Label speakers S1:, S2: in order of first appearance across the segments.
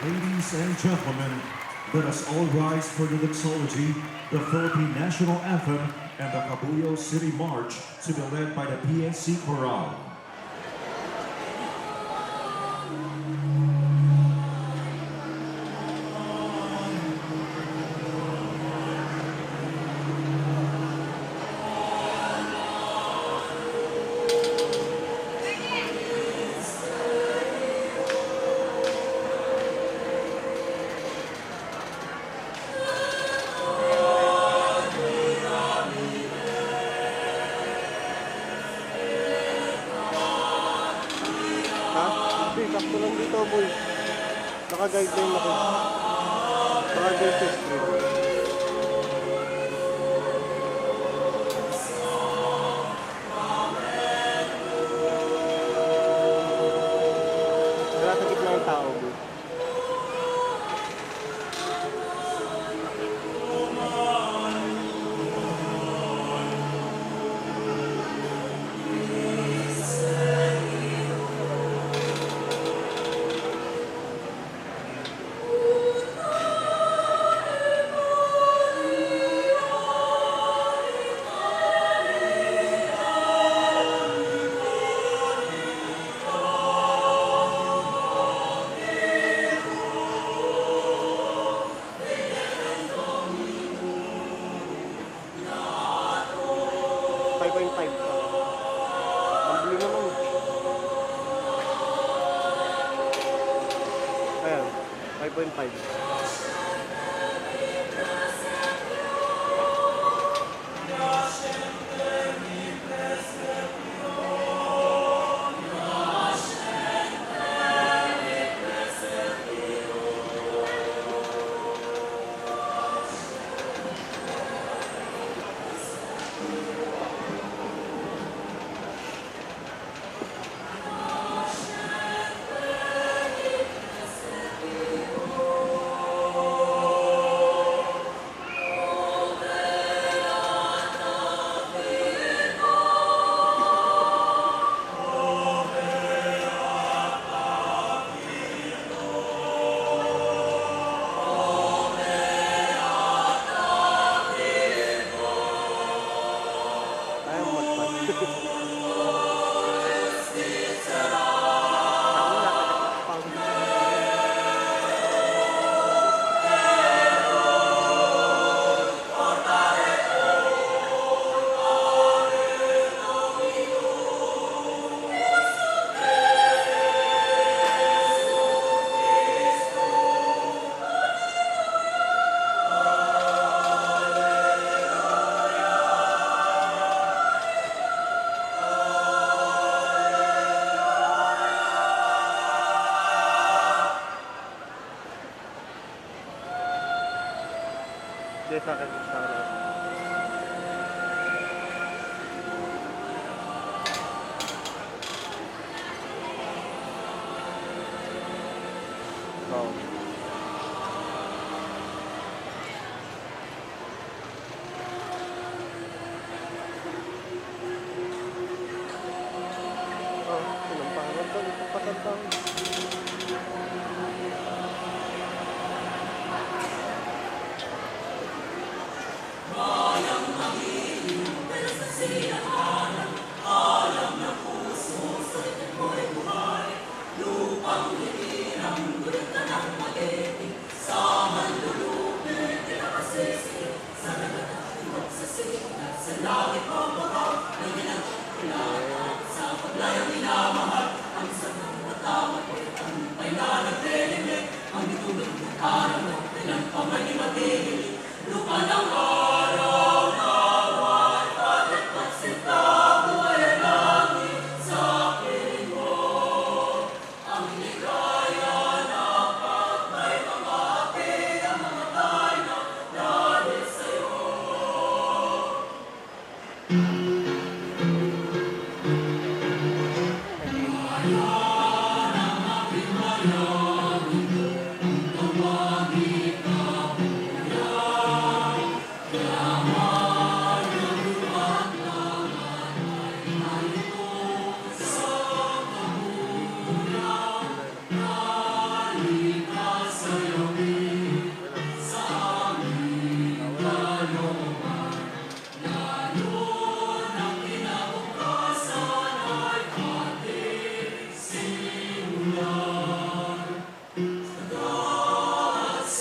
S1: Ladies and gentlemen, let us all rise for the doxology, the Philippine National Anthem, and the Cabuyao City March to be led by the PNC Chorale.
S2: Sakto lang dito, boy. Naka-guideline ako. Naka-guide test street. Wala sa gitna yung tao, boy. Ayan, 5.5. Sa akin, sa akin. Wow. Oh, sinampahan to, ito patantang.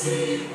S1: Straight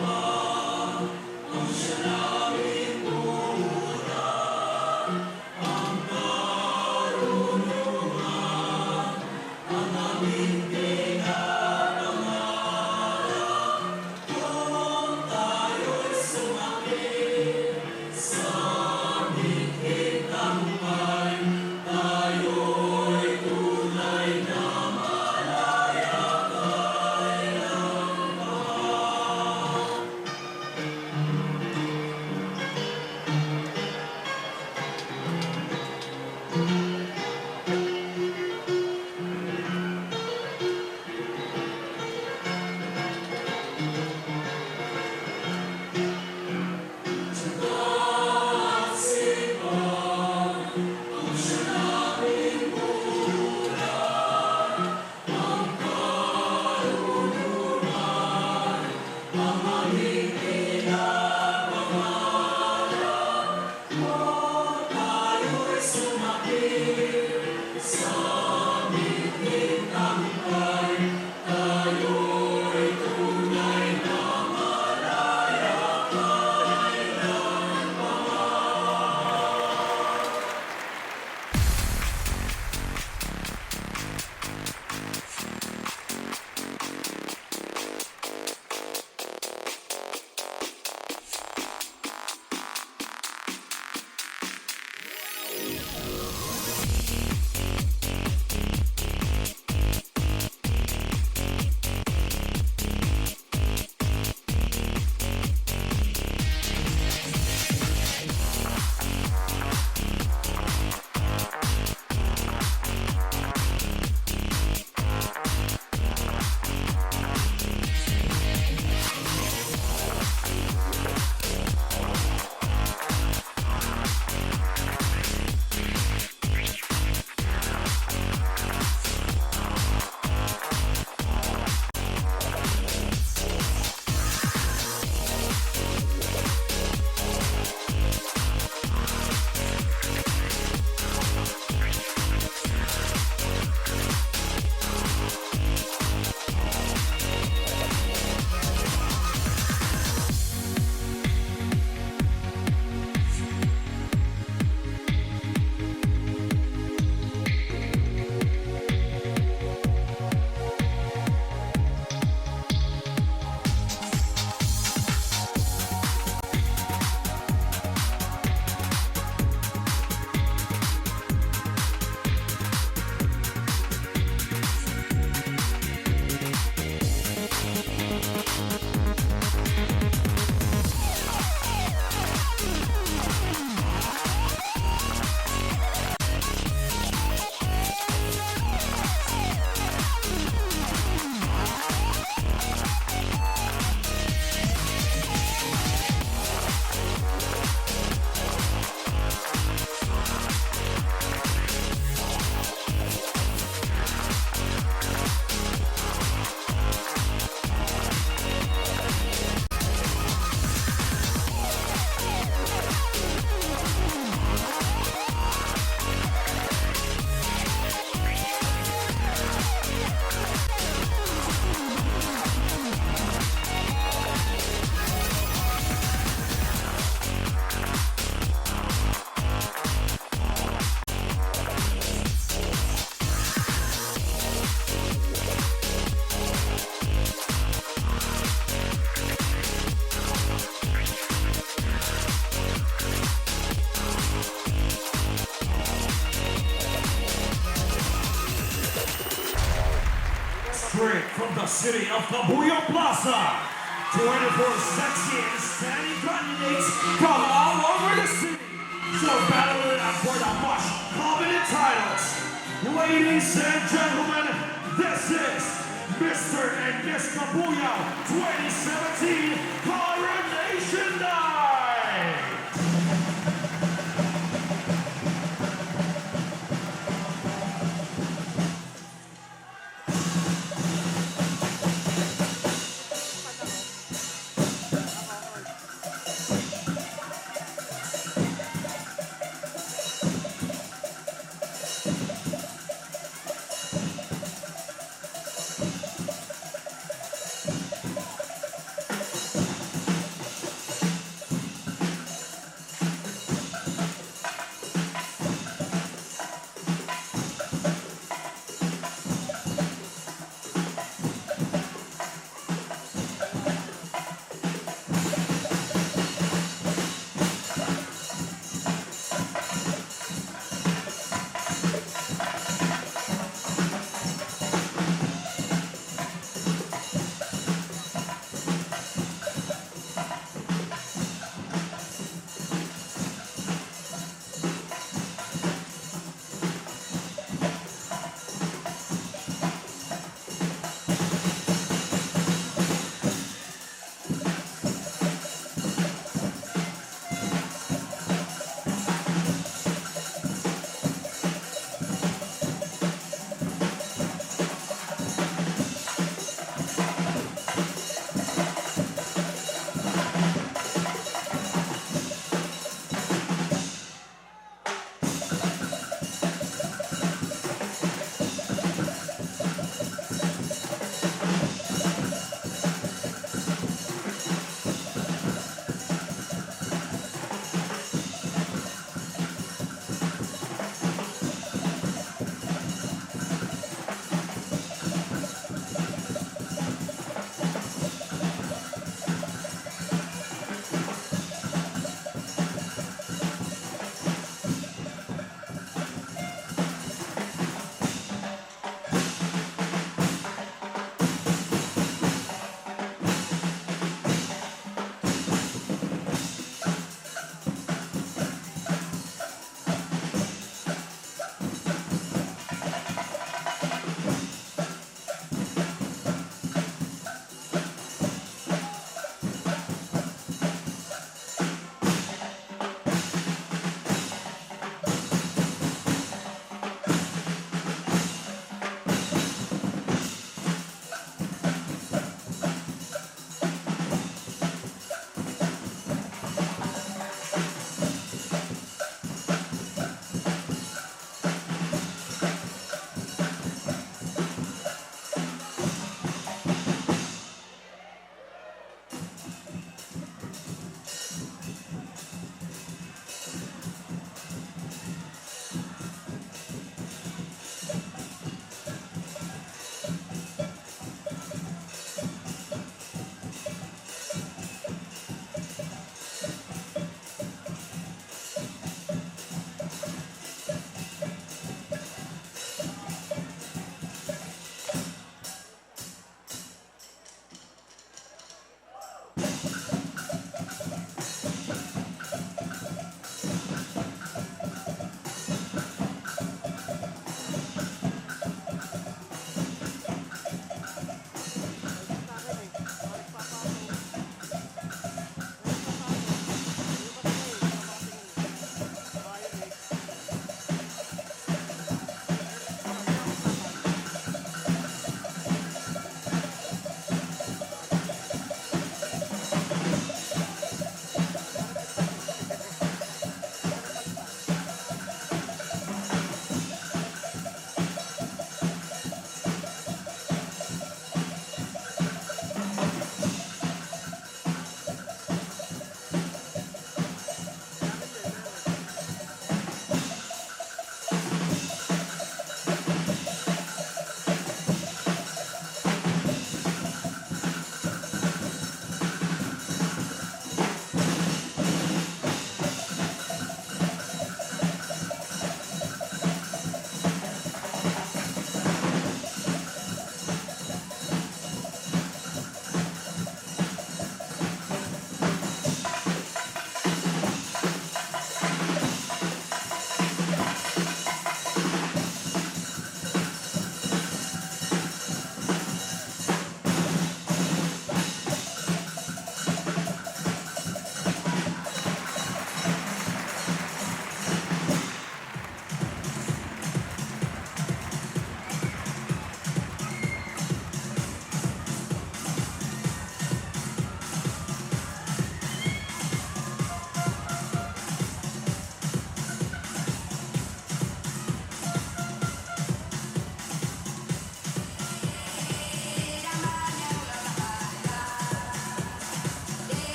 S1: from the city of Cabuyao Plaza, 24 sexy and standing candidates from all over the city. So battle it out for the much coveted titles. Ladies and gentlemen, this is Mr. and Miss Cabuyao 2017 Coronation Night!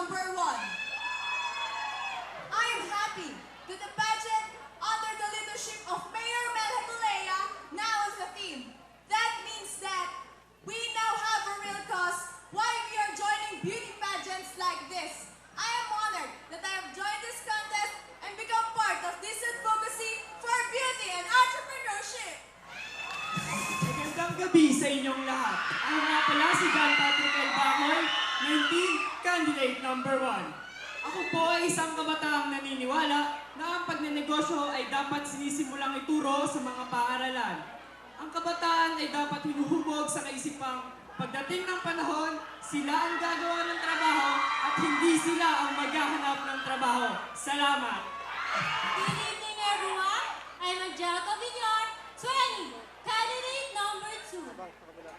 S3: number 1. I am happy that the pageant under the leadership of Mayor Melhatulea now is a theme. That means that we now have a real cause why we are joining beauty pageants like this. I am honored that I have joined this contest and become part of this advocacy for beauty and entrepreneurship.
S4: Magandang gabi sa inyong lahat. Ako nga pala si John Patrick L. Bacoy, 19, candidate number 1. Ako po ay isang kabataang naniniwala na ang pagnenegosyo ay dapat sinisimulang ituro sa mga paaralan. Ang kabataan ay dapat hinuhubog sa kaisipang pagdating ng panahon, sila ang gagawa ng trabaho at hindi sila ang maghahanap ng trabaho. Salamat!
S5: Good evening, everyone. I'm Angelica Villar, 20, candidate number 2.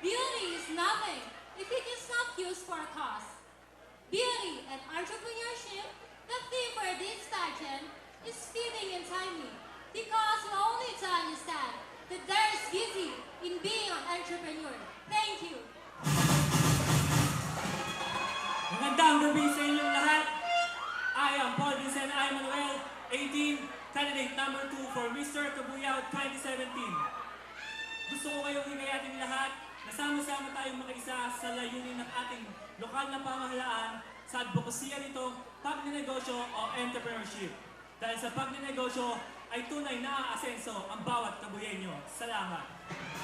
S5: Beauty is nothing if it is not used for a cause. Beauty and entrepreneurship, the theme for this pageant, is fitting and timely because we only to understand that there is beauty in being an entrepreneur. Thank you.
S4: Magandang gabi sa inyong lahat. I am Paul Vincent I. Manuel, 18, candidate number 2 for Mr. Cabuyao 2017. Gusto ko kayong hinayatin lahat na sama-sama tayong makaisa sa layunin ng ating lokal na pamahalaan sa advokasya nito, pagnenegosyo o entrepreneurship. Dahil sa pagnenegosyo ay tunay na aasenso ang bawat Cabuyenyo. Salamat!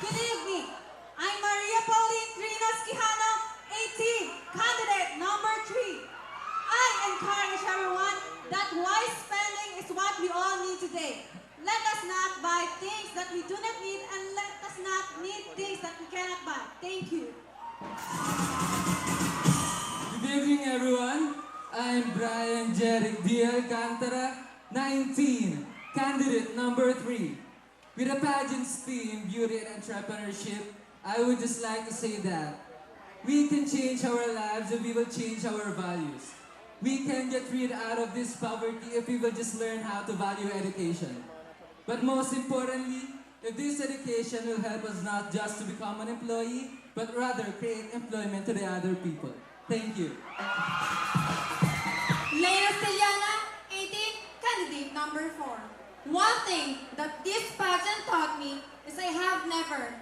S3: Good evening. I'm Maria Pauline Trinas Quijano, 18, candidate number 3. I encourage everyone that wise spending is what we all need today. Let us not buy things that we do not need and let us not need things that we cannot buy. Thank you.
S6: Good evening, everyone. I'm Brian Jeric D. Alcantara, 19, candidate number 3. With the pageant's theme, beauty and entrepreneurship, I would just like to say that we can change our lives if we will change our values. We can get rid out of this poverty if we will just learn how to value education. But most importantly, if this education will help us not just to become an employee, but rather create employment to the other people. Thank you.
S3: Lena Steliana, 18, candidate number 4. One thing that this pageant taught me is I have never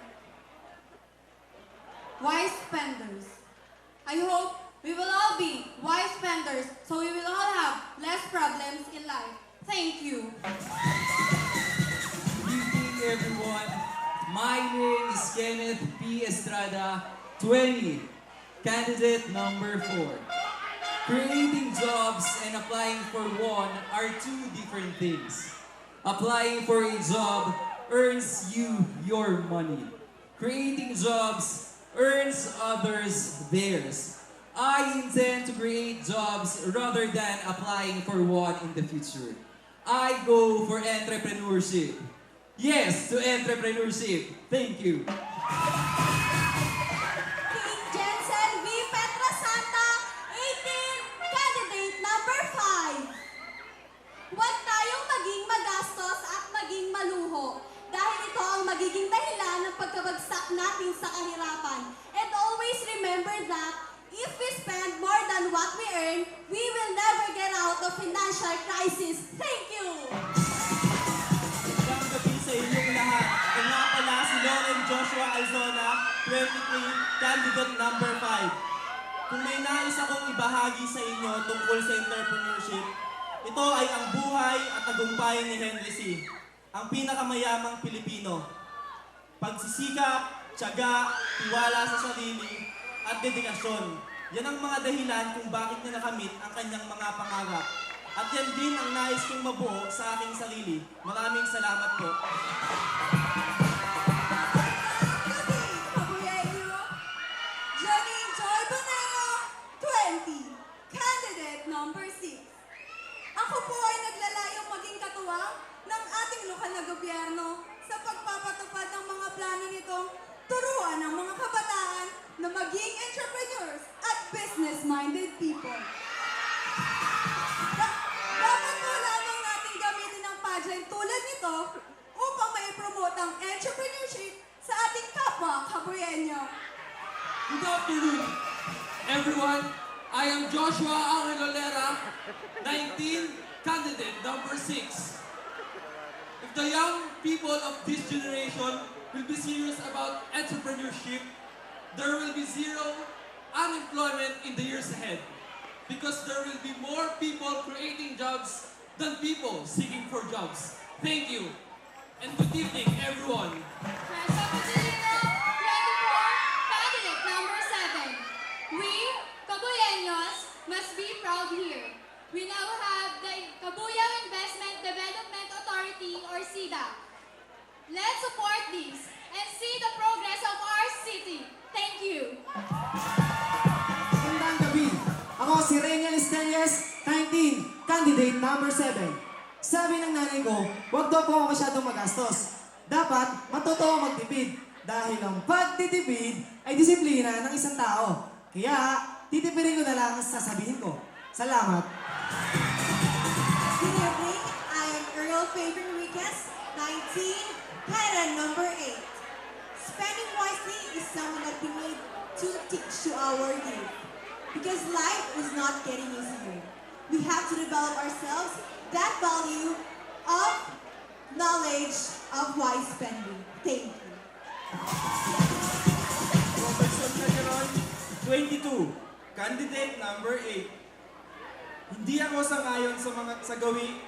S3: wise spenders. I hope we will all be wise spenders so we will all have less problems in life. Thank you.
S7: Good evening, everyone. My name is Kenneth P. Estrada, 20, candidate number 4. Creating jobs and applying for one are two different things. Applying for a job earns you your money. Creating jobs earns others theirs. I intend to create jobs rather than applying for one in the future. I go for entrepreneurship. Yes to entrepreneurship. Thank you.
S3: King Jensen V. Petrasanta, 18, candidate number 5. Huwag tayong maging magastos at maging maluho dahil ito ang magiging dahilan ng pagkabagsak natin sa kahirapan. And always remember that if we spend more than what we earn, we will never get out of financial crisis. Thank you!
S4: Magandang gabi sa inyong lahat. Ako nga pala si Lauren Joshua Alzona, 23, candidate number 5. Kung may nais akong ibahagi sa inyo tungkol sa entrepreneurship, ito ay ang buhay at tagumpay ni Henry C., ang pinakamayamang Pilipino. Pagsisikap, tiyaga, tiwala sa sarili, at dedikasyon. Yan ang mga dahilan kung bakit niya nakamit ang kanyang mga pangarap. At yan din ang nais kong mabuo sa aking sarili. Maraming salamat po.
S3: Cabuyao, Johnny Joy Boneo, 20, candidate number 6. Ako po ay naglalayong maging katuwang ng ating lokal na gobyerno sa pagpapatupad ng mga plano nitong turuan ng mga kabataan na maging entrepreneurs at business-minded people. Dapat po lamang natin gamitin ang pageant tulad nito upang mai-promote ang entrepreneurship sa ating kapwa Cabuyenyo.
S6: Good afternoon, everyone.
S8: I am Joshua Angelolera, 19, candidate number 6. If the young people of this generation will be serious about entrepreneurship, there will be zero unemployment in the years ahead. Because there will be more people creating jobs than people seeking for jobs. Thank you. And good evening, everyone.
S3: Friends of Filipino, ready for candidate number 7. We, Cabuyeños, must be proud here. We now have the Cabuyao Investment Development Authority or SIDA. Let's support this and see the progress of our city. Thank you.
S9: Magandang gabi. Ako si Reynel Estelles, 19, candidate number 7. Sabi ng nanay ko, huwag daw po ako masyadong magastos. Dapat matuto magtipid. Dahil ang pagtitipid ay disiplina ng isang tao. Kaya, titipirin ko na lang ang sasabihin ko. Salamat.
S10: Good evening, I am Earl Fabian Enriquez, 19, candidate number 8. Spending wisely is something that we need to teach to our youth. Because life is not getting easier. We have to develop ourselves that value of knowledge of wise spending. Thank you.
S1: Robertson Calderon, 22, candidate number 8. Hindi ako sangayon sa mga sagawi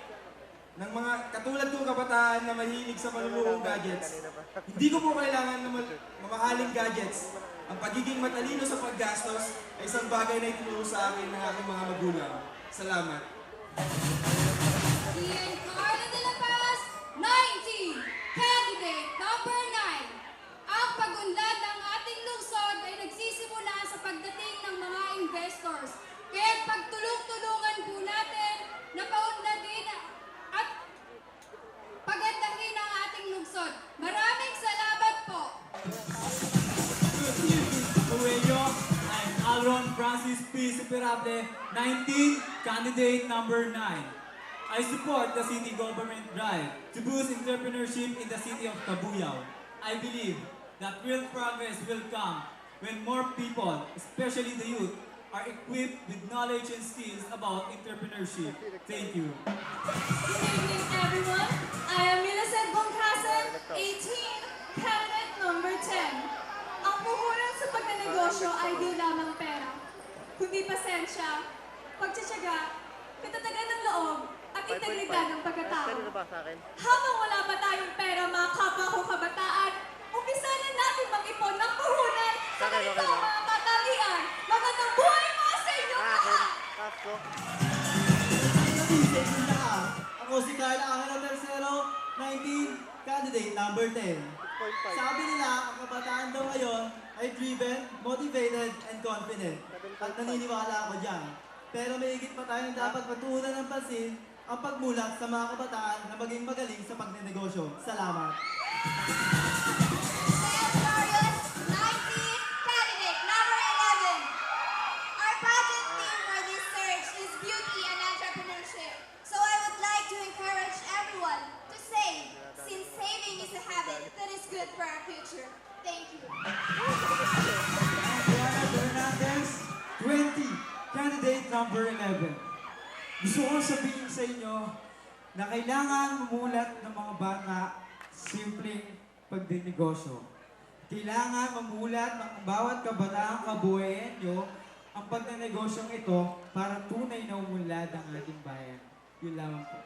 S1: ng mga katulad kong kabataan na mahilig sa maluluhong gadgets. Hindi ko po kailangan ng mamahaling gadgets. Ang pagiging matalino sa paggastos ay isang bagay na itinuro sa akin ng aking mga magulang. Salamat.
S3: Ian Garland de la Paz, 19, candidate number 9. Ang pag-unlad ng ating lungsod ay nagsisimula sa pagdating ng mga investors. Kaya pagtulong-tulungan po natin na paunladin at pagandahin ang ating lungsod. Maraming salamat po.
S11: Good evening, Cabuyao. I'm Alron Francis P. Superable, 19, candidate number 9. I support the city government drive to boost entrepreneurship in the city of Cabuyao. I believe that real progress will come when more people, especially the youth, are equipped with knowledge and skills about entrepreneurship. Thank you.
S3: Good evening, everyone. I am Millicent Bongkasan, 18, candidate number 10. Ang puhunan sa pagnenegosyo ay di lamang pera, kundi pasensya, pagtsatsaga, katatagan ng loob, at integridad ng pagkatao. Habang wala pa tayong pera, mga kapwa ko kabataan, umpisa na natin mag-ipon ng puhunan sa ganitong mga katangian. Magandang buhay mga sa inyong lahat!
S9: Ako si Carla Angela Tercero, 19, candidate number 10. Sabi nila, ang kabataan daw ngayon ay driven, motivated, and confident. At naniniwala ako dyan. Pero may higit pa tayong dapat patuunan ng pansin ang pagmulat sa mga kabataan na maging magaling sa pagnenegosyo. Salamat.
S3: Glorious, 19, candidate number 11. Our project theme for this search is beauty and entrepreneurship. So I would like to encourage everyone to save, since saving is a habit that is good for our future. Thank you.
S11: Hernandez, 20, candidate number 11. Gusto ko sabihin sa inyo na kailangan mamulat ng mga bata simpleng pagdinegosyo. Kailangan mamulat ng bawat kabataang kabuhayan ang pagdnegosyong ito para tunay na umunlad ang ating bayan. Yun lamang po.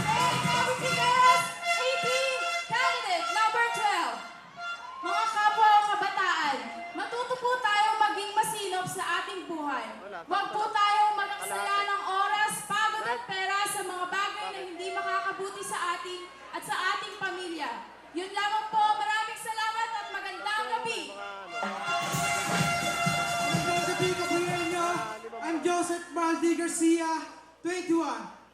S3: Hey, 18, candidate number 12. Mga kapwa o kabataan, matuto po tayong maging masinop sa ating buhay. Huwag po tayong magaksaya ng oras, pagod at pera sa mga bagay na hindi makakabuti sa ating at sa ating pamilya. Yun lamang po. Maraming salamat at magandang gabi.
S4: Magandang gabi, Cabuyao. I'm Joseph Maldi Garcia, 21,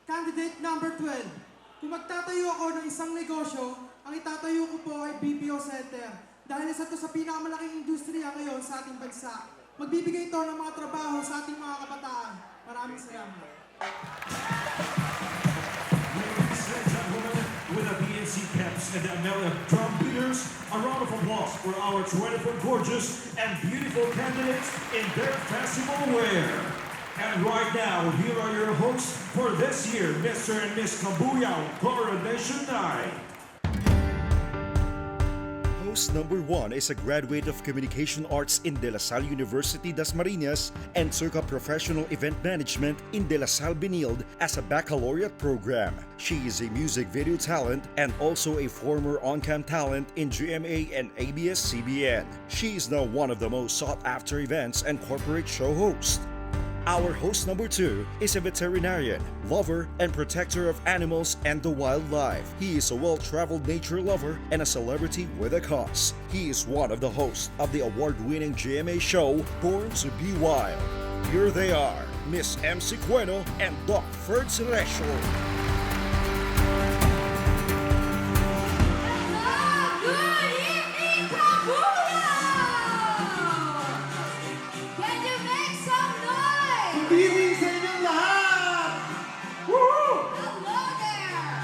S4: candidate number 12. Kung magtatayo ako ng isang negosyo, ang itatayo ko po ay BPO Center. Dahil isa ito sa pinakamalaking industriya ngayon sa ating bansa. Magbibigay ito ng mga trabaho sa ating mga kabataan. Maraming salamat.
S1: Ladies and gentlemen, with the BNC caps and the drum beat. leaders, a round of applause for our 24 gorgeous and beautiful candidates in their festival wear. And right now, here are your hosts for this year, Mr. and Miss Cabuyao Coronation Night.
S12: Host number 1 is a graduate of Communication Arts in De La Salle University, Dasmariñas, and took up professional event management in De La Salle Benilde as a baccalaureate program. She is a music video talent and also a former on-cam talent in GMA and ABS-CBN. She is now one of the most sought-after events and corporate show hosts. Our host number 2 is a veterinarian, lover, and protector of animals and the wildlife. He is a well-traveled nature lover and a celebrity with a cause. He is one of the hosts of the award-winning GMA show, Born to Be Wild. Here they are, Miss MC Cueno and Doc Ferd Ceresio.
S3: Good evening, Cabuyao! Can you make some noise?
S2: Good evening sa inyong lahat! Woo!
S3: Hello there!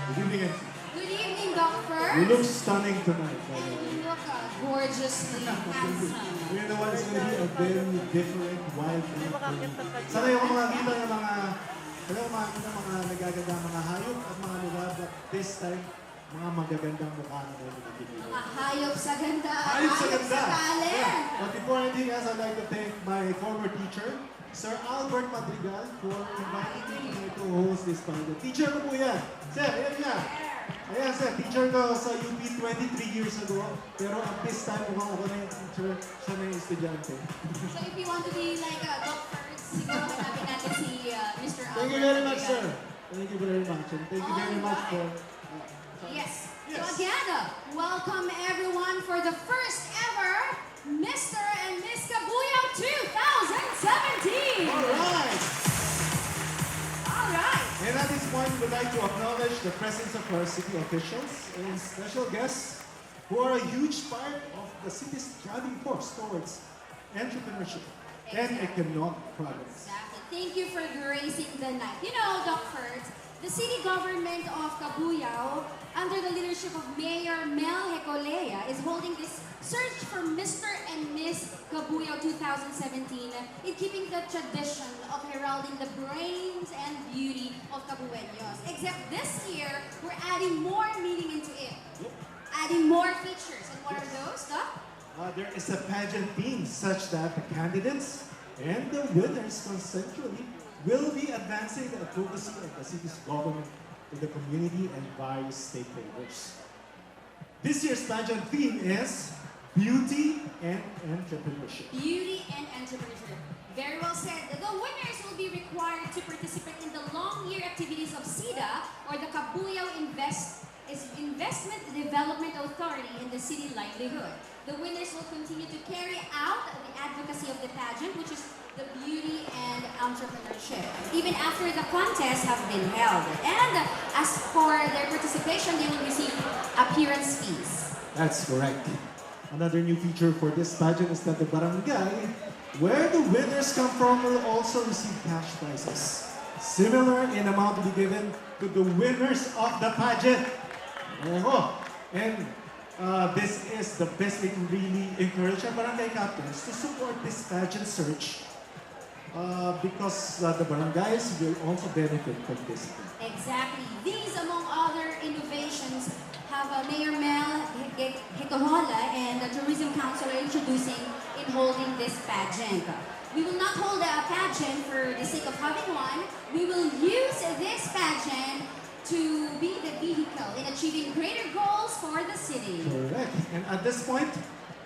S2: Good evening, MC.
S3: Good evening, Doc Ferd.
S2: You look stunning tonight, by the way.
S3: You look gorgeously handsome.
S2: You know what? It's going to be a very different, wild night. Sana yung mga kita ng mga nagaganda mga hayop at mga lugar, but this time, mga magagandang mukha na kayo nagkikita.
S3: Mga hayop sa ganda.
S2: Hayop sa ganda!
S3: talent.
S2: Yeah. But before anything else, I'd like to thank my former teacher, Sir Albert Madrigal, for inviting me to co-host this project. Teacher ko po yan. Sir, ayan niya. Ayan, sir. Teacher ko sa UP 23 years ago. Pero at this time, mukhang ako na yung teacher. Siya na yung estudyante.
S3: So if you want to be like Doc Ferd, siguro hanapin natin si Mr. Albert.
S2: Thank you very much, sir. Thank you very much. And thank you very much for...
S3: Yes.
S2: Yes.
S3: So again, welcome everyone for the first ever Mr. and Miss Cabuyao 2017.
S2: Alright!
S3: Alright.
S2: And at this point, we would like to acknowledge the presence of our city officials and special guests who are a huge part of the city's driving force towards entrepreneurship and economic progress.
S3: Exactly. Thank you for gracing the night. You know, Doc Ferd, the city government of Cabuyao, under the leadership of Mayor Mel Hecolea, is holding this search for Mr. and Miss Cabuyao 2017 in keeping the tradition of heralding the brains and beauty of Cabueños. Except this year, we're adding more meaning into it. Adding more features. And what are those, Doc?
S2: There is a pageant theme such that the candidates and the winners consensually will be advancing the advocacy of the city's government to the community and various stakeholders. This year's pageant theme is Beauty and Entrepreneurship.
S3: Beauty and entrepreneurship. Very well said. The winners will be required to participate in the long-year activities of SIDA, or the Cabuyao Investment Development Authority in the city livelihood. The winners will continue to carry out the advocacy of the pageant, which is the beauty and entrepreneurship, even after the contests have been held. And as for their participation, they will receive appearance fees.
S2: That's correct. Another new feature for this pageant is that the barangay, where the winners come from, will also receive cash prizes, similar in amount to be given to the winners of the pageant. And this is the best way to really encourage our barangay captains to support this pageant search, because the barangays will also benefit from this.
S3: Exactly. These, among other innovations, have Mayor Mel Hecolea and the Tourism Council are introducing in holding this pageant. We will not hold a pageant for the sake of having one. We will use this pageant to be the vehicle in achieving greater goals for the city.
S2: Correct. And at this point,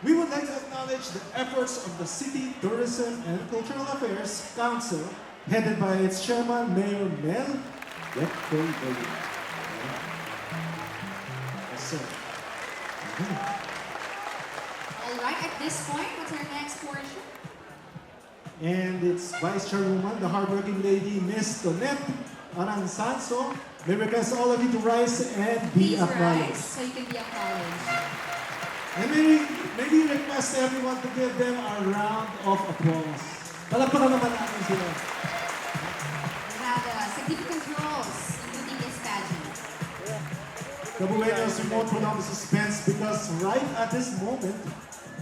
S2: we would like to acknowledge the efforts of the City Tourism and Cultural Affairs Council, headed by its chairman, Mayor Mel Hecolea. Yes, sir.
S3: All right, at this point, what's our next portion?
S2: And its Vice Chairwoman, the hardworking lady, Miss Tonette Aranzanso. May request all of you to rise and be
S3: Please rise
S2: acknowledged.
S3: so you can be acknowledged.
S2: And maybe request everyone to give them a round of applause. Palakpakan naman natin sila.
S3: We have significant roles including this pageant.
S2: Cabuyao, remote from the suspense because right at this moment,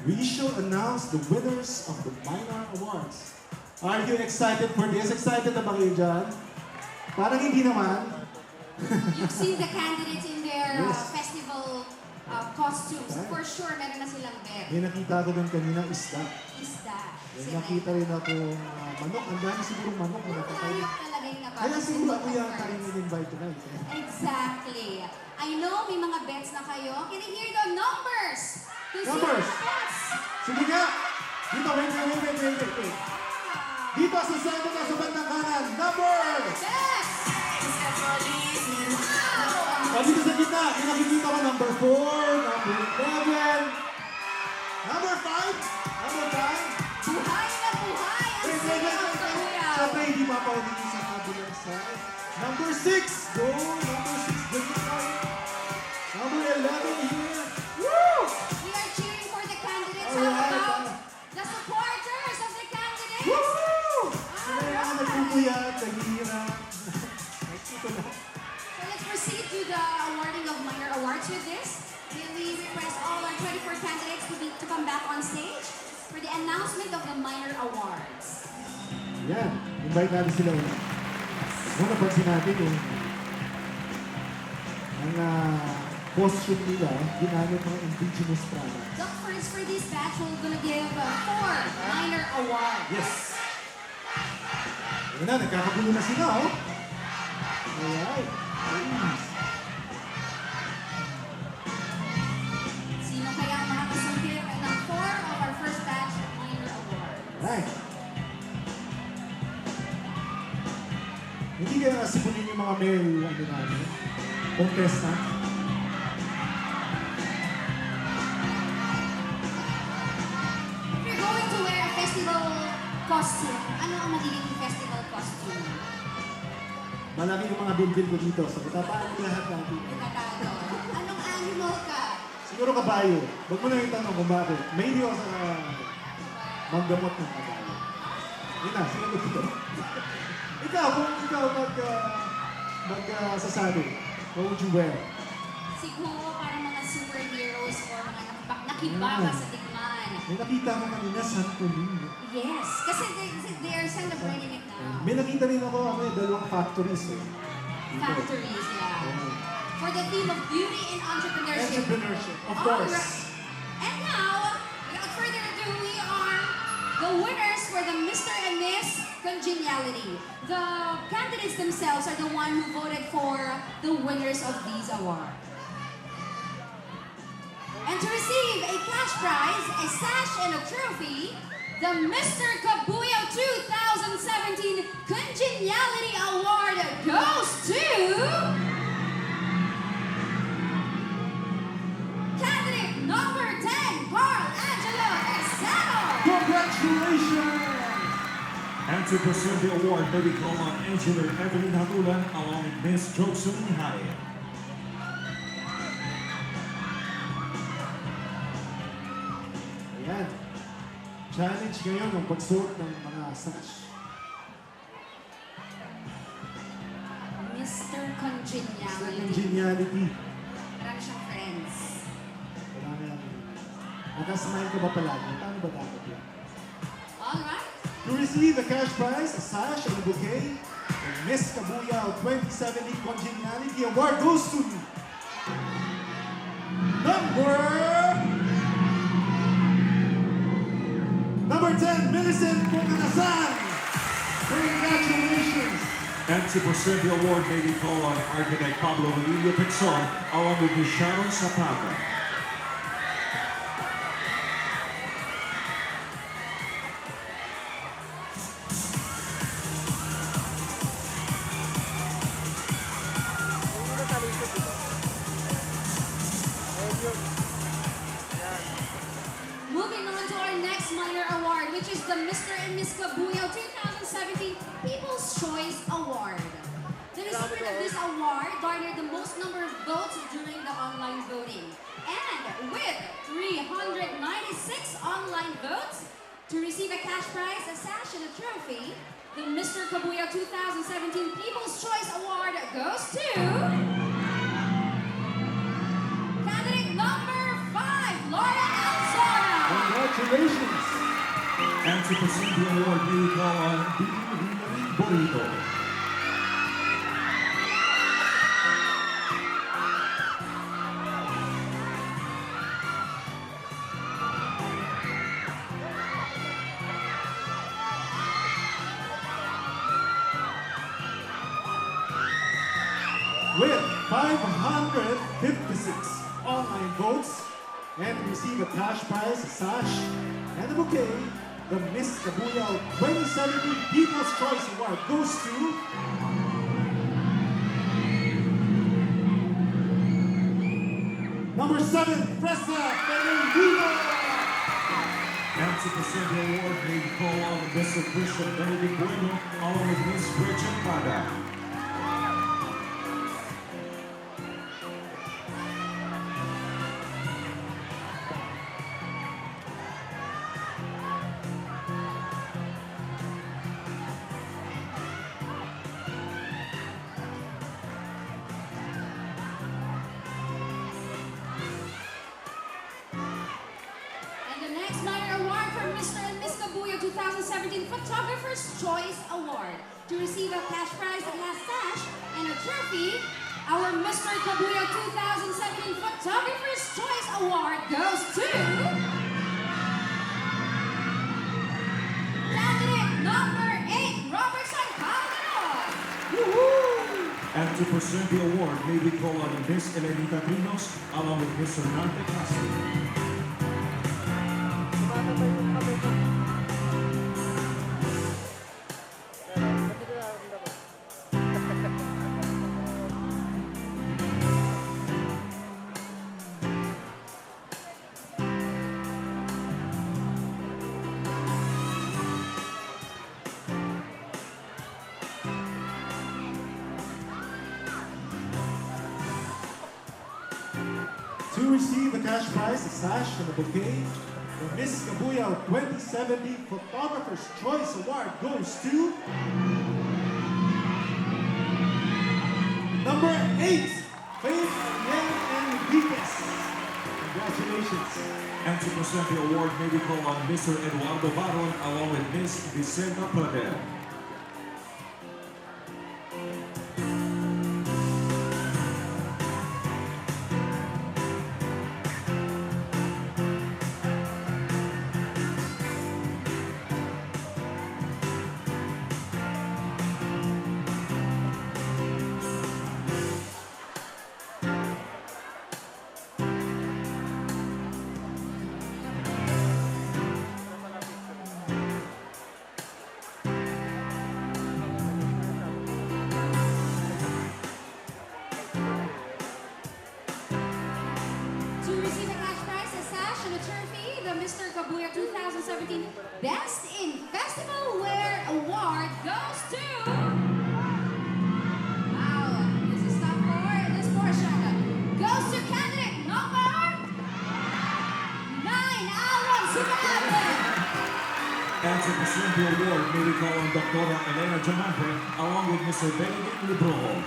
S2: we shall announce the winners of the minor awards. Are you excited for this? Excited na ba kayo dyan? Parang hindi naman.
S13: You've seen the candidates in their
S2: Yes.
S13: festival costumes. For sure, meron na silang bet.
S2: May nakita ko doon kanina, isda.
S13: Isda.
S2: May nakita rin ako manok. Ang dami siguro manok na nakatay.
S13: Ayok talaga yung nakapagod.
S2: Kaya siguro ako yata rin in-invite tonight.
S13: Exactly. I know may mga bets na kayo. Can I hear the numbers?
S2: Numbers! Sige nga! Dito, wait. Dito sa center na sa bandang kanan. Numbers!
S13: Yes!
S2: Dito sa gitna, yung nakikita ko number 4, number 11, number 5, number 5.
S13: Buhay na buhay ang sigaw sa Cabuyao.
S2: Siyempre, hindi mapaulitin sa kabilang side. Number 6, go! Number 6, good side. Number 11 here. Woo!
S13: We are cheering for the candidates.
S2: All
S13: How
S2: right.
S13: about the supporters of the candidates?
S2: Woo! Sila yung
S13: Alright.
S2: nagpupuyat, naghihirap. Ito na.
S13: So let's proceed to the awarding of minor awards with this. May we request all our 24 candidates to come back on stage for the announcement of the minor awards.
S2: Yan, invite natin sila. Kung napansin natin ang costume nila, ginamit mga indigenous products.
S13: Look, for this batch, we're gonna give 4 minor awards.
S2: Yes. Ayun na, nagkakagulo na sila, oh. Alright.
S13: Sino kaya ang makakasungkit ng 4 of our first batch minor awards?
S2: Alright. Hindi kaya nasipunin yung mga male, contestant.
S13: If you're going to wear a festival costume, ano ang magiging festival costume?
S2: Malaki yung mga bilbil ko dito, so katapaan ko lahat natin.
S13: Tagalog. Anong animal ka?
S2: Siguro kabayo. Huwag mo na yung tanong kung bakit. May hindi ako sa manggamot ng kabayo. Yun na, sinagot dito. Ikaw, kung ikaw magsasabi, what would you wear?
S13: Siguro para mga superheroes or mga nakibaka sa digmaan.
S2: May nakita ko kanina, Santorini.
S13: Yes, kasi they are celebrating it now.
S2: May nakita rin ako, dalawang factories. Dito.
S13: Factories, yeah. For the theme of beauty and entrepreneurship.
S2: Entrepreneurship, of course.
S13: Alright. And now, without further ado, we are the winners for the Mr. and Miss Congeniality. The candidates themselves are the one who voted for the winners of these awards. And to receive a cash prize, a sash, and a trophy, the Mr. Cabuyao 2017 Congeniality Award goes to candidate number 10, Carl Angelo Esano.
S2: Congratulations!
S1: And to present the award, may we call on Engineer Evelyn Hatulan along with Miss Josephine Hyatt.
S2: Ayan. Challenge ngayon ang pagsuot ng mga sash.
S13: Mr. Congeniality.
S2: Congeniality.
S13: Marami siyang friends.
S2: Kailangan, nakasmile ka ba palagi? Paano ba dapat yun?
S13: Alright.
S2: To receive a cash prize, a sash, and a bouquet, the Miss Cabuyao 2017 Congeniality Award goes to number 10, Millicent Ponganasan. Congratulations!
S1: And to present the award, may we call on architect Pablo Emilio Pixon along with Miss Sharon Zapata.
S13: Moving on to our next minor award, which is the Mr. and Miss Cabuyao 2017 People's Choice Award. The recipient of this award garnered the most number of votes during the online voting. And with 396 online votes, to receive a cash prize, a sash, and a trophy, the Mr. Cabuyao 2017 People's Choice Award goes to number 5, Laura Alzora.
S2: Congratulations!
S1: And to present the award, may we call on Burrito.
S2: With 556 online votes and receive a cash prize, a sash, and a bouquet, the Miss Cabuyao 2017 People's Choice Award goes to number 7, Fresa Fernandino.
S1: And to present the award, may we call on Mr. Christian Benedict Bueno, along with Miss Bridget Pada.
S13: And the next minor award for Mr. and Miss Cabuyao 2017 Photographer's Choice Award. To receive a cash prize, a glass sash, and a trophy, our Mr. Cabuyao 2017 Photographer's Choice Award goes to candidate number 8, Robertson Calderon.
S1: And to present the award, may we call on Miss Elenita Trinos, along with Mr. Nante Castro.
S2: To receive the cash prize, a sash, and a bouquet, the Miss Cabuyao 2017 Photographer's Choice Award goes to number 8, Faith Yen Enriquez. Congratulations.
S1: And to present the award, may we call on Mr. Eduardo Baron, along with Miss Vicenta Pradel.
S13: To receive a cash prize, a sash, and a trophy, the Mr. Cabuyao 2017 Best in Festival Wear Award goes to... Wow, this is not for this portion. Goes to candidate number 9, Aaron Sucalante.
S1: And to present the award, may we call on Dr. Elena Jamante, along with Mr. Benedict Librojo.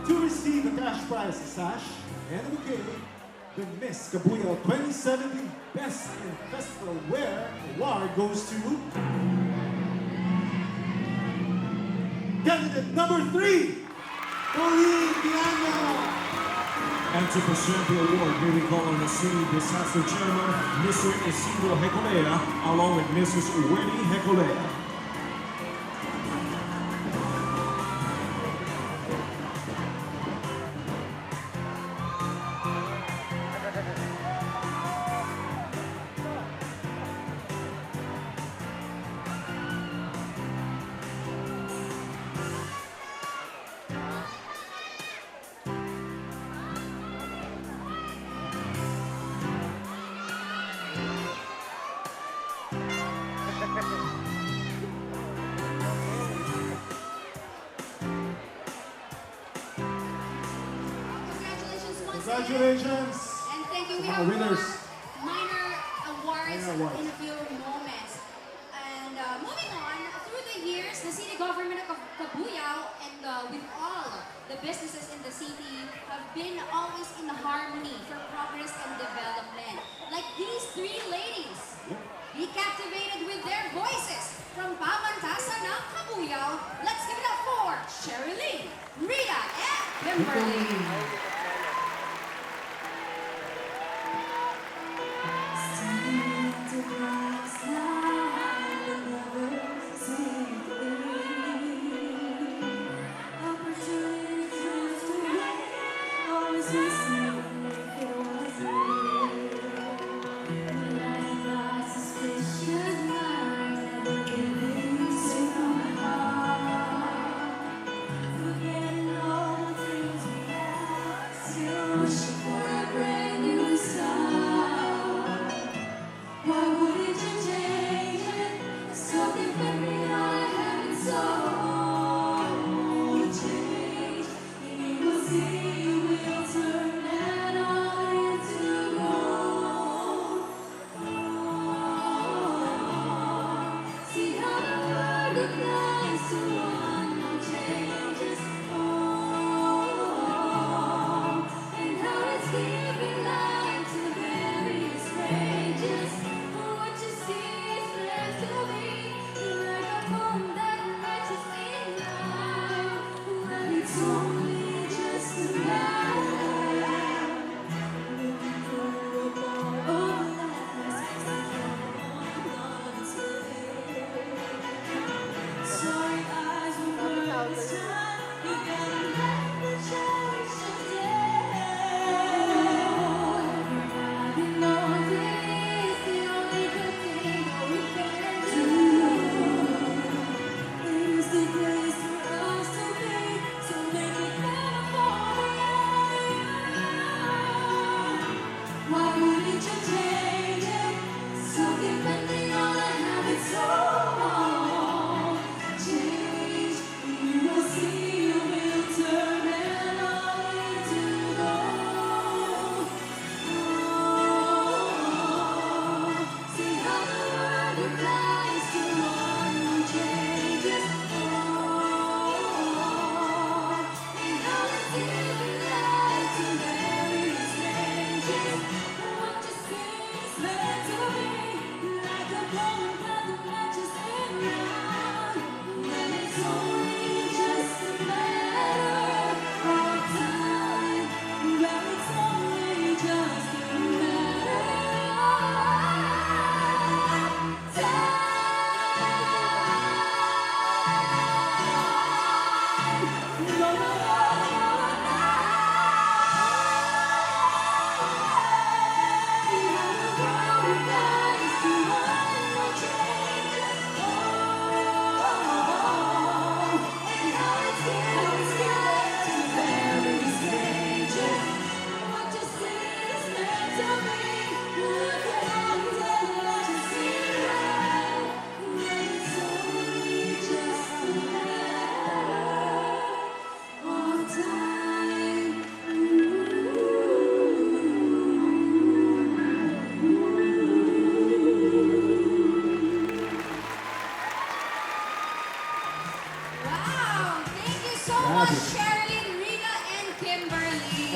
S2: To receive the cash prize, a sash, and a bouquet, the Miss Cabuyao 2017 Best in Festival Wear Award goes to candidate number 3, Pauline Piano.
S1: And to present the award, may we call on the City Disaster Chairman, Mr. Isidro Hecolea, along with Mrs. Winnie Hecolea.
S2: Congratulations!
S13: And thank you. We
S2: Mga
S13: have
S2: winners.
S13: more minor awards
S2: Minor awards.
S13: in a few moments. And moving on, through the years, the city government of Cabuyao and with all the businesses in the city have been always in harmony for progress and development. Like these three ladies. Be captivated with their voices from Pamantasan ng Cabuyao. Let's give it up for Sherilyn, Rita, and Kimberly.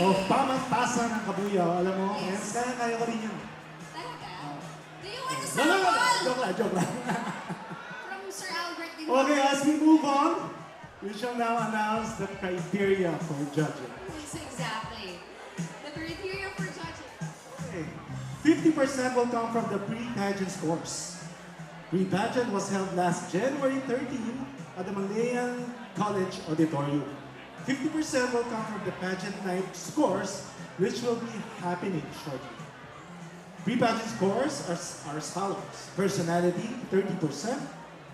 S2: Of Pamantasan ng Cabuyao. Alam mo, yes. Kaya ko rin yun.
S13: Talaga? Do you want to
S2: No, no, no.
S13: sample?
S2: Joke lang.
S13: From Sir Albert din.
S2: Okay, as we move on, we shall now announce the criteria for judging.
S13: Yes, exactly. The criteria for judging.
S2: Okay. 50% will come from the pre-pageant scores. Pre-pageant was held last January 13 at the Malayan College Auditorium. 50% will come from the pageant night scores, which will be happening shortly. Pre-pageant scores are as follows. Personality, 30%.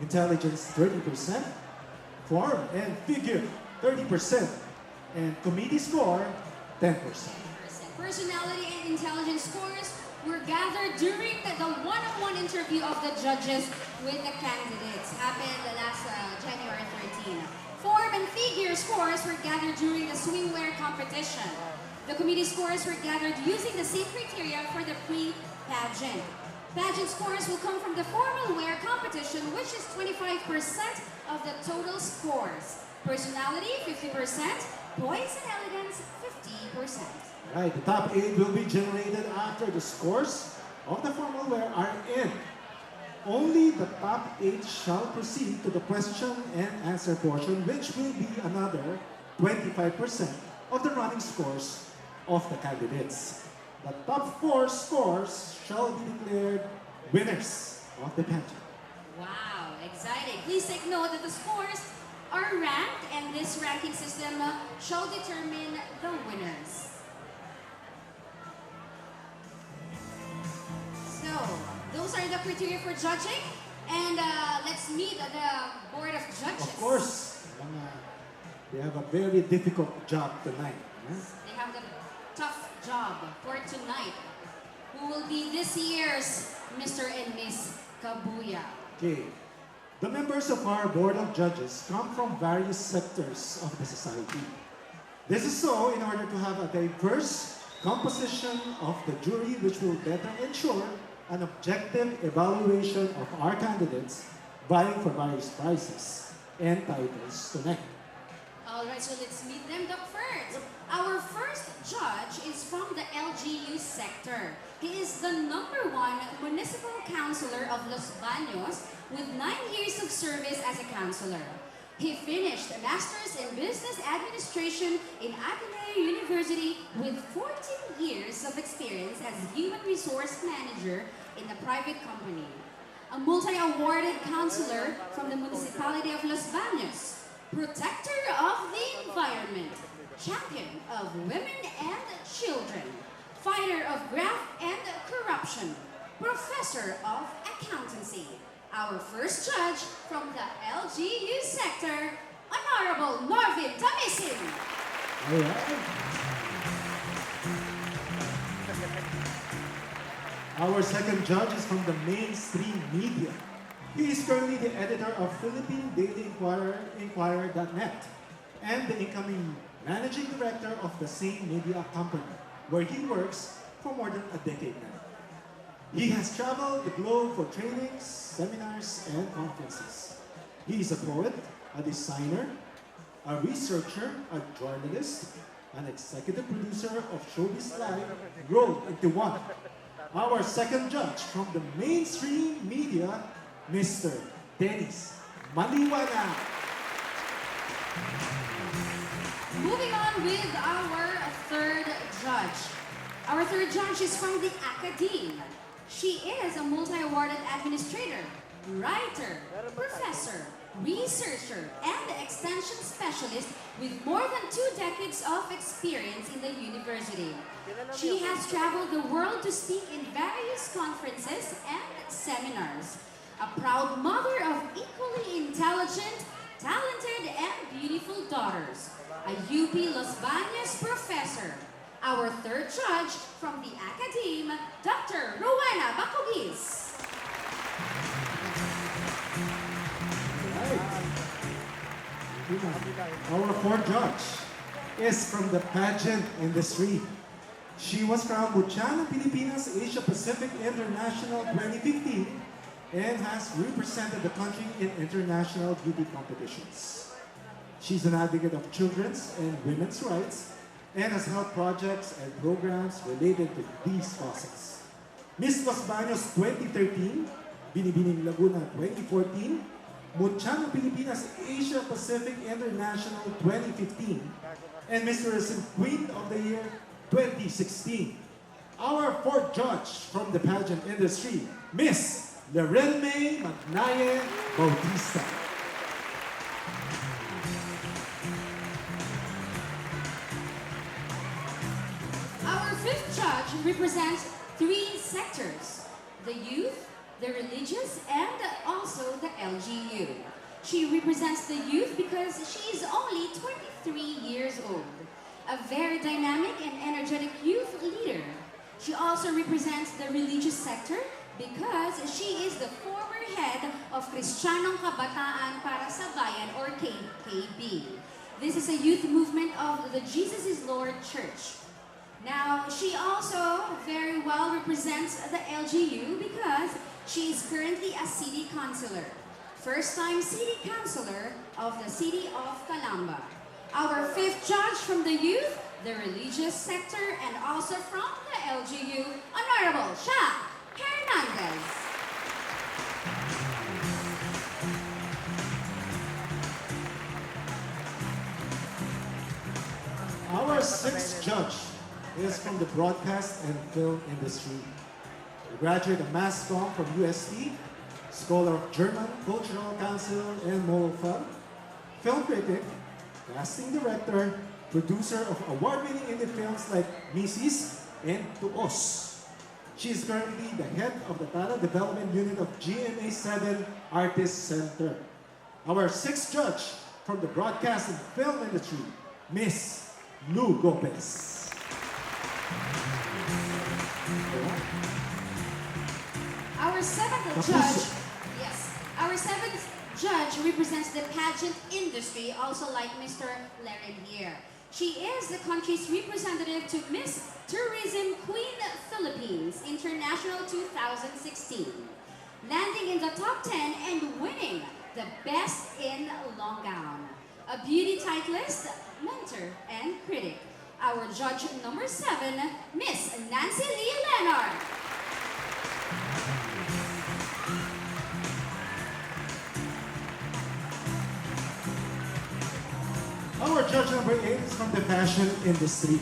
S2: Intelligence, 30%. Form and figure, 30%. And committee score, 10%.
S13: Personality and intelligence scores were gathered during the one-on-one interview of the judges with the candidates. Happened last January 13. Form and figure scores were gathered during the swimwear competition. The committee scores were gathered using the same criteria for the pre-pageant. Pageant scores will come from the formal wear competition, which is 25% of the total scores. Personality, 50%. Poise and elegance, 50%.
S2: Right, the top 8 will be generated after the scores of the formal wear are in. Only the top 8 shall proceed to the question and answer portion, which will be another 25% of the running scores of the candidates. The top 4 scores shall be declared winners of the pageant.
S13: Wow, exciting. Please take note that the scores are ranked, and this ranking system shall determine the winners. So, those are the criteria for judging, and let's meet the Board of Judges.
S2: Of course, they have a very difficult job tonight.
S13: They have the tough job for tonight. Who will be this year's Mr. and Miss Cabuyao?
S2: Okay. The members of our Board of Judges come from various sectors of the society. This is so in order to have a diverse composition of the jury, which will better ensure an objective evaluation of our candidates vying for various prizes and titles tonight.
S13: Alright, so let's meet them up first. Our first judge is from the LGU sector. He is the #1 municipal councilor of Los Baños with 9 years of service as a councilor. He finished a master's in business administration in Ateneo University with 14 years of experience as human resource manager in a private company. A multi-awarded councilor from the municipality of Los Baños, protector of the environment, champion of women and children, fighter of graft and corruption, professor of accountancy. Our first judge from the LGU sector, Honorable Norvin Tamisin.
S2: All right. Our second judge is from the mainstream media. He is currently the editor of Philippine Daily Inquirer.net and the incoming managing director of the same media company, where he works for more than a decade now. He has traveled the globe for trainings, seminars, and conferences. He is a poet, a designer, a researcher, a journalist, an executive producer of Showbiz Live, rolled into one. Our second judge from the mainstream media, Mr. Dennis Maliwana.
S13: Moving on with our third judge. Our third judge is from the academe. She is a multi-awarded administrator, writer, professor, researcher, and extension specialist with more than 2 decades of experience in the university. She has traveled the world to speak in various conferences and seminars. A proud mother of equally intelligent, talented, and beautiful daughters. A UP Los Baños professor. Our third judge from the academe, Dr. Rowena Bacogis.
S2: Our fourth judge is from the pageant industry. She was from Buchan, Pilipinas, Asia Pacific International 2015 and has represented the country in international beauty competitions. She's an advocate of children's and women's rights and has held projects and programs related to these causes. Miss Los Baños 2013, Binibining Laguna 2014, Muchano Pilipinas Asia Pacific International 2015, and Miss Tourism Queen of the Year 2016. Our fourth judge from the pageant industry, Miss Lorenme Magnaye Bautista.
S13: Our fifth judge represents 3 sectors: the youth, the religious, and also the LGU. She represents the youth because she is only 23 years old, a very dynamic and energetic youth leader. She also represents the religious sector because she is the former head of Kristiyanong Kabataan para sa Bayan, or KKB. This is a youth movement of the Jesus is Lord Church. Now, she also very well represents the LGU because she is currently a city councilor. First-time city councilor of the city of Calamba. Our fifth judge from the youth, the religious sector, and also from the LGU, Honorable Sha Hernandez.
S2: Our sixth judge is from the broadcast and film industry. A graduate of Mass Comm from UST, scholar of German Cultural Council and MOFA, film critic, casting director, producer of award-winning indie films like Mrs. and To Us. She is currently the head of the talent development unit of GMA 7 Artist Center. Our sixth judge from the broadcast and film industry, Miss Lou Gomez.
S13: Our seventh judge, yes, our seventh judge represents the pageant industry, also like Mr. Laren here. She is the country's representative to Miss Tourism Queen Philippines International 2016, landing in the top 10 and winning the Best in Long Gown, a beauty titleist, mentor, and critic. Our judge number 7, Miss Nancy Lee Leonard.
S2: Our judge number 8 is from the fashion industry.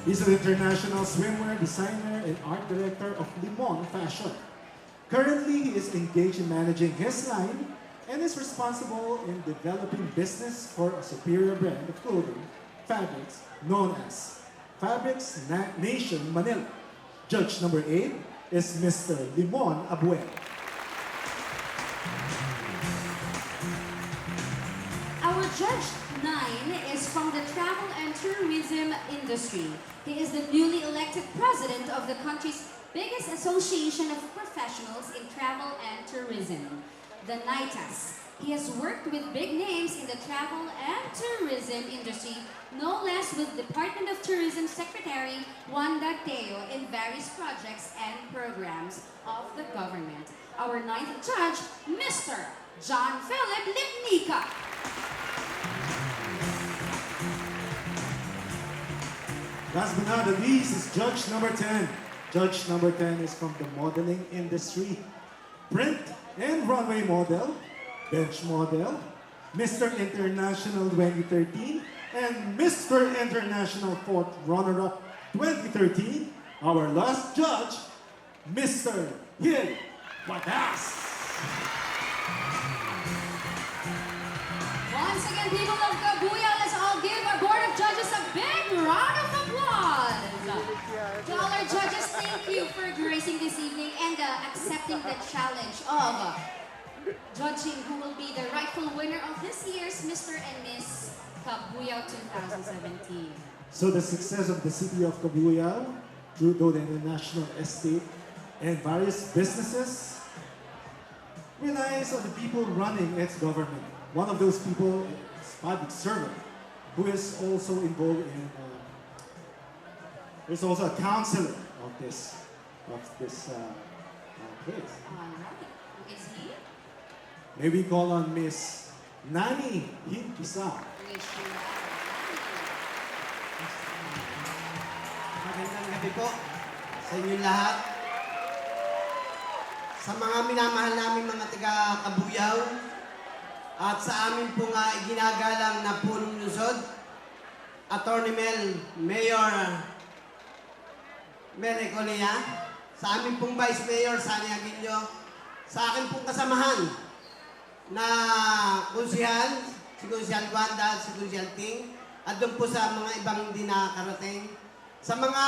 S2: He's an international swimwear designer and art director of Limon Fashion. Currently, he is engaged in managing his line and is responsible in developing business for a superior brand of clothing, fabrics, known as Fabrics Nation Manila. Judge number 8 is Mr. Limon Abuel.
S13: Our judge 9 is from the travel and tourism industry. He is the newly elected president of the country's biggest association of professionals in travel and tourism, the NITAS. He has worked with big names in the travel and tourism industry, no less with Department of Tourism Secretary Wanda Teo in various projects and programs of the government. Our 9th judge, Mr. John Philip Lipnica.
S2: Last but not least is judge number 10. Judge number 10 is from the modeling industry. Print and runway model, bench model, Mr. International 2013, and Mr. International 4th runner-up 2013. Our last judge, Mr. Hill Batas.
S13: Once again, people of Cabuyao, let's all give our board of judges a big round of applause. To all our judges, thank you for gracing this evening and accepting the challenge of judging who will be the rightful winner of this year's Mr. and Miss Cabuyao 2017.
S2: So the success of the city of Cabuyao, through the international estate and various businesses, relies on the people running its government. One of those people is public servant, who is also involved in, there's also a counselor of this place.
S13: Alright, who is he?
S2: Maybe call on Miss Nani Hintisa.
S13: Wish you
S14: Magandang gabi po sa inyong lahat. Sa mga minamahal namin mga taga Cabuyao at sa amin po nga iginagalang na punong lungsod, Attorney Mayor Ecolea, sa amin pong Vice Mayor Sani Aguilio, sa akin pong kasamahan na kunsihal, si Kunsihal Wanda, si Kunsihal Ting, at doon po sa mga ibang hindi nakakarating. Sa mga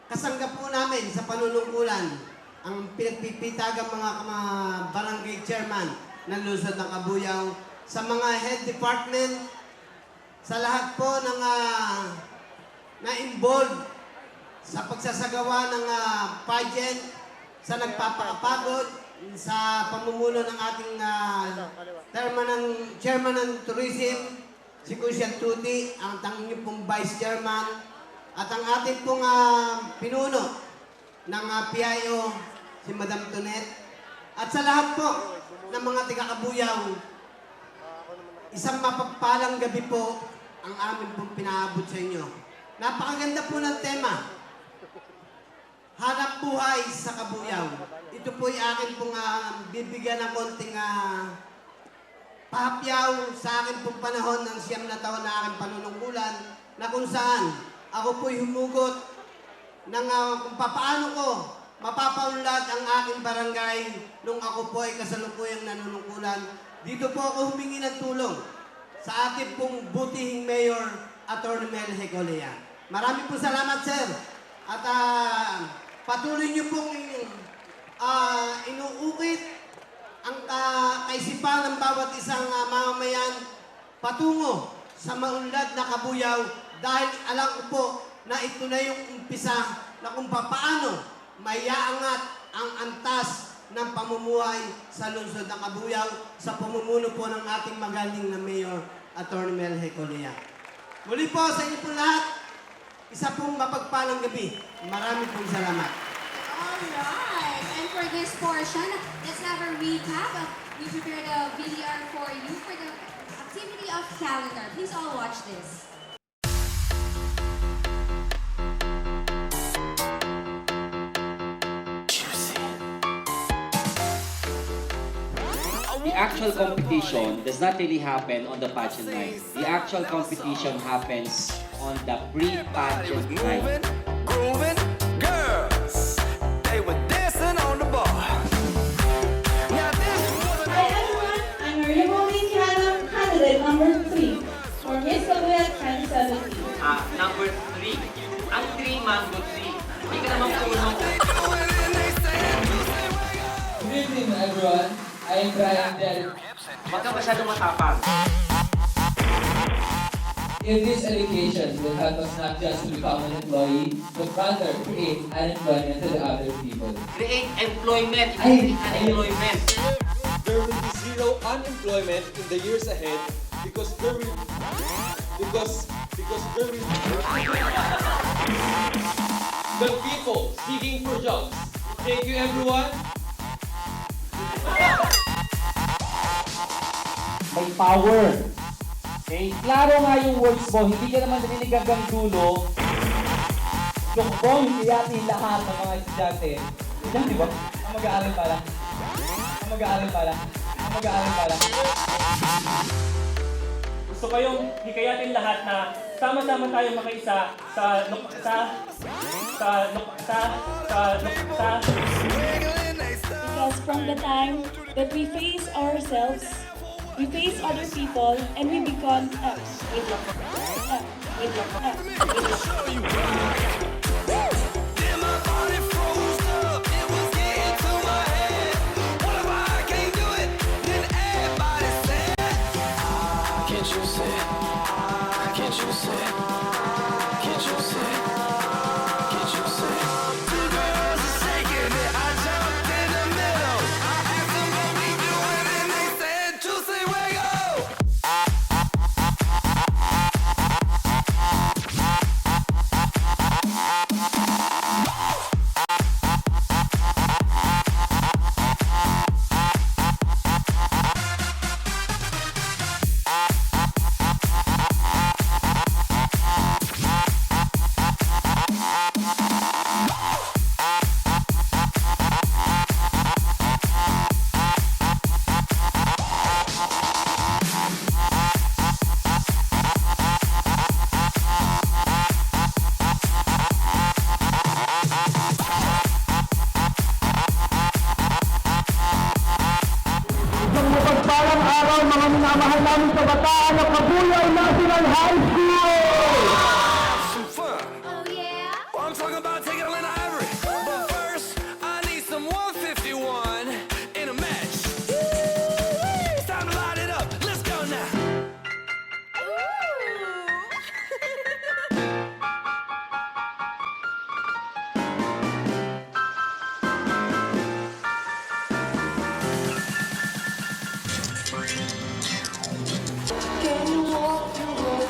S14: kasanggap po namin sa panunungkulan, ang pinagpipitagang mga barangay chairman ng lungsod ng Cabuyao, sa mga head department, sa lahat po ng na-involved sa pagsasagawa ng pageant, sa nagpapakapagod, sa pamumuno ng ating chairman ng tourism, si Kunsihal Tuti, ang tanging pong vice chairman, At ang ating pong pinuno ng PIO, si Madam Tonet. At sa lahat po ng mga taga-Cabuyao, isang mapagpalang gabi po ang amin pong pinaabot sa inyo. Napakaganda po ng tema. Hanap buhay sa Cabuyao. Ito po ay akin pong bibigyan ng konting pahapyaw sa akin pong panahon ng 9 na taon na aking panunungkulan na kung saan ako po'y humugot ng kung papaano ko mapapaunlad ang aking barangay nung ako po ay kasalukuyang nanunungkulan. Dito po ako humingi ng tulong sa ating pong butihing Mayor Atty. Mel Hecolea. Marami po salamat, sir. At patuloy niyo pong inuukit ang kaisipan ng bawat isang mamamayan patungo sa maunlad na Cabuyao dahil alam ko po na ito na yung umpisa na kung paano maiaangat ang antas ng pamumuhay sa lungsod ng Cabuyao sa pamumuno po ng ating magaling na Mayor Atty. Mel Hecolea. Muli po sa inyo po lahat, isa pong mapagpalang gabi. Marami pong salamat.
S13: Alright, and for this portion, let's have a recap. We prepared a VDR for you for the activity of calendar. Please all watch this.
S15: The actual competition does not really happen on the pageant night. The actual competition happens on the pre-pageant night.
S1: Grooving girls, they were dancing on the bar. Now this was
S16: Hi everyone, I'm your voting candidate number 3 for Miss Cabuyao 2017.
S15: Number 3. Ang 3-man go 3. Hindi ka naman puno.
S6: Good evening, everyone. I am Brian Del.
S15: Huwag ka masyadong matapang.
S6: In this education will help us not just to become an employee, but rather create unemployment to the other people.
S15: Create employment, unemployment.
S17: There will be zero unemployment in the years ahead because there will the people seeking for jobs. Thank you, everyone.
S15: May power. Okay? Klaro nga yung words mo, hindi ka naman narinig hanggang dulo. Yung bong, hindi natin lahat ng mga estudyante. Yan, di ba? Ang mag-aaral pala. Ang mag-aaral pala. Ang mag-aaral pala.
S18: Gusto ko yung hikayatin lahat na sama-sama tayo makaisa
S16: Because from the time that we face ourselves, we face other people, and we become
S1: Mapagpalang araw mga minamahal namin sa bataan ng Cabuyao National High School! Some fun.
S13: Oh yeah?
S1: Well, I'm talking about taking a little ivory. But first, I need some 151 in a match. It's time to light it up. Let's go now.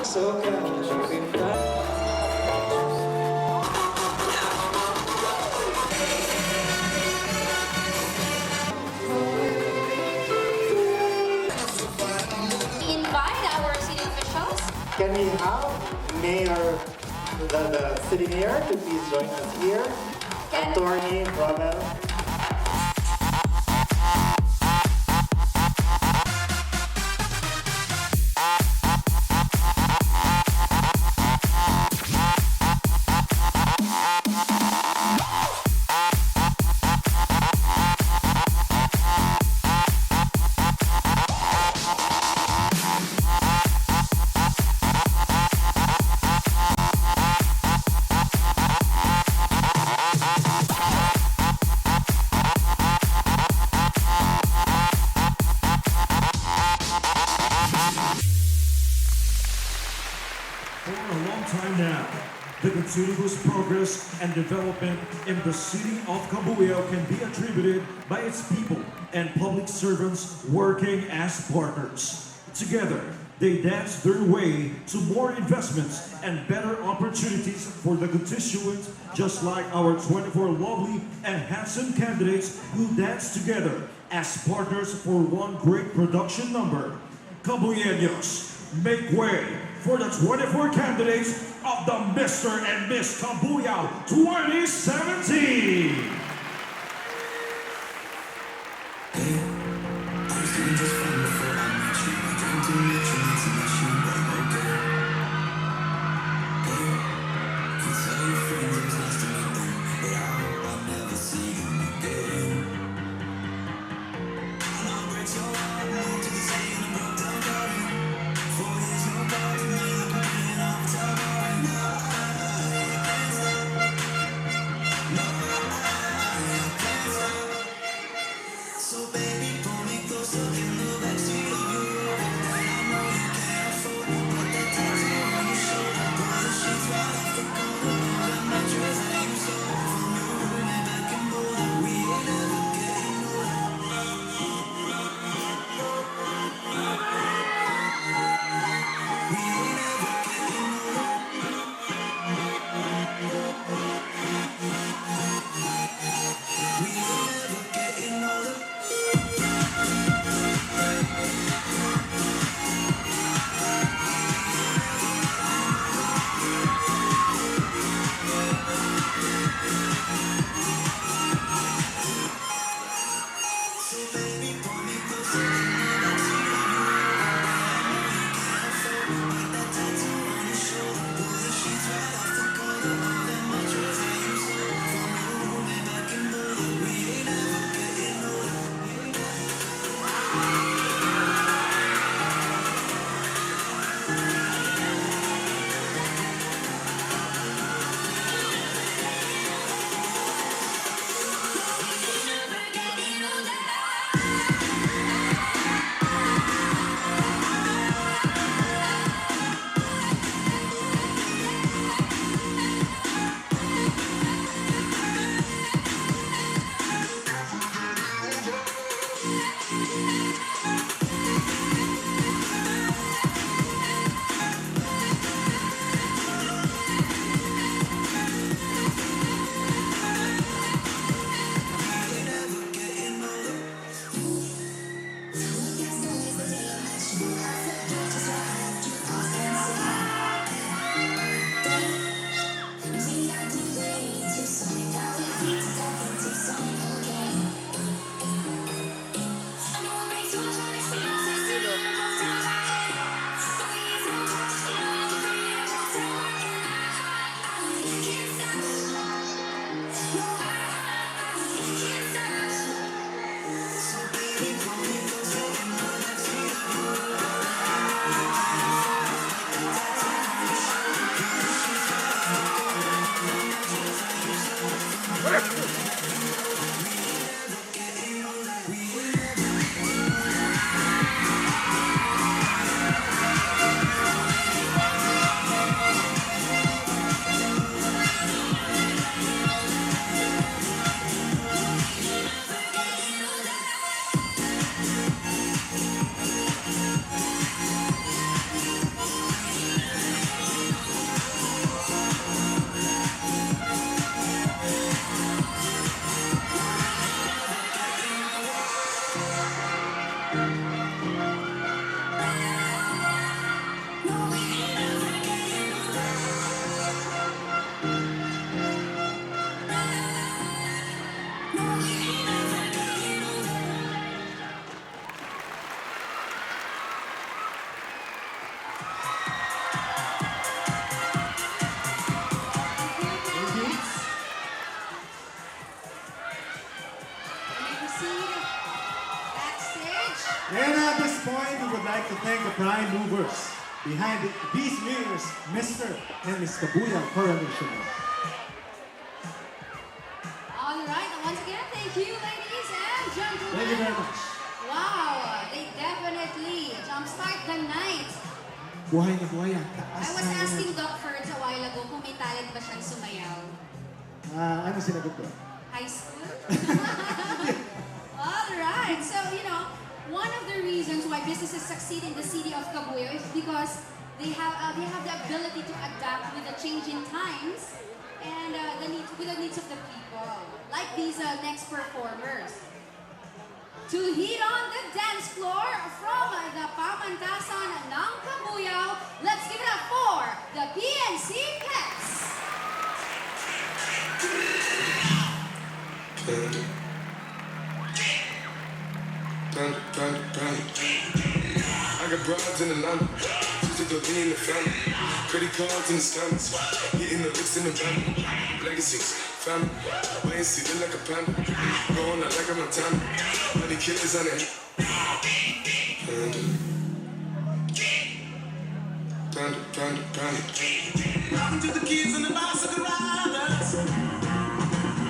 S17: So can you be
S19: we have Mayor, the city mayor, to please join us here. Attorney Rommel.
S1: The continuous progress and development in the city of Cabuyao can be attributed by its people and public servants working as partners. Together, they dance their way to more investments and better opportunities for the constituents, just like our 24 lovely and handsome candidates who dance together as partners for one great production number. Cabuyanos, make way for the 24 candidates of the Mr. and Miss Cabuyao 2017.
S2: thank the prime movers behind these winners, Mr. and Miss Cabuyao Coronation.
S13: All right, and once again, thank you, ladies and gentlemen.
S2: Thank you very much.
S13: Wow, they definitely jumpstart the night.
S2: Buhay na buhay ang
S13: I
S2: taas
S13: was
S2: na
S13: asking Doc Ferds a while ago kung may talent ba siyang sumayaw.
S2: ano sinagot ko?
S13: High school? All right, so one of the reasons why businesses succeed in the city of Cabuyao is because they have the ability to adapt with the changing times and with the needs of the people. Like these next performers. To hit on the dance floor from the pamantasan ng Cabuyao, let's give it up for the PNC Pets.
S20: I got broads in Atlanta, just to go be in the family. Credit cards in the scammers, hitting the licks in the van. Legacies, family, wait and see, look like a panda. Going out like a Montana, money killers on it. Panda. Talking to the kids and the bicycle riders.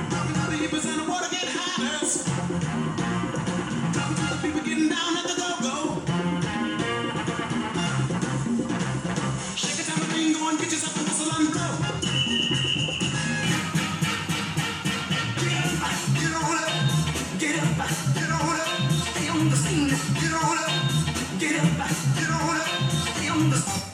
S20: Talking to the hippers and the water get hiders. Talking to the people getting down at the go-go. Shake a tambourine, go and get yourself a whistle and blow. Get on up, get up, get on up, stay on the scene. Get on up, get up, get on up, stay on the scene.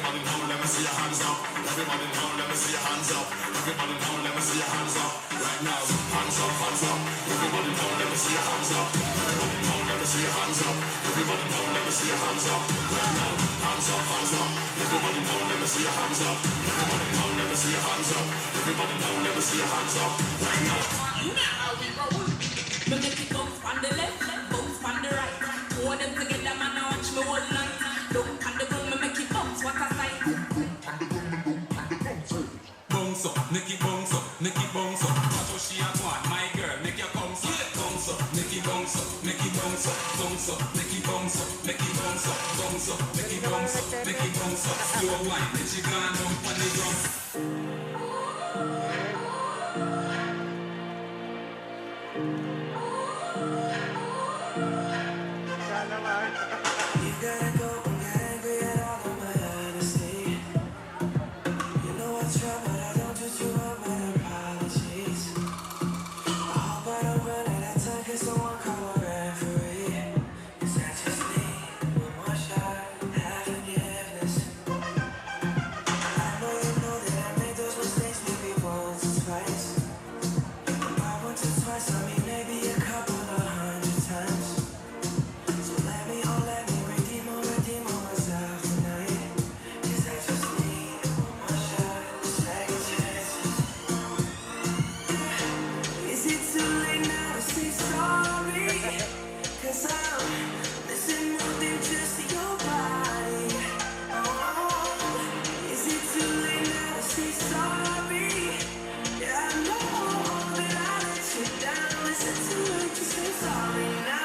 S20: Everybody know, let me see your hands up. Everybody know, let me see your hands up. Everybody know, let me see your hands up. Right now, hands up, hands up. Everybody know, let me see your hands up. Everybody know, let me see your hands up. Everybody know, let me see your hands up. Right now, hands up, hands up. Everybody know, let me see your hands up. Everybody know, let me see your hands up. Everybody know, let me see your hands up. Right now.
S21: You know how we roll. Me make it bounce on the left, bounce on the right. Pour them together, man, I watch me all night. Don't on the ground, me make it bounce, what a sight.
S22: Bounce up, make it bounce up, make it bounce up. Watch how she a want, my girl, make your bounce up, bounce up, make it bounce up, make it bounce up, bounce up, make it bounce up, make it bounce up, bounce up, make it bounce up, make it bounce up. Slow wine, then she gone down on the ground.
S20: You gotta go and get angry at all of my honesty. You know what's wrong, but I don't do too well with apologies. I hope I don't run out of time, cause someone call a referee. Cause I just need one more shot, have forgiveness. I know you know that I made those mistakes maybe once or twice. And by once or twice, I mean maybe a couple of hundred times. So let me redeem myself tonight. Cause I just need one more shot, second chances. Is it too late now to say sorry? Cause I'm missing more than just your body. Oh, is it too late now to say sorry? Yeah, I know that I let you down. Is it too late to say sorry now?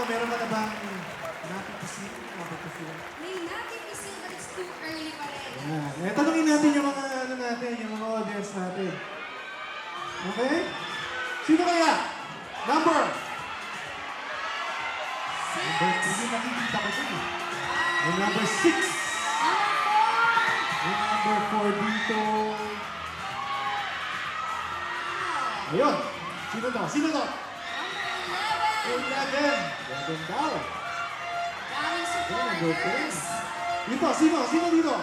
S2: Meron ka na bang napipisil?
S13: May napipisil, but it's too early pa rin.
S2: Yeah. Tanungin natin yung mga yung mga audience natin. Okay? Sino kaya? Number 3, nakikita ko dun. Yung number 6. Yung number 4 dito. Ayun. Sino to? 11 daw.
S13: Daming supporters.
S2: Dito, sino dito?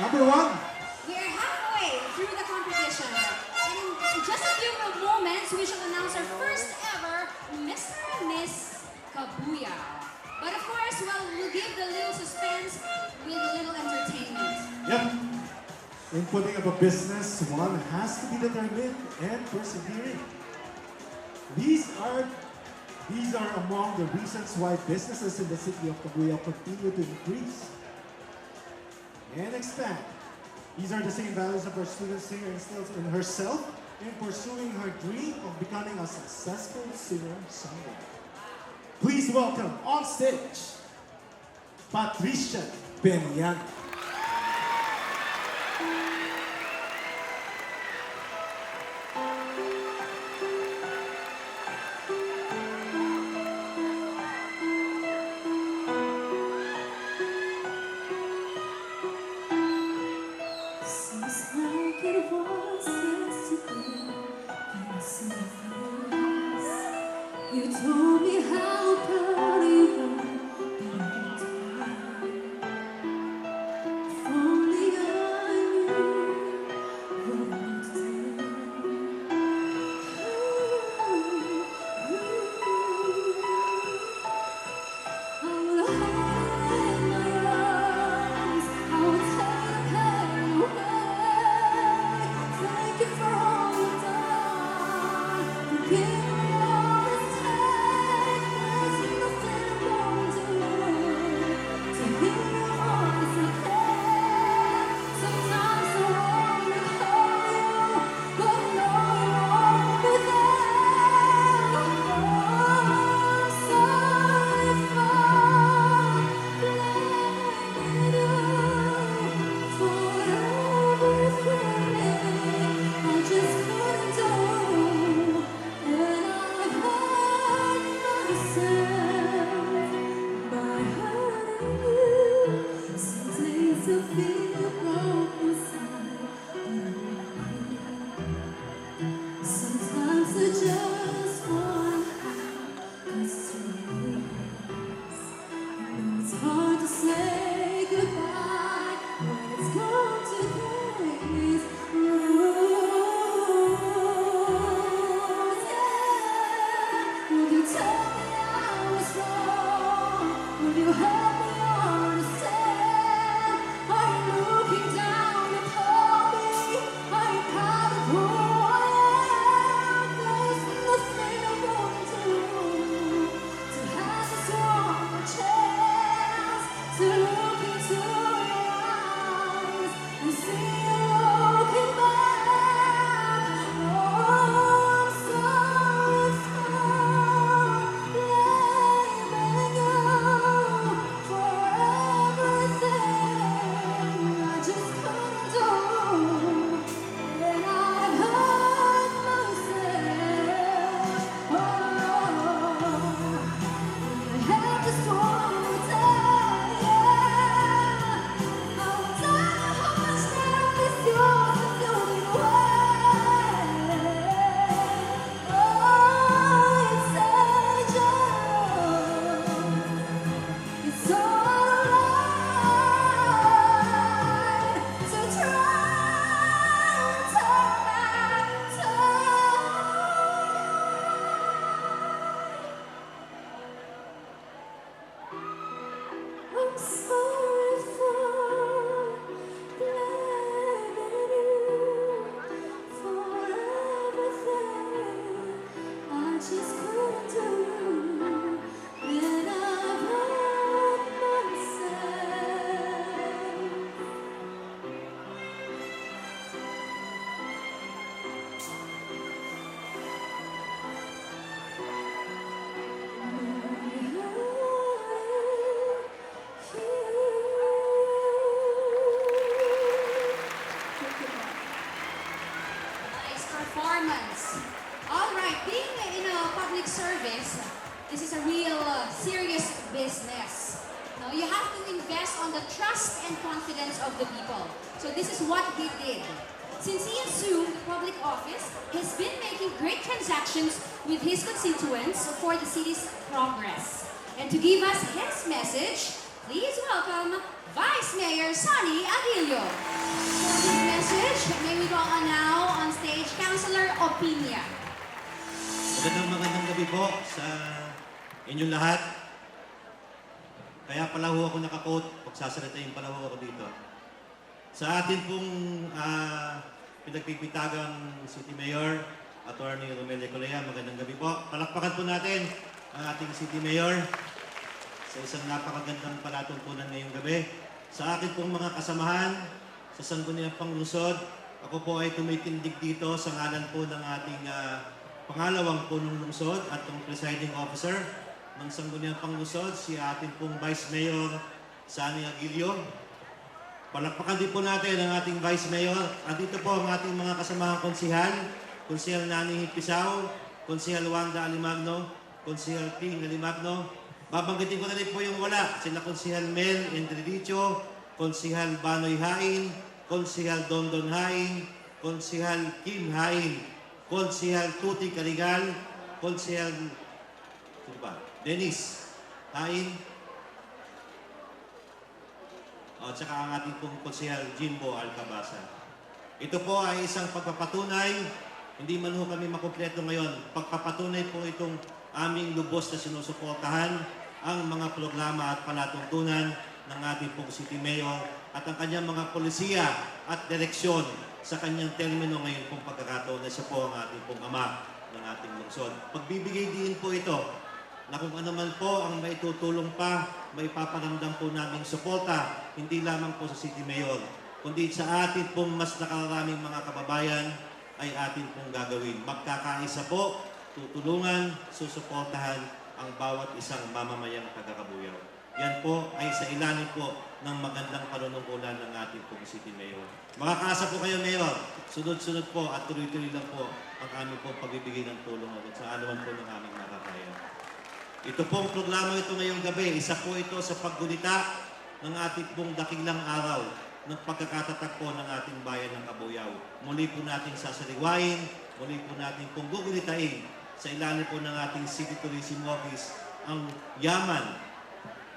S2: Number 1.
S13: We are halfway through the competition. And in just a few moments, we shall announce our first ever Mr. and Miss Cabuyao. But of course, we'll give the little suspense with a little entertainment.
S2: Yep. In putting up a business, one has to be determined and persevering. These are among the reasons why businesses in the city of Cabuyao continue to increase and expand. These are the same values of our student singer instills in herself in pursuing her dream of becoming a successful singer-songwriter. Please welcome on stage, Patricia Benyan.
S20: You told me how proud you were.
S5: Magandang gabi po sa inyong lahat. Kaya pala ho ako naka-coat, pagsasalitain pala ho ako dito. Sa atin pong pinagpipitagang City Mayor, Attorney Romelio Colea, magandang gabi po. Palakpakan po natin ang ating City Mayor sa isang napakagandang palatuntunan ngayong gabi. Sa akin pong mga kasamahan sa Sangguniang Panglusod, ako po ay tumitindig dito sa ngalan po ng ating pangalawang punong lungsod at ang presiding officer ng Sangguniang Panglusod, si ating pong Vice Mayor Sani Aguilio. Palakpakan din po natin ang ating Vice Mayor. At dito po ang ating mga kasamahang konsihal, Konsihal Nani Hipisaw, Konsihal Wanda Alimagno, Konsihal Ting Alimagno. Babanggitin ko na rin po yung wala. Sila Konsihal Mel Endridicho, Konsihal Banoy Hain, Konsihal Dondon Hain, Konsihal Kim Hain, Konsihal Tuti Karigal, Konsihal Dennis Hain, at saka ang ating pong Konsihal Jimbo Alcabasa. Ito po ay isang pagpapatunay, hindi man ho kami makumpleto ngayon, pagpapatunay po itong aming lubos na sinusuportahan ang mga programa at palatuntunan ng ating pong City Mayor at ang kanyang mga polisiya at direksyon sa kanyang termino ngayon pong pagkakataon na siya po ang ating pong ama ng ng ating lungsod. Pagbibigay din po ito na kung ano man po ang maitutulong pa, may paparamdam po naming suporta, hindi lamang po sa City Mayor, kundi sa atin pong mas nakakaraming mga kababayan ay atin pong gagawin. Magkakaisa po, tutulungan, susuportahan ang bawat isang mamamayang taga-Cabuyao. Yan po ay sa ilalim po ng magandang panunungkulan ng ating pong City Mayor. Makakaasa po kayo, Mayor. Sunod-sunod po at tuloy-tuloy lang po ang aming pong pagbibigay ng tulong at sa anuman po ng aming makakaya. Ito pong programa ito ngayong gabi, isa po ito sa paggunita ng ating pong dakilang araw ng pagkakatatag po ng ating bayan ng Cabuyao. Muli po natin sasaliwain, muli po natin pong gugunitain sa ilalim po ng ating City Tourism Office ang yaman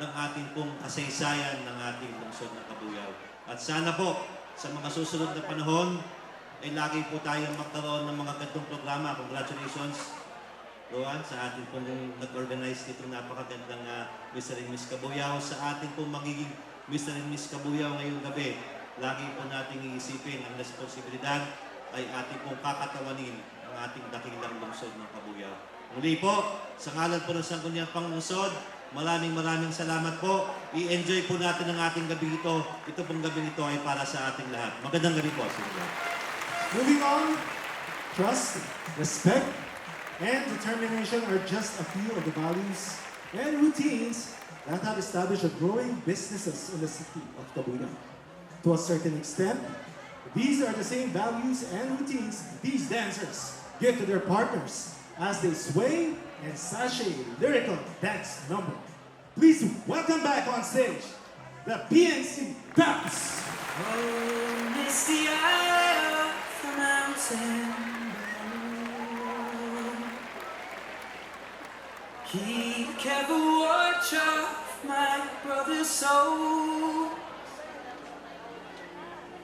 S5: ng ating pong kasaysayan ng ating lungsod ng Cabuyao. At sana po, sa mga susunod na panahon, ay lagi po tayong magkaroon ng mga gantong programa. Congratulations, Rowan, sa ating pong nag-organize nitong napakagandang Mr. and Miss Cabuyao. Sa ating pong magiging Mr. and Miss Cabuyao ngayong gabi, lagi po nating iisipin ang responsibilidad ay ating pong kakatawanin ang ating dakilang lungsod ng Cabuyao. Muli po, sa ngalan po ng Sangguniang Panglungsod, maraming salamat po. I-enjoy po natin ang ating gabi ito. Ito pong gabi ito ay para sa ating lahat. Magandang gabi po, Sir.
S2: Moving on, trust, respect, and determination are just a few of the values and routines that have established a growing businesses in the city of Cabuyao. To a certain extent, these are the same values and routines these dancers give to their partners as they sway and sashay lyrical dance number. Please welcome back on stage the PNC Bounce.
S1: Oh, misty eye of the mountain blue. Keep careful watch of my brother's soul.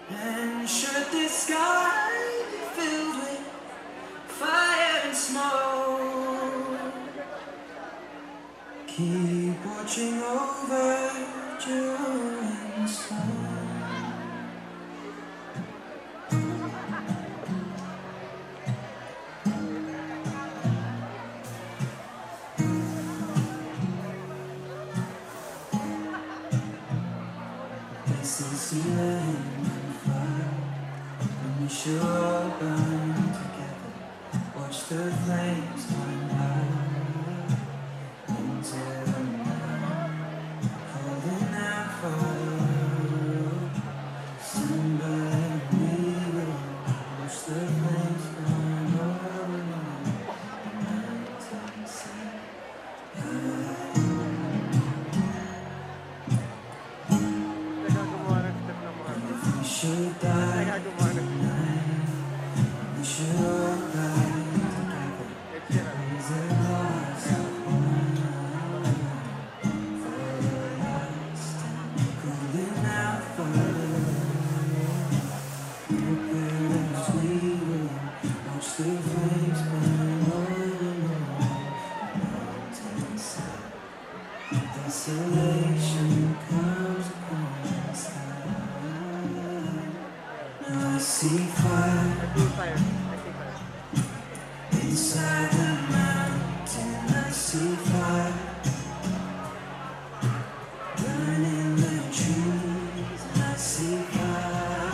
S1: And should this sky be filled with fire and smoke, keep watching over during the storm. This is the end of fire, and we should all burn together. Watch the flames climb high into the night, calling out for love. Stand by and we will watch the flames burn over the mountainside. If we should die tonight, we should all die together. Raise a glass of wine for the last time, calling out for love. Prepare as we will watch the flames burn over the mountainside. Desolation comes upon us. Now I see fire inside the mountain. I see fire burning the trees, and I see fire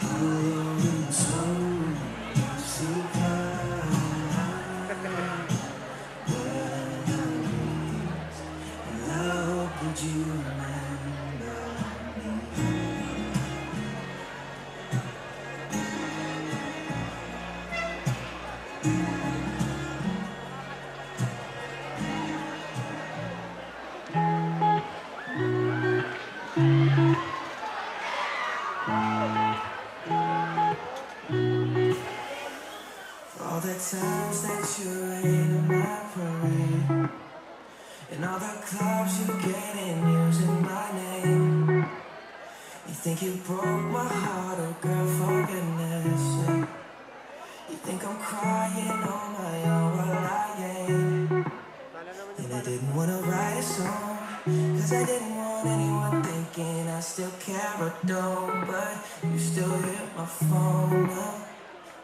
S1: all over the soul. I see fire burning the leaves, and I hope that you remember me. All the times that you rain on my parade, and all the clubs you get in using my name. You think you broke my heart, oh girl, for goodness sake. You think I'm crying on my own, well I ain't. And I didn't wanna write a song, cause I didn't want anyone thinking I still care or don't. But you still hit my phone up,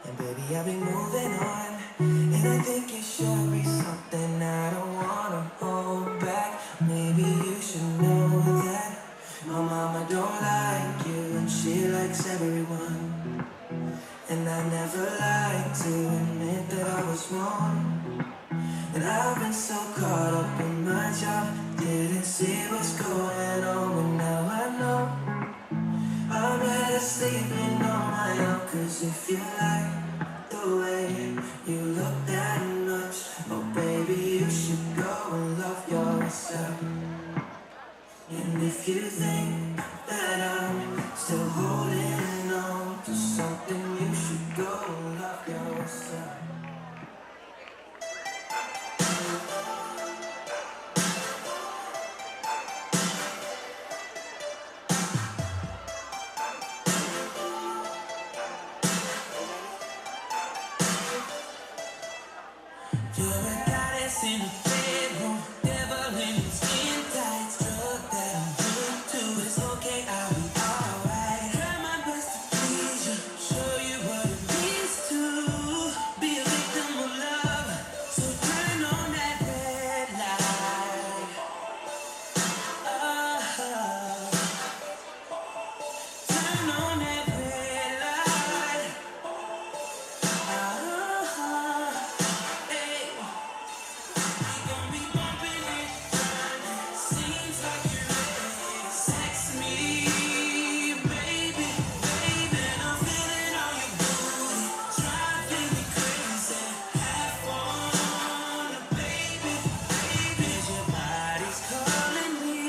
S7: And baby, I've been moving on, and I think it should be something I don't wanna hold back. Maybe you should know that my mama don't like you, and she likes everyone. And I never like to admit that I was wrong. And I've been so caught up in my job, didn't see what's going on, but now I know I'm better sleeping on my own. Cause if you like the way you look that much, oh baby, you should go and love yourself. And if you think that I'm still holding on to something, you should go and love yourself. You're a goddess in a bedroom, devil in your skin tight, drug that I'm hooked to. It's okay, I'll be alright. Try my best to please you, show you what it means to be a victim of love. So turn on that red light. Turn on that red light. Hey. We gon' be bumping it, seems like you're ready to sex me, baby, baby. And I'm feeling all your booty, driving me crazy. Have fun, baby, baby. Your body's calling me,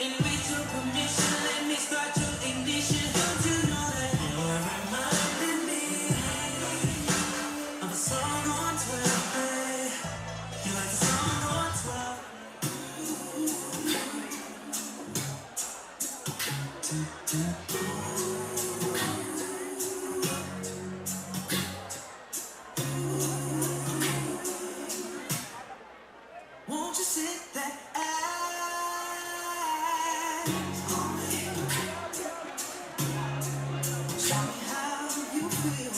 S7: and with your permission, let me start your ignition. Don't you know that you're reminding me of a song on 12, babe. You like the song on 12. Won't you sit that ass on me? Show me how you feel.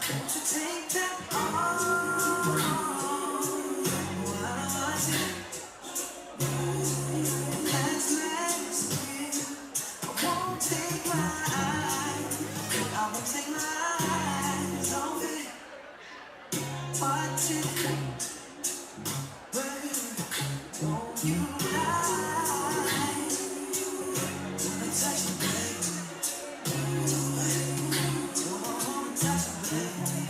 S7: Won't you take that on? Was it last year? I won't take my eyes. I won't take my eyes off it. Watch it, baby. Don't you lie. Don't touch me, baby. Don't touch me, baby.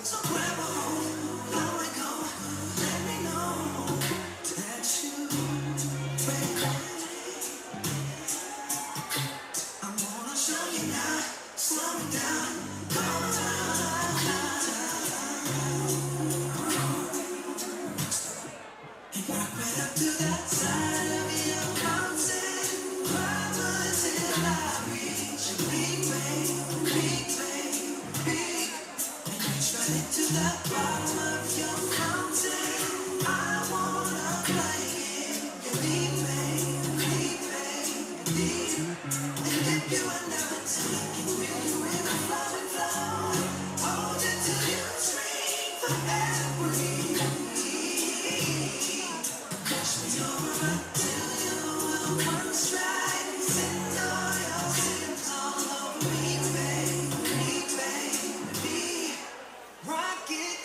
S7: So grab a hold, let me go. Let me know that you ready. I'm gonna show you now. Slow me down. Go and rock right up to that side of your mountain. Ride until I reach your big wave, big wave, big. And reach right into the bottom of your mountain. I wanna play in your big wave, big wave, big. And if you are never taking me, you will flow and flow. Hold it till you scream for every. Push me over until you will come stride. Send all your sins all over me, baby, baby. Rock it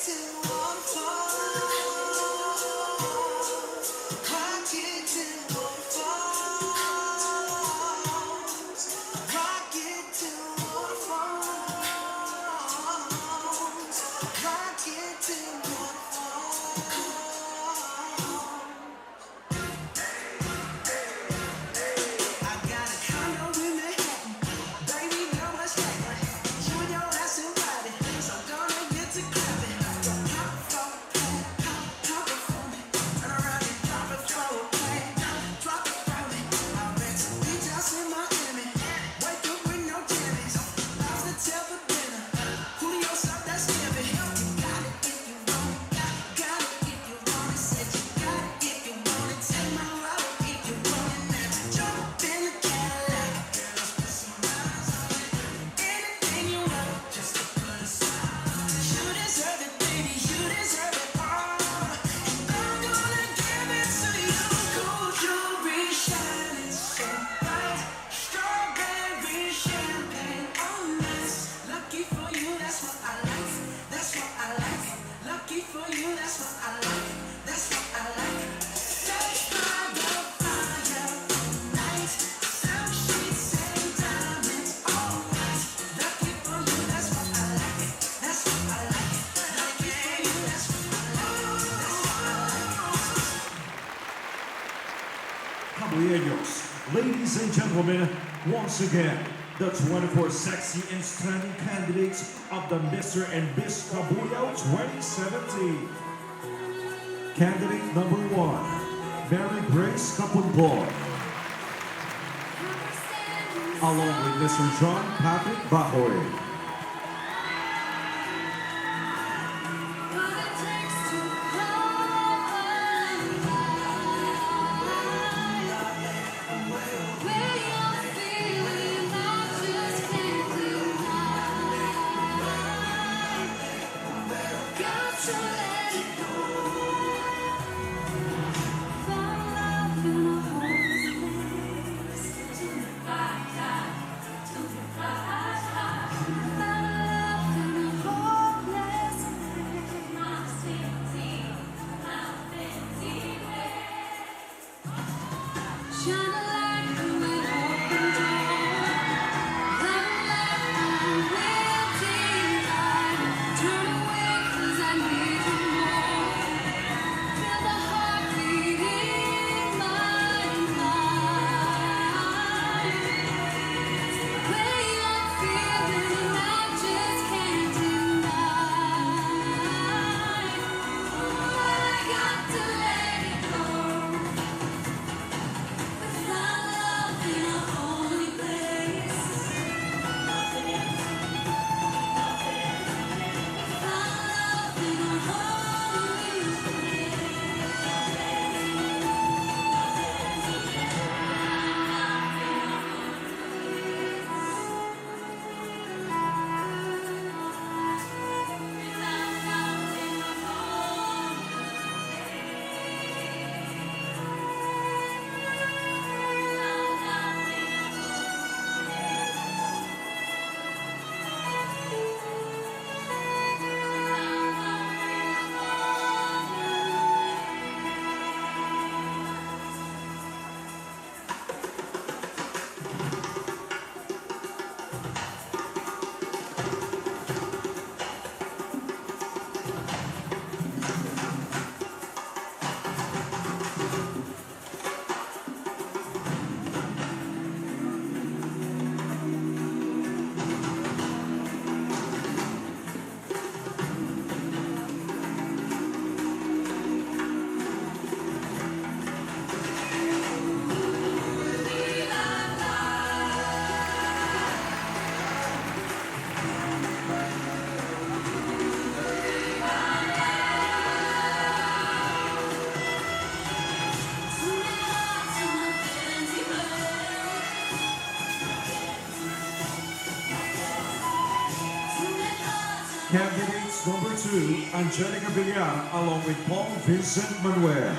S1: Ladies and gentlemen, once again, the 24 sexy and stunning candidates of the Mr. and Miss Cabuyao 2017. Candidate number 1, Mary Grace Capunbor. Along with Mr. John Patrick Bahoy. Candidates number 2, Angelica Villar, along with Paul Vincent Manuel.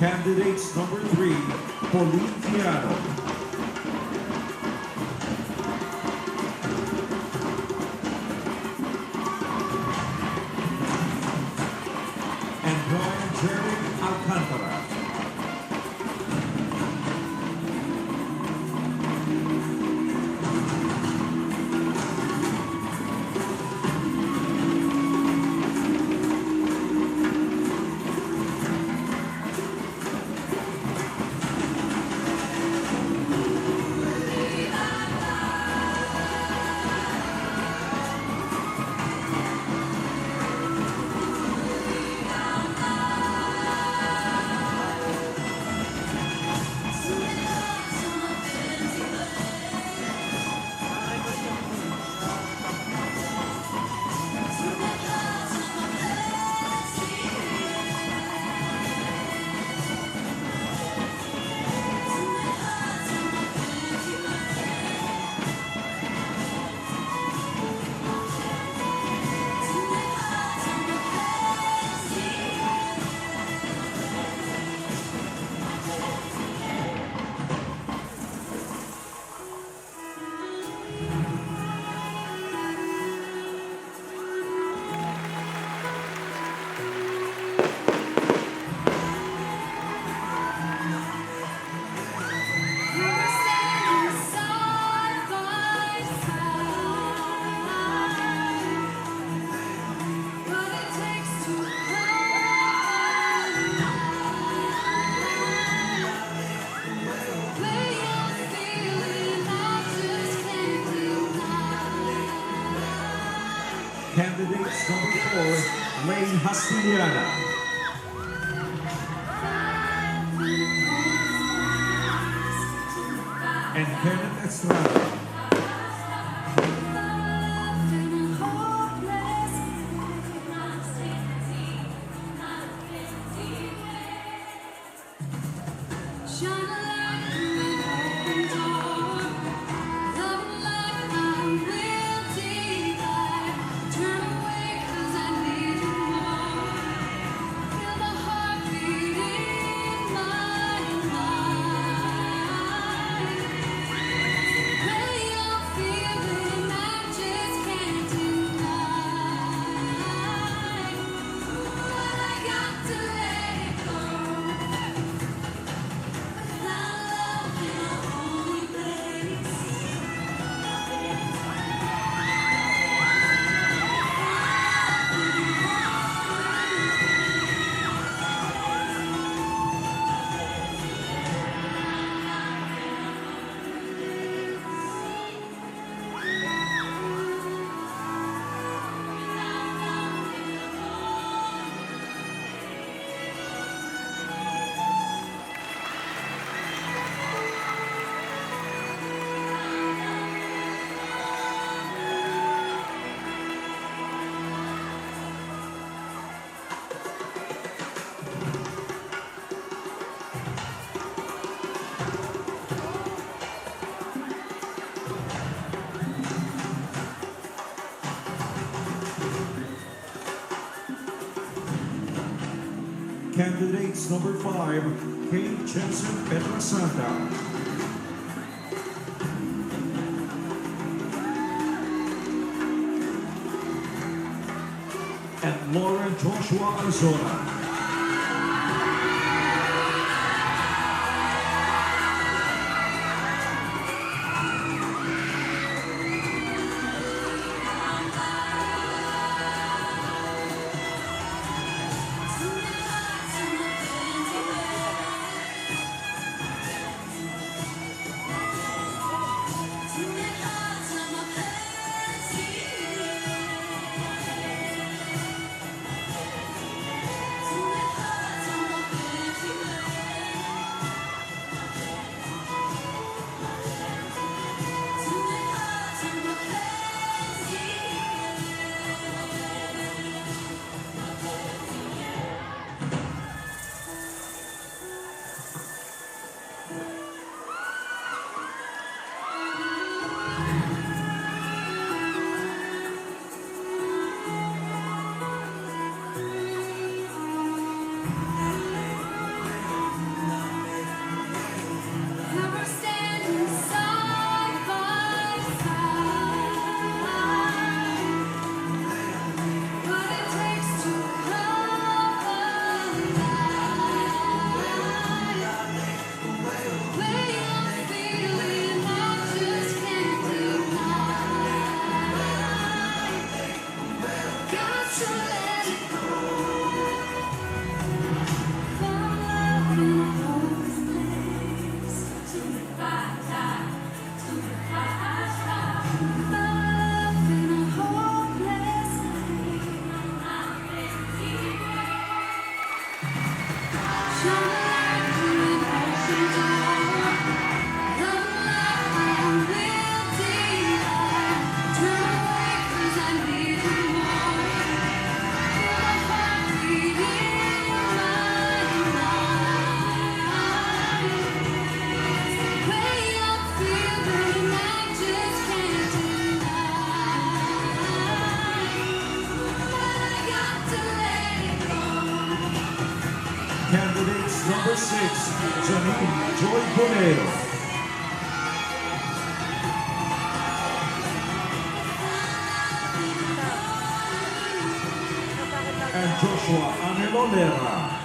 S1: Candidates number 3, Pauline Piano. And Brian Jerry Alcantara. Candidates number 4, Lane Hastiliana. And Kenneth Estrada. Candidates number 5, Kate Jensen Petrasanta. And Lauren Joshua Arizona. number 6, Janine Joy Boneo. And Joshua Angelo Lera.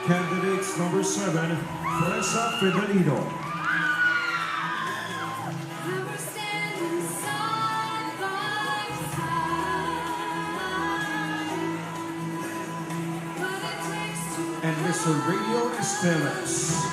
S1: Candidates number 7, Fresa Federino. And Mr. Radio Esteves.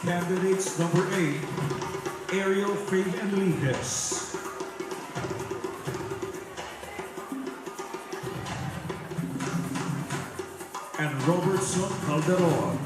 S1: Candidates number 8, Ariel Faith Enriquez. And Robertson Calderon.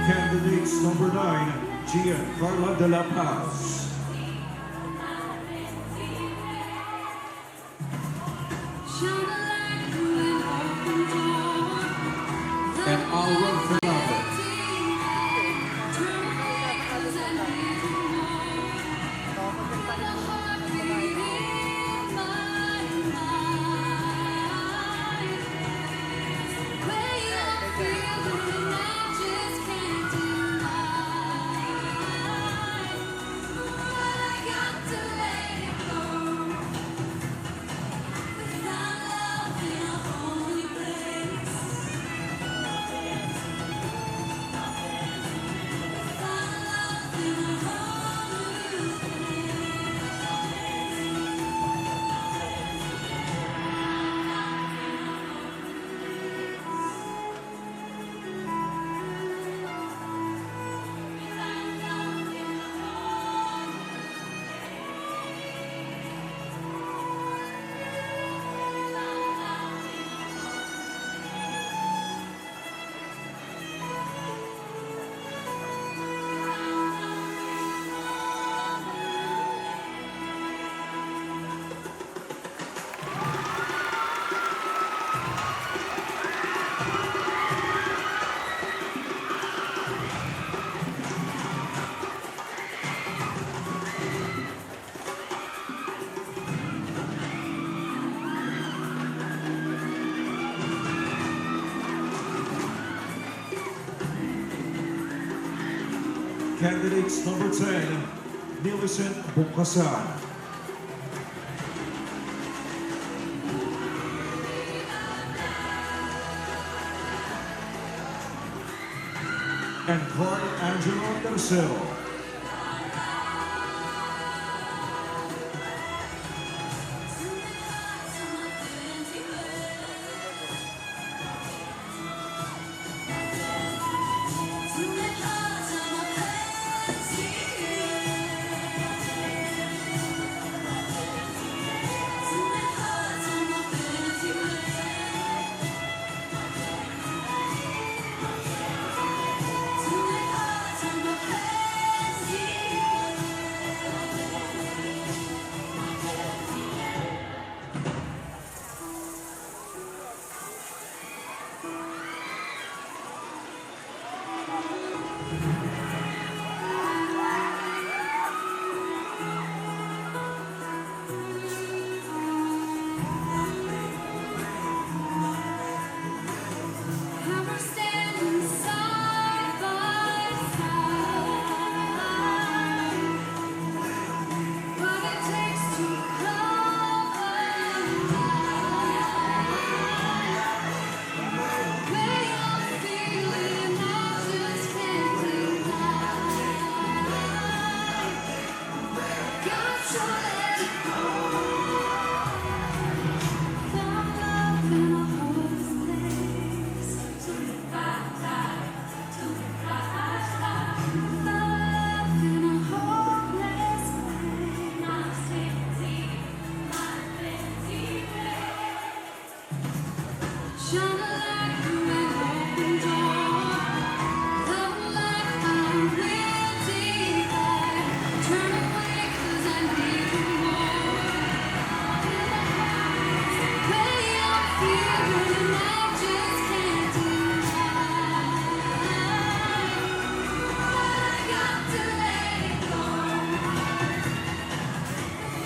S1: Candidates number 9, Giancarlo de la Paz. And Alron Fernandez. Candidates number 10, Millicent Bukasan. And Carl Angelo Tercero.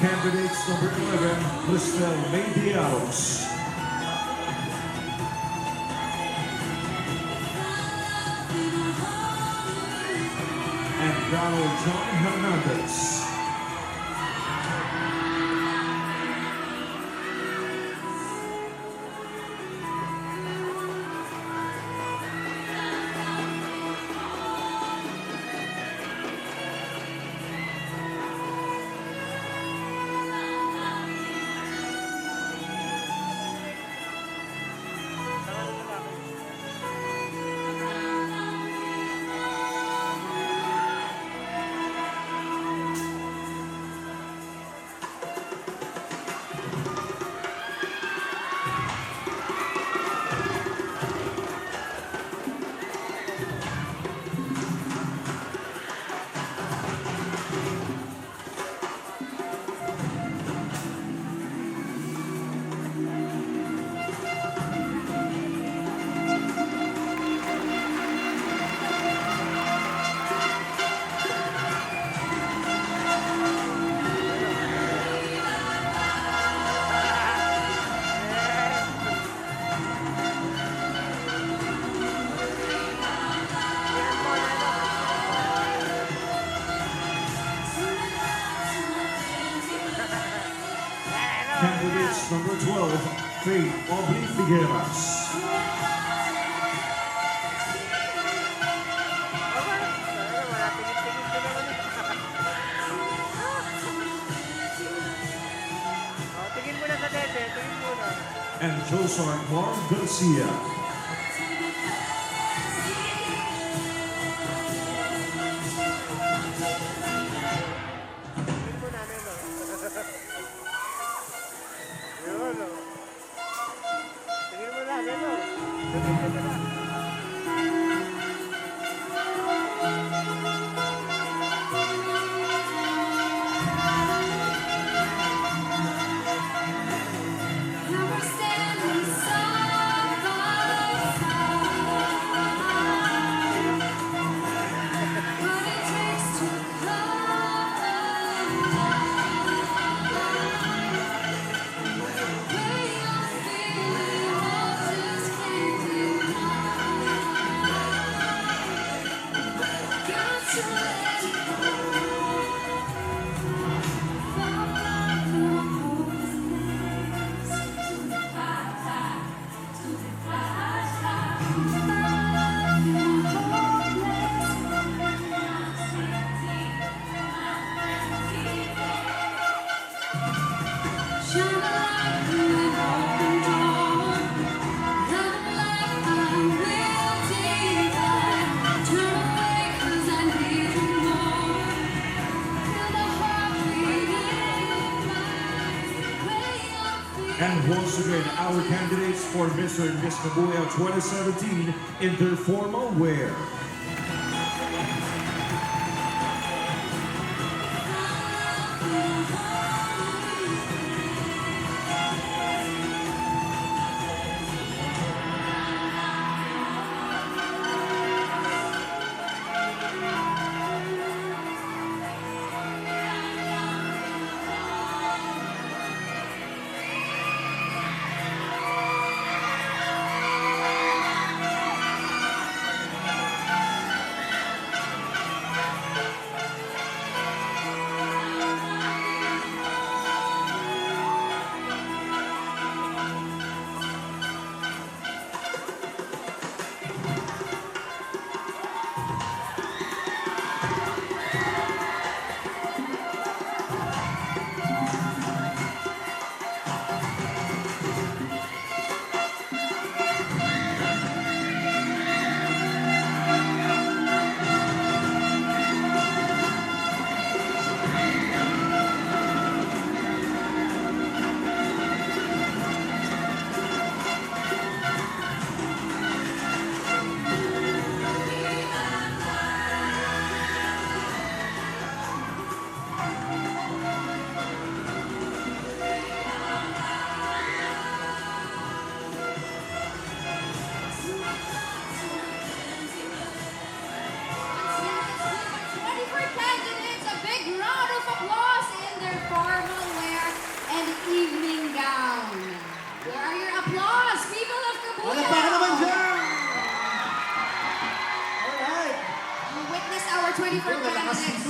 S1: Candidates number 11, Cristel Mediaos. And Donald John Hernandez. Candidates number 12, Faith Aubrey Figueras.
S8: Tingin mo na sa dede, tingin mo na.
S1: And Josar Juan Garcia.
S8: Tingin mo na, Neno. Yun, oh. Tingin mo na, Neno. Tingin mo na.
S1: And once again, our candidates for Mr. and Miss Cabuyao 2017 in their formal wear.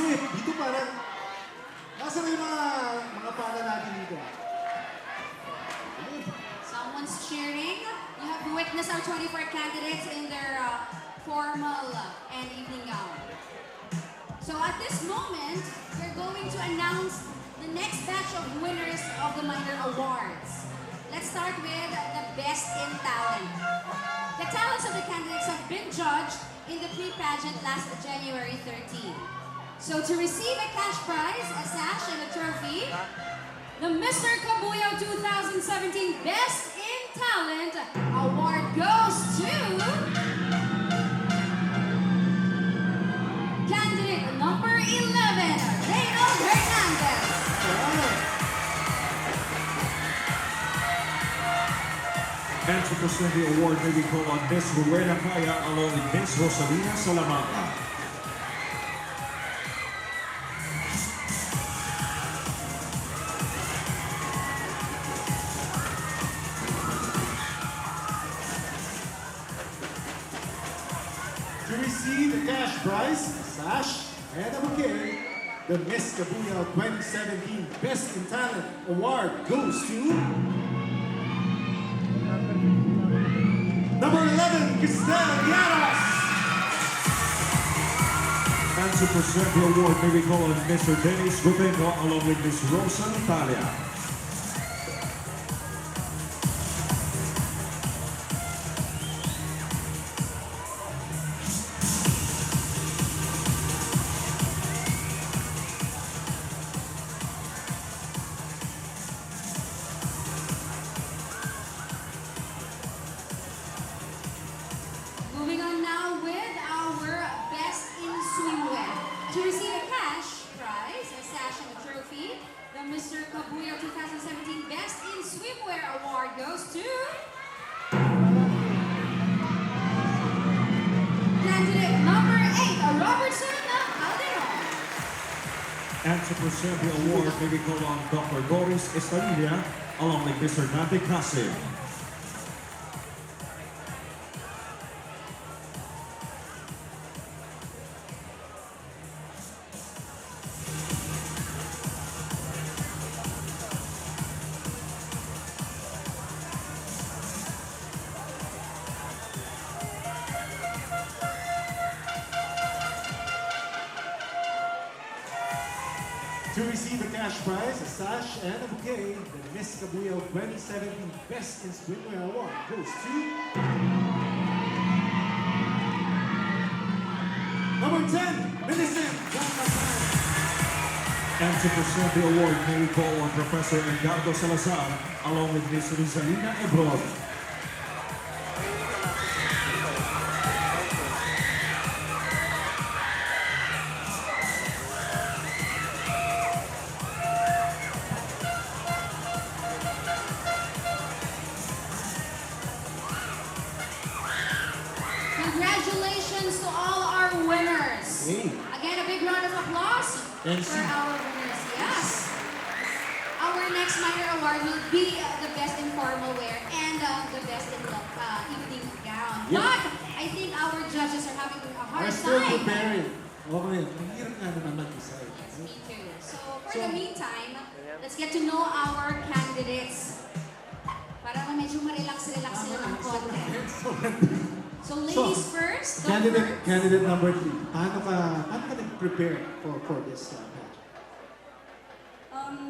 S2: Dito parang, nasa na yung mga pana natin dito?
S13: Someone's cheering. You have witnessed our 24 candidates in their formal and evening gown. So at this moment, we're going to announce the next batch of winners of the minor awards. Let's start with the Best in Talent. The talents of the candidates have been judged in the pre-pageant last January 13. So to receive a cash prize, a sash, and a trophy, the Mr. Cabuyao 2017 Best in Talent Award goes to candidate number 11, Reynold Hernandez.
S1: And to present the award, may we call on Miss Rowena Kaya along with Miss Rosalina Salamanca.
S2: To receive the cash prize, a sash, and a bouquet, The Miss Cabuyao 2017 Best in Talent Award goes to number 11, Cristel Llanos.
S1: And to present the award, may we call on Mr. Dennis Gubeno along with Miss Rosa Natalia.
S13: Moving on now with our Best in Swimwear. To receive a cash prize, a sash and a trophy, the Mr. Cabuyao 2017 Best in Swimwear Award goes to candidate number 8, Robertson Calderon.
S1: And to present the award, may we call on Dr. Doris Estalilla along with Mr. Nate Casim.
S2: To receive a cash prize, a sash, and a bouquet, the Miss Cabuyao 2017 Best in Swimwear Award goes to number 10, Millicent Gangatan.
S1: And to present the award, may we call on Professor Edgardo Salazar along with Miss Rizalina Ebrod.
S13: Congratulations to all our winners.
S2: Hey.
S13: Again, a big round of applause for our winners. Yes. Our next minor award will be the best in formal wear and the best in evening gown.
S2: Yep.
S13: But I think our judges are having a hard
S2: We're still
S13: time.
S2: preparing. Okay, mahirap nga naman mag-decide.
S13: Yes, me too. So for the meantime, let's get to know our candidates. Para na medyo ma-relax-relax sila ng konti. So ladies first,
S2: Candidate number 3. Paano ka nag-prepare for this pageant?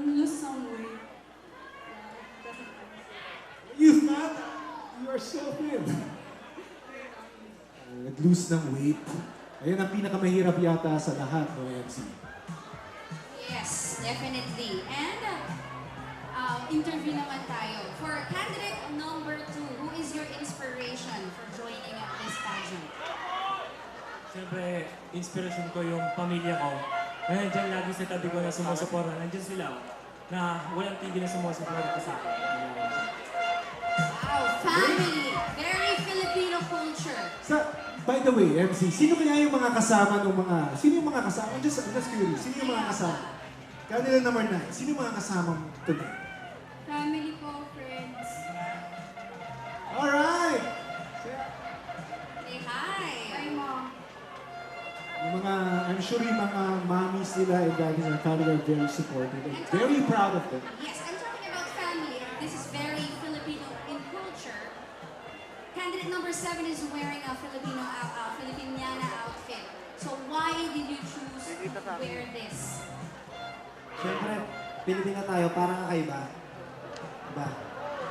S16: Lose some weight.
S2: You thought you are so thin. Nag-lose ng weight. Ayun ang pinakamahirap yata sa lahat ng MC.
S13: Yes, definitely. And interview naman tayo. For candidate number 2, who is your inspiration for joining this pageant?
S18: Siyempre, inspiration ko yung pamilya ko. Ngayon dyan lagi sa tabi ko na sumusuporta. Nandiyan sila na walang tigil na sumusuporta sa akin.
S13: Wow, family! Very Filipino culture.
S2: By the way, MC, sino kaya yung mga kasama ng mga... Sino yung mga kasama? I'm just curious. Sino yung mga kasama? Candidate number 9. Sino yung mga kasama mo today?
S16: Family ko, friends.
S2: Alright!
S13: Say hi!
S16: Hi, Mom.
S2: Yung mga, I'm sure yung mga mommies nila and daddies are probably very supportive and very proud of them.
S13: Yes, I'm talking about family. This is very Filipino in culture. Candidate number 7 is wearing a Filipiniana outfit. So why did you choose to wear this?
S9: Siyempre, Pilipina tayo, parang kakaiba. Diba?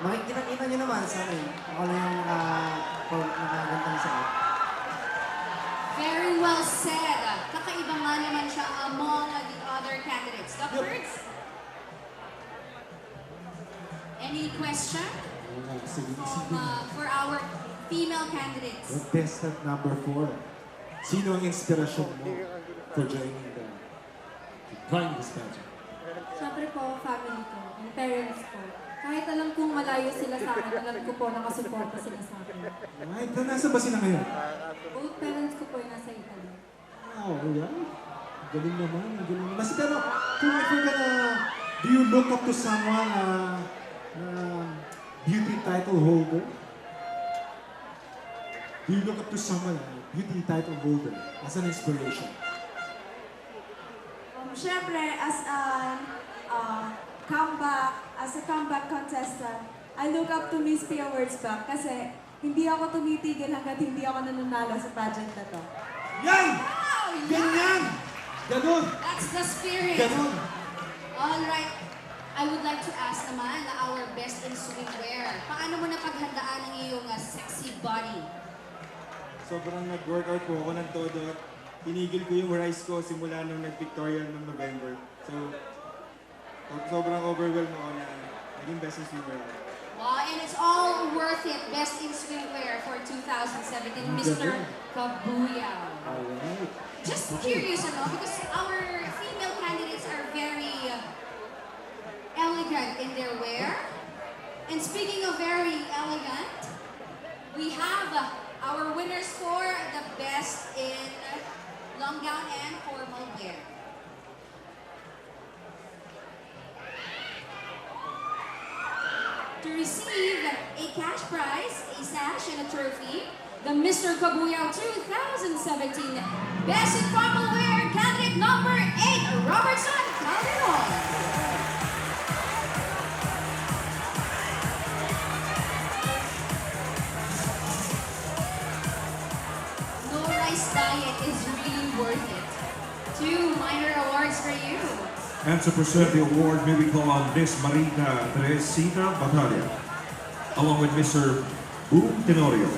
S9: Makikita nyo naman sa akin. Ako lang yung nakagantang sa akin.
S13: Very well said. Kakaiba nga naman siya among the other candidates. Doctors? Any question for our female candidates?
S2: The best at number 4. Sino ang inspirasyon mo for joining this pageant?
S16: Siyempre po, family ko, yung parents ko. Kahit alam kong malayo sila sa akin, alam ko po nakasuporta sila sa akin.
S2: Right, nasa ba sila ngayon?
S16: Both parents ko po yung nasa Italy.
S2: Wow, yeah. Galing naman, galing naman. Kasi pero, kung ever ka na, do you look up to someone na beauty title holder? Do you look up to someone, beauty title holder, as an inspiration?
S3: Siyempre, as a comeback contestant, I look up to Miss Pia Wurzbach kasi hindi ako tumitigil hanggat hindi ako nananalo sa pageant na to.
S2: Yan!
S13: Wow!
S2: Ganyan! Ganun!
S13: That's the spirit.
S2: Ganun!
S13: Alright. I would like to ask naman na our best in swimwear. Paano mo napaghandaan ang iyong sexy body?
S10: Sobrang nag-workout po ako ng todo at tinigil ko yung rise ko simula nung nag-Victorian noong November. So, sobrang overwhelmed ako na naging best in swimwear ako.
S13: Wow, and it's all worth it. Best in swimwear for 2017, Mr. Cabuyao.
S2: Alright.
S13: Just curious, because our female candidates are very elegant in their wear. And speaking of very elegant, we have our winners for the best in long gown and formal wear. To receive a cash prize, a sash, and a trophy, the Mr. Cabuyao 2017 Best in Formal Wear candidate number 8, Robertson Calderon. No rice diet is really worth it. 2 minor awards for you.
S1: And to present the award, may we call on Miss Marita Teresita Batalla, along with Mr. Boom Tenorio.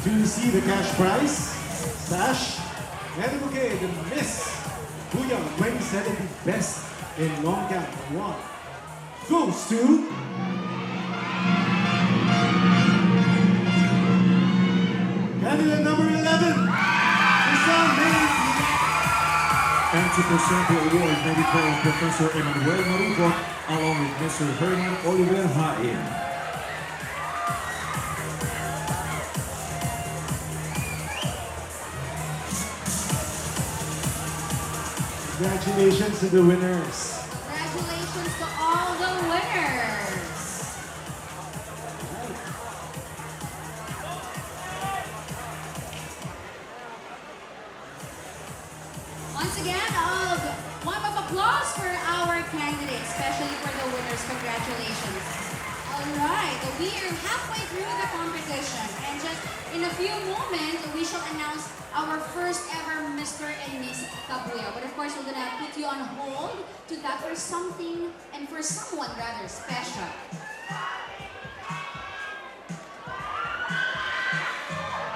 S2: To receive the cash prize, sash, and a bouquet, the Miss Buyang 2017 Best in Long Gown Award goes to candidate number 11,
S1: And to present the award, may we call on Professor Emmanuel Maruco, along with Mr. Herman Oliver Hain.
S2: Congratulations to the winners.
S13: Congratulations to all the winners. Once again, one of applause for our candidates, especially for the winners. Congratulations. All right, we are halfway through the competition, and just in a few moments, we shall announce our first ever Mr. and Miss Cabuyao. But of course, we're gonna put you on hold to that for something and for someone rather special.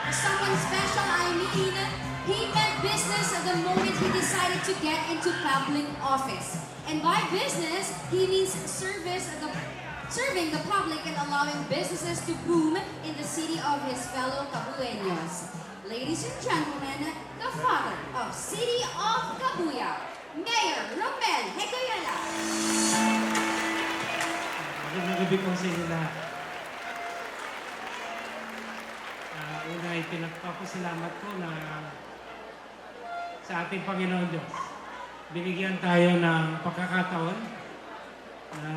S13: For someone special, I mean, he meant business the moment he decided to get into public office. And by business, he means serving the public and allowing businesses to boom in the city of his fellow Cabueños. Ladies and gentlemen, the father of City of Cabuyao, Mayor Romel Hecayala.
S11: Magandang gabi po sa inyo lahat. Una ay pinagpapasalamat ko na sa ating Panginoon Diyos. Binigyan tayo ng pagkakataon na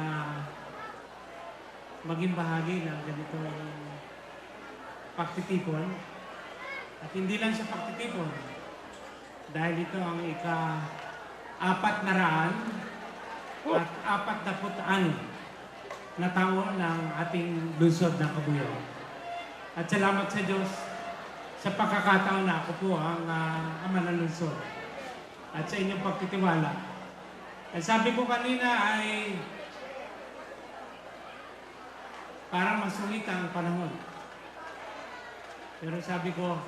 S11: maging bahagi ng ganitong pagtitipon. At hindi lang siya pagtitipon, dahil ito ang ika-400 at 46 na taon ng ating lungsod ng Cabuyao. At salamat sa Diyos sa pagkakataon na ako po ang ama ng lungsod at sa inyong pagtitiwala. At sabi ko kanina ay parang masungit ang panahon. Pero sabi ko,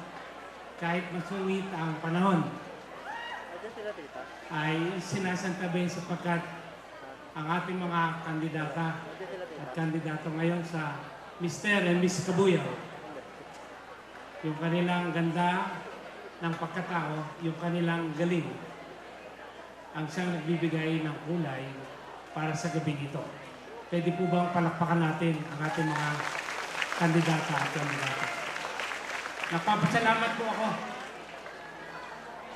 S11: kahit masungit ang panahon, ay sinasantabi sapagkat ang ating mga kandidata at kandidato ngayon sa Mr. and Miss Cabuyao, yung kanilang ganda ng pagkatao, yung kanilang galing, ang siyang nagbibigay ng kulay para sa gabing ito. Pwede po bang palakpakan natin ang ating mga kandidata at kandidata? Napapasalamat po ako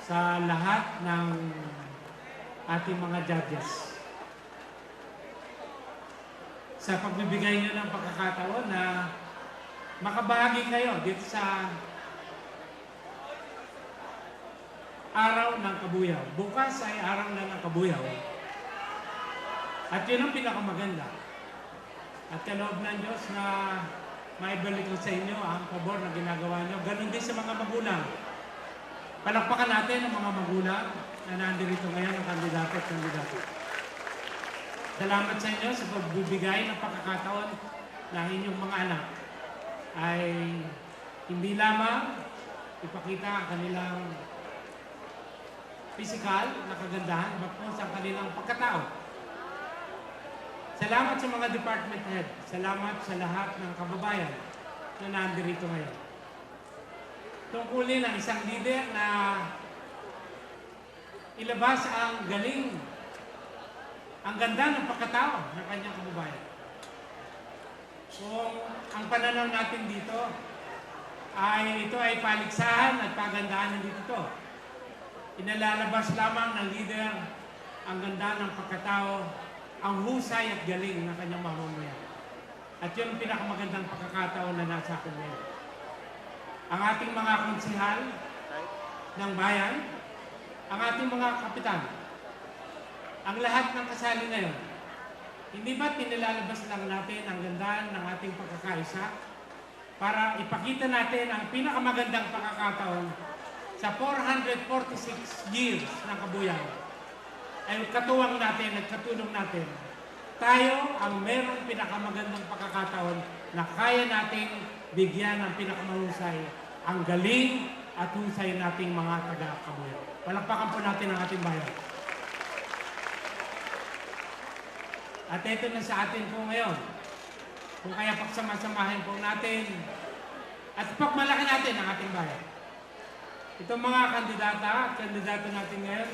S11: sa lahat ng ating mga judges. sa pagbibigay nyo ng pagkakataon na makabahagi kayo dito sa araw ng Cabuyao. Bukas ay araw na ng Cabuyao. At yun ang pinakamaganda. At kaloob ng Diyos na maibalik ko sa inyo ang pabor na ginagawa nyo. Ganon din sa mga magulang. Palakpakan natin ang mga magulang na nandito ngayon ang kandidato at kandidato. Salamat sa inyo sa pagbibigay ng pagkakataon ng inyong mga anak ay hindi lamang ipakita ang kanilang physical na kagandahan, bagkus ang kanilang pagkatao. Salamat sa mga department head. Salamat sa lahat ng kababayan na nandito ngayon. Tungkulin ng isang leader na ilabas ang galing, ang ganda ng pagkatao ng kanyang kababayan. Kung ang pananaw natin dito ay ito ay paligsahan at pagandahan ng dito, inalalabas lamang ng leader ang ganda ng pagkatao, ang husay at galing ng kanyang mamamayan. At yun ang pinakamagandang pagkakataon na nasa akin ngayon. Ang ating mga konsehal ng bayan, ang ating mga kapitan, ang lahat ng kasali ngayon, hindi ba tinilalabas lang natin ang ganda ng ating pagkakaisa para ipakita natin ang pinakamagandang pagkakataon sa 446 years ng Cabuyao ay katuwang natin at katulong natin. Tayo ang merong pinakamagandang pagkakataon na kaya nating bigyan ng pinakamahusay ang galing at husay nating mga taga-Cabuyao. Palakpakan po natin ang ating bayan. At ito na sa atin po ngayon. Kung kaya pagsama-samahin po natin at pagmalaki natin ang ating bayan. Itong mga kandidata at kandidato natin ngayon,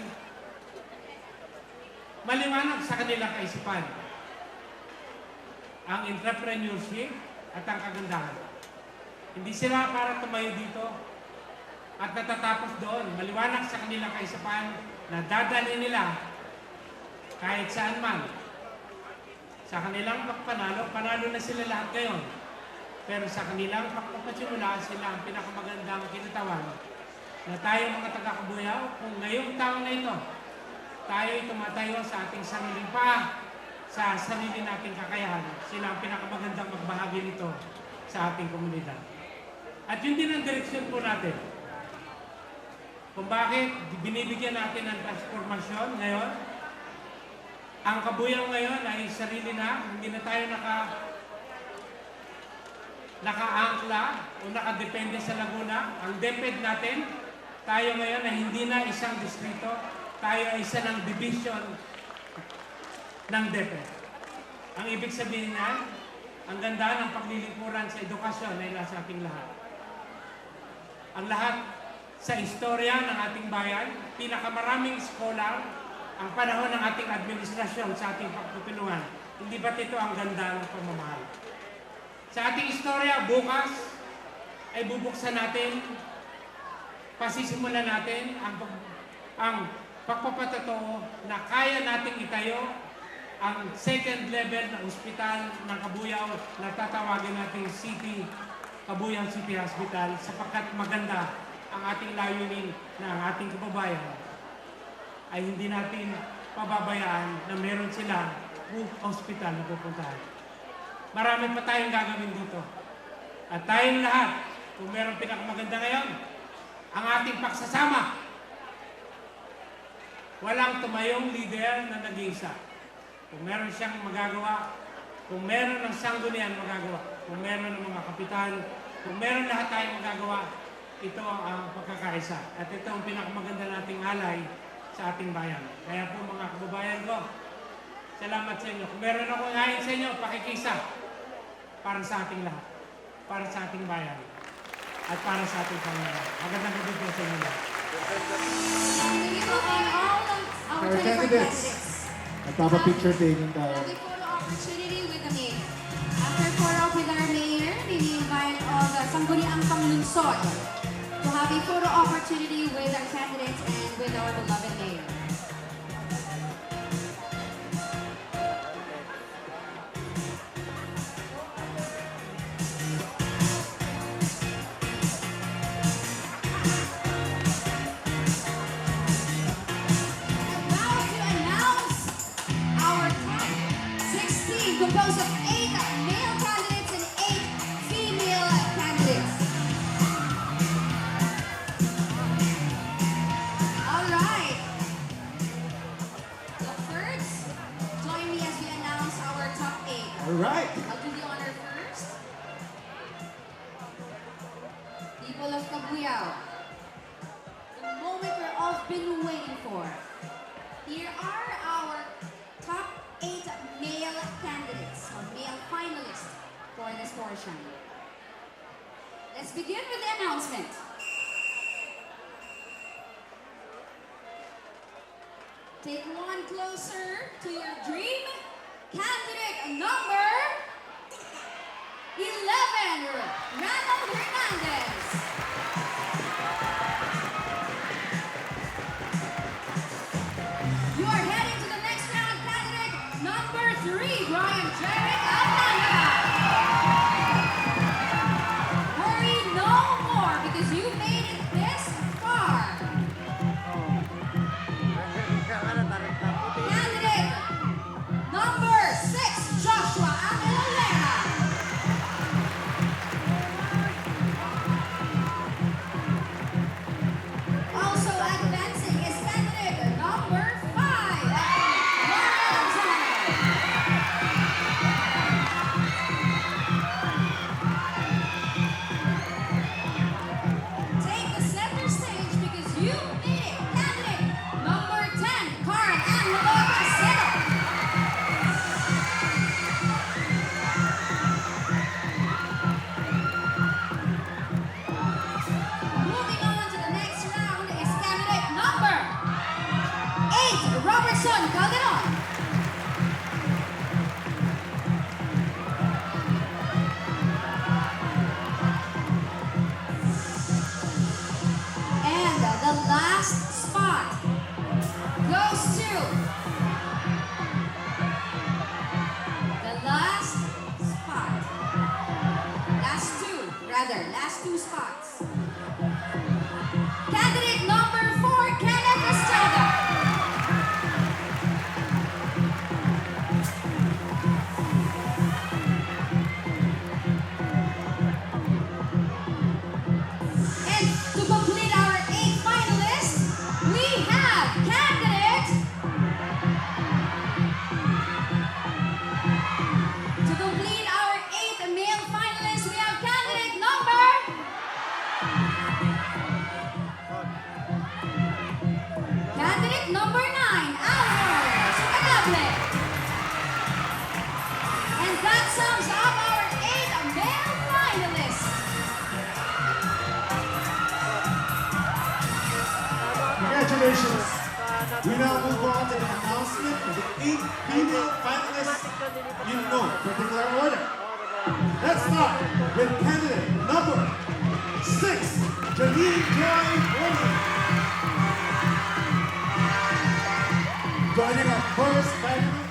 S11: maliwanag sa kanilang kaisipan ang entrepreneurship at ang kagandahan. Hindi sila para tumayo dito at natatapos doon. Maliwanag sa kanilang kaisipan na dadalhin nila kahit saan man. Sa kanilang pagpanalo, panalo na sila lahat ngayon. Pero sa kanilang pagpapasimula, sila ang pinakamagandang kinatawan na tayo mga taga-Cabuyao, kung ngayong taon na ito, tayo ay tumatayo sa ating sariling paa, sa sarili nating kakayahan. Sila ang pinakamagandang magbahagi nito sa ating komunidad. At yun din ang direksyon po natin. Kung bakit binibigyan natin ng transformasyon ngayon, ang Cabuyao ngayon ay sarili na, hindi na tayo naka-angkla o nakadepende sa Laguna. Ang DepEd natin, tayo ngayon ay hindi na isang distrito, tayo ay isa ng division ng DepEd. Ang ibig sabihin niyan, ang ganda ng paglilingkuran sa edukasyon ay nasa ating lahat. Ang lahat sa istorya ng ating bayan, pinakamaraming scholar, ang panahon ng ating administrasyon sa ating pagtutulungan. Hindi ba't ito ang ganda ng pamamahal? Sa ating istorya, bukas ay bubuksan natin, pasisimulan natin ang pagpapatotoo na kaya nating itayo ang second level na ospital ng Cabuyao na tatawagin natin Cabuyao City Hospital sapagkat maganda ang ating layunin na ang ating kababayan ay hindi natin pababayaan na meron sila hospital na pupuntahan. Marami pa tayong gagawin dito. At tayong lahat, kung meron pinakamaganda ngayon, ang ating pagsasama. Walang tumayong leader na nag-iisa. Kung meron siyang magagawa, kung meron ng sanggunian magagawa, kung meron ng mga kapitan, kung meron lahat tayong magagawa, ito ang pagkakaisa. At ito ang pinakamaganda nating alay sa ating bayan. Kaya po mga kababayan ko, salamat sa inyo. Kung meron akong ngayon sa inyo, pakikisa para sa ating lahat, para sa ating bayan, at para sa ating pamilya. Magandang gabi po sa inyo lahat.
S2: Our candidates, nagpapapicture taking tayo.
S13: Happy photo opportunity with the mayor. After photo with our mayor, we invite all the sangguniang panglunsod to have a photo opportunity with our candidates and with our beloved mayor. the honor first. People of Cabuyao, the moment we've all been waiting for. Here are our top 8 male candidates or male finalists for this portion. Let's begin with the announcement. Take one closer to your dream. Candidate number 11, Ronald Hernandez. You are heading to the next round. Candidate number 3, Brian Jarrett Almanda. Worry no more because you made it this far. Candidate number 6, Joshua Amelolera. Also advancing is candidate number 5, Laura Take the center stage because you made it. Candidate number 10, Carl Angelo Casero. Moving on to the next round is candidate number 8, Robertson Calderon. And the last spot goes to last two spots. Candidate number 4, Kenneth Estrada. And to complete our 8 finalists, we have candidate. To complete our 8 male finalists, we have candidate number. Candidate number 9, Alvaro Sucadable. And that sums up our 8 male finalists.
S2: Congratulations. We now move on to the announcement of the 8 female finalists in no particular order. Let's start with candidate number 6, Janine Joy Woman. Joining our first finalist.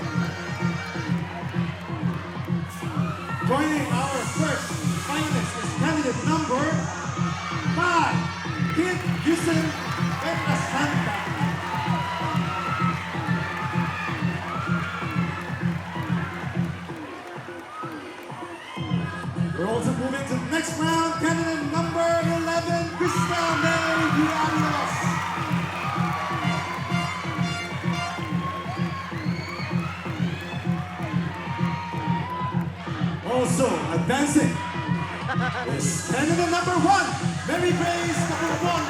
S2: Joining our first finalist is candidate number 5, Kid Yusen Petra Santa. We're also moving to the next round. Candidate number 11, Krista May Villalobos. Also advancing is candidate number 1, Mary Grace Capurpon.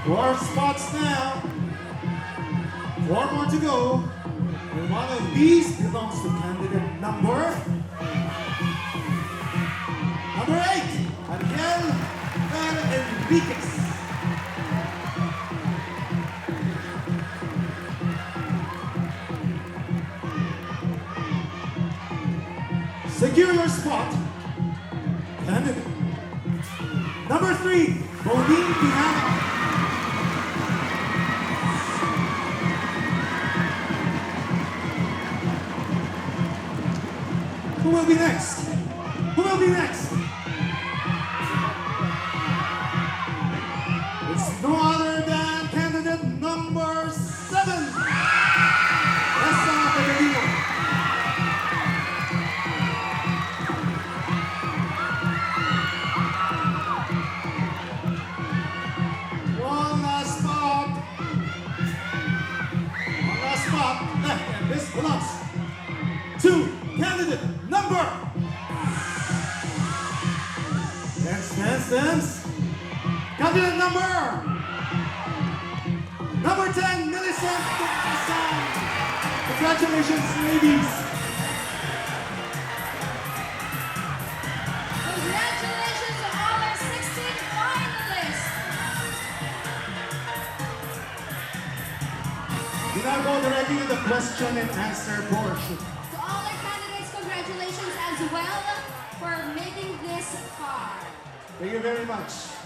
S2: 4 spots now. 4 more to go. And one of these belongs to candidate number 8, Ariel Enriquez. Secure your spot. Candidate number 3, Bonine Pinano. Who will be next? Who will be next? It's no other than candidate number 7, Esa Pedrino. One last spot. top left, and this belongs to candidate number. Dance. Candidate number 10, Millicent Hassan. Congratulations, ladies.
S13: Congratulations to all our 16 finalists.
S2: We now go directly to the question and answer portion.
S13: To all our candidates, congratulations as well for making this far.
S2: Thank you very much.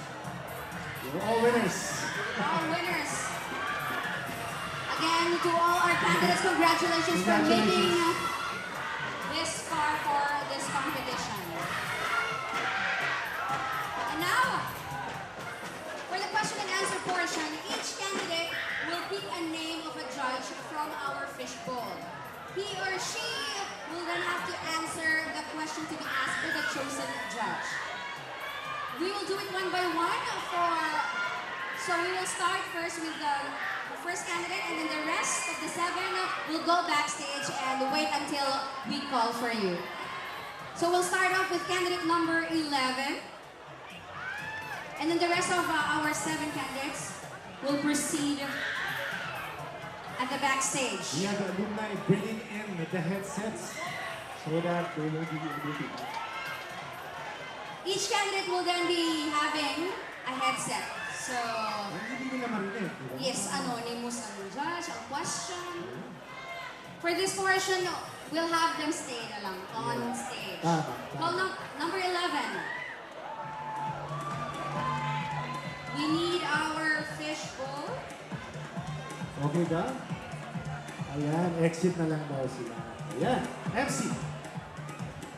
S2: You're all winners.
S13: All winners. Again, to all our candidates, congratulations for making this far for this competition. And now, for the question and answer portion, each candidate will pick a name of a judge from our fishbowl. He or she will then have to answer the question to be asked by the chosen judge. We will do it one by one so we will start first with the first candidate, and then the rest of the 7 will go backstage and wait until we call for you. So we'll start off with candidate number 11. And then the rest of our 7 candidates will proceed at the backstage.
S2: We have the alumni bringing in the headsets so that they will be able to.
S13: Each candidate will then be having a headset. So, yes, anonymous ang judge, ang question. For this portion, we'll have them stay na lang on stage. Call number 11. We need our fishbowl.
S2: Okay ba? Ayan, exit na lang daw sila. Ayan, MC.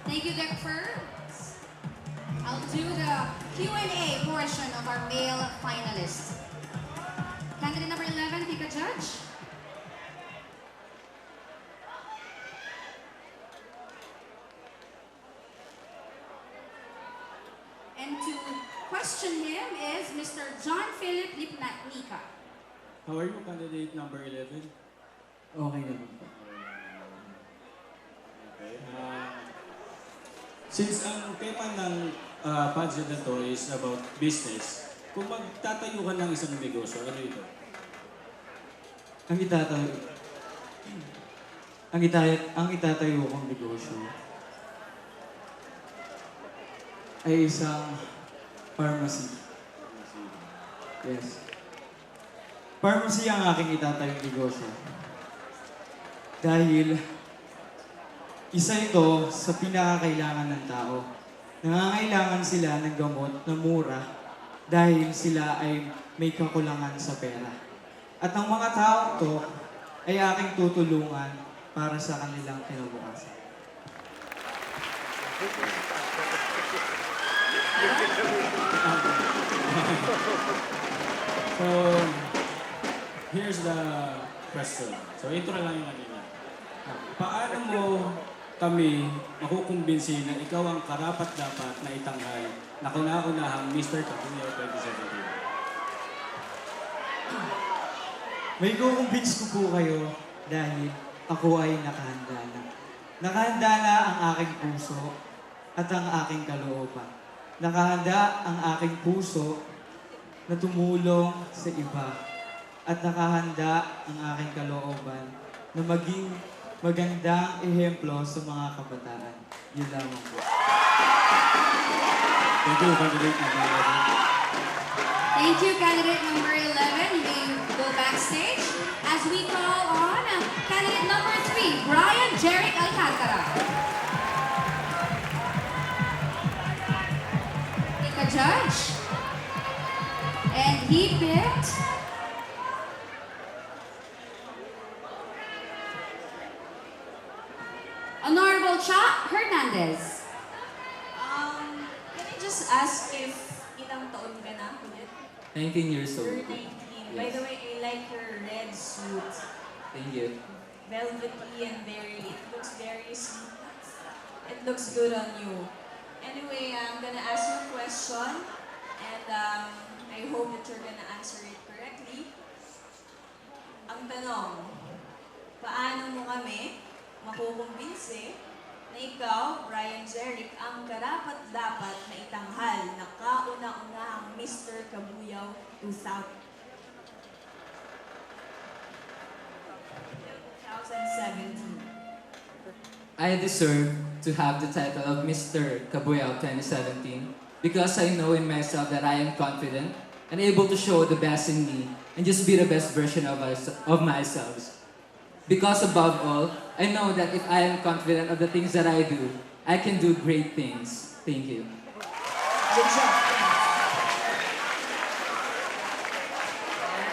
S13: Thank you, Dekfer. I'll do the Q&A portion of our male finalists. Candidate number 11, pick a judge. And to question him is Mr. John Philip Lipnanika.
S4: How are you, candidate number 11?
S12: Okay naman po.
S4: Okay. Since ang tema ng pageant na to is about business, kung magtatayo ka ng isang negosyo, ano ito?
S12: Ang itatayo kong negosyo ay isang pharmacy. Yes. Pharmacy ang aking itatayong negosyo. Dahil isa ito sa pinakakailangan ng tao. Nangangailangan sila ng gamot na mura dahil sila ay may kakulangan sa pera. At ang mga tao to ay aking tutulungan para sa kanilang kinabukasan.
S4: So, here's the question. So, intro lang yung kanina. Paano mo kami makukumbinsi na ikaw ang karapat-dapat na itanghal na kauna-unahang Mr. Cabuyao 2017?
S12: May kukumbins ko po kayo dahil ako ay nakahanda na. Nakahanda na ang aking puso at ang aking kalooban. Nakahanda ang aking puso na tumulong sa iba. At nakahanda ang aking kalooban na maging magandang ehemplo sa mga kabataan. Yun lamang po.
S4: Thank you, candidate number 11.
S13: Thank you, candidate number 11. You may go backstage as we call on candidate number 3, Brian Jeric Alcantara. Pick a judge. And he picked Honorable Cha Hernandez.
S23: Can I just ask if ilang taon ka na ulit?
S12: 19 years old.
S23: You're 19. By the way, I like your red suit.
S12: Thank you.
S23: Velvety and it looks very sweet. It looks good on you. Anyway, I'm gonna ask you a question and I hope that you're gonna answer it correctly. Ang tanong, paano mo kami makukumbinsi na ikaw, Brian Jeric, ang karapat-dapat na itanghal na kauna-unahang Mr. Cabuyao 2017?
S6: I deserve to have the title of Mr. Cabuyao 2017 because I know in myself that I am confident and able to show the best in me and just be the best version of myself. Because above all, I know that if I am confident of the things that I do, I can do great things. Thank you.
S23: Good job.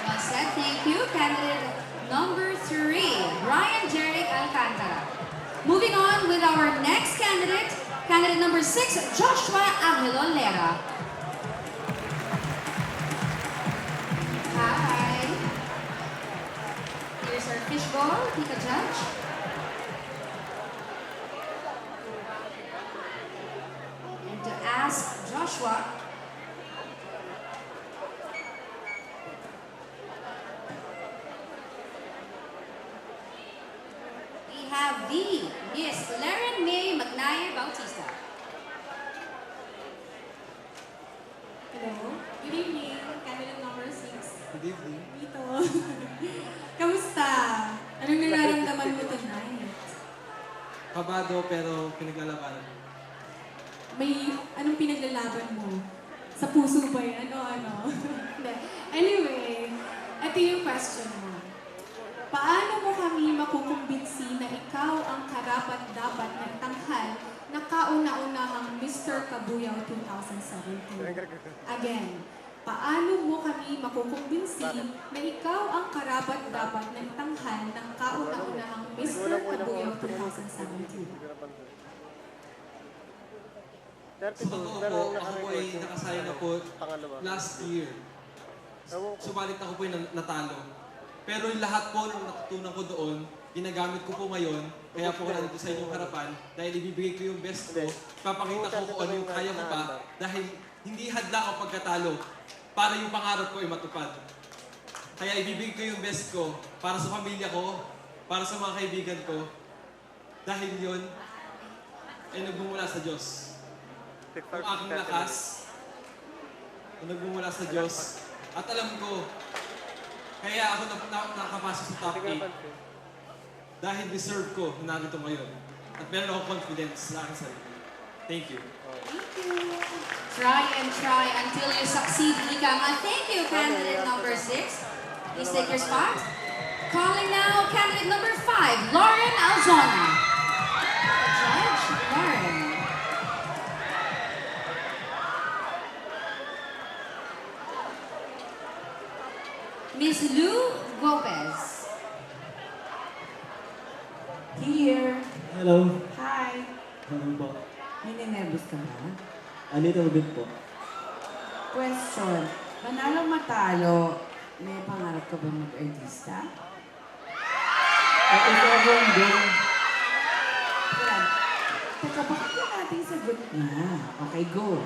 S13: Well said. Thank you. Candidate number 3, Brian Jeric Alcantara. Moving on with our next candidate, candidate number 6, Joshua Angelo Lera. Hi. Here's our fishbowl, Tika Judge. And to ask Joshua, we have the Miss Laren May Magnayer Bautista.
S14: Hello. Good evening. Candidate number 6.
S10: Good evening.
S14: Dito. Kamusta? Anong nararamdaman mo tonight?
S17: Kabado pero pinaglalabanan.
S14: May anong pinaglalaban mo? Sa puso ba yan? Ano? Hindi. Anyway, ito yung question mo. Paano mo kami makukumbinsi na ikaw ang karapat-dapat na itanghal na kauna-unahang Mr. Cabuyao 2017? Again, paano mo kami makukumbinsi na ikaw ang karapat-dapat na itanghal ng kauna-unahang Mr. Cabuyao 2017?
S17: Sa totoo po, ako po ay nakasaya na po last year. Subalit ako po ay natalo. Pero yung lahat po ng natutunan ko doon, ginagamit ko po ngayon, kaya po ako nandito sa inyong harapan, dahil ibibigay ko yung best ko, papakita ko kung ano yung kaya ko pa, dahil hindi hadlang ang pagkatalo, para yung pangarap ko ay matupad. Kaya ibibigay ko yung best ko, para sa pamilya ko, para sa mga kaibigan ko, dahil yun ay nagmumula sa Diyos. Ang aking lakas ay nagmumula sa Diyos. At alam ko, kaya ako nakapasok sa top 8 dahil deserve ko na narito ngayon. At meron akong confidence sa aking sarili. Thank you.
S13: Thank you. Try and try until you succeed, Ika nga. Thank you, candidate number 6. Please take your spot. Calling now, candidate number 5, Lauren Alzona. Judge Lauren. Miss Lou Gomez.
S15: Here.
S2: Hello.
S15: Hi.
S2: Hello po.
S15: Ninenervous ka ba?
S2: A little bit po.
S15: Question. Manalo matalo, may pangarap ka ba mag-artista?
S2: If ever I'm going,
S15: Yan. Teka, bakit na natin sagot na? Okay, go.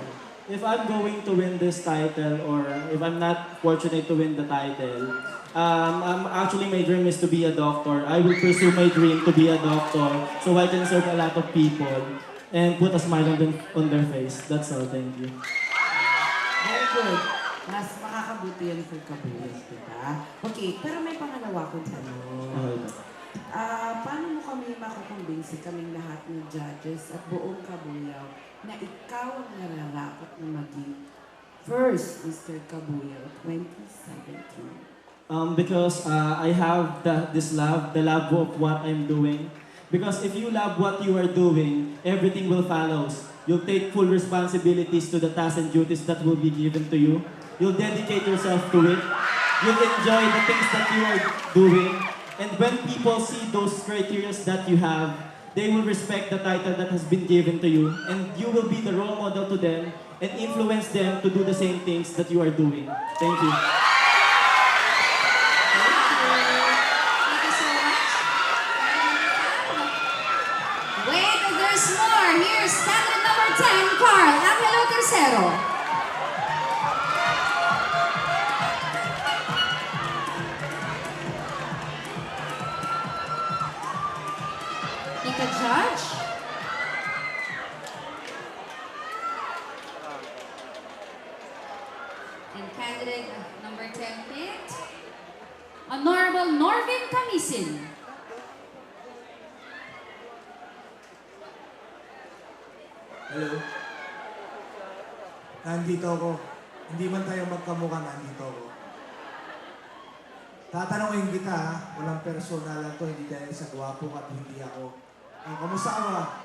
S2: if I'm going to win this title or if I'm not fortunate to win the title, my dream is to be a doctor. I will pursue my dream to be a doctor so I can serve a lot of people and put a smile on their face. That's all. Thank you.
S15: Very good. Mas makakabuti yan for Cabuyao, diba? Okay, pero may pangalawa kong tanong. Paano mo kami makukumbinsi kaming lahat ng judges at buong Cabuyao na ikaw ang nararapat na maging first Mr. Cabuyao 2017?
S2: Because I have this love, the love of what I'm doing. Because if you love what you are doing, everything will follow. You'll take full responsibilities to the tasks and duties that will be given to you. You'll dedicate yourself to it. You'll enjoy the things that you are doing. And when people see those criteria that you have, they will respect the title that has been given to you. And you will be the role model to them and influence them to do the same things that you are doing. Thank you.
S13: Thank you so much. Wait, there's more. Here's candidate number 10, Carl Angelo Tercero. Tita Judge? And candidate number 10 picked, Honorable Norvin Camisin.
S19: Hello? Nandito ako. Hindi man tayo magkamukha, nandito ako. Tatanungin kita, ha? Walang personalan to, hindi dahil sa gwapo at hindi ako. Kamusta ka ba?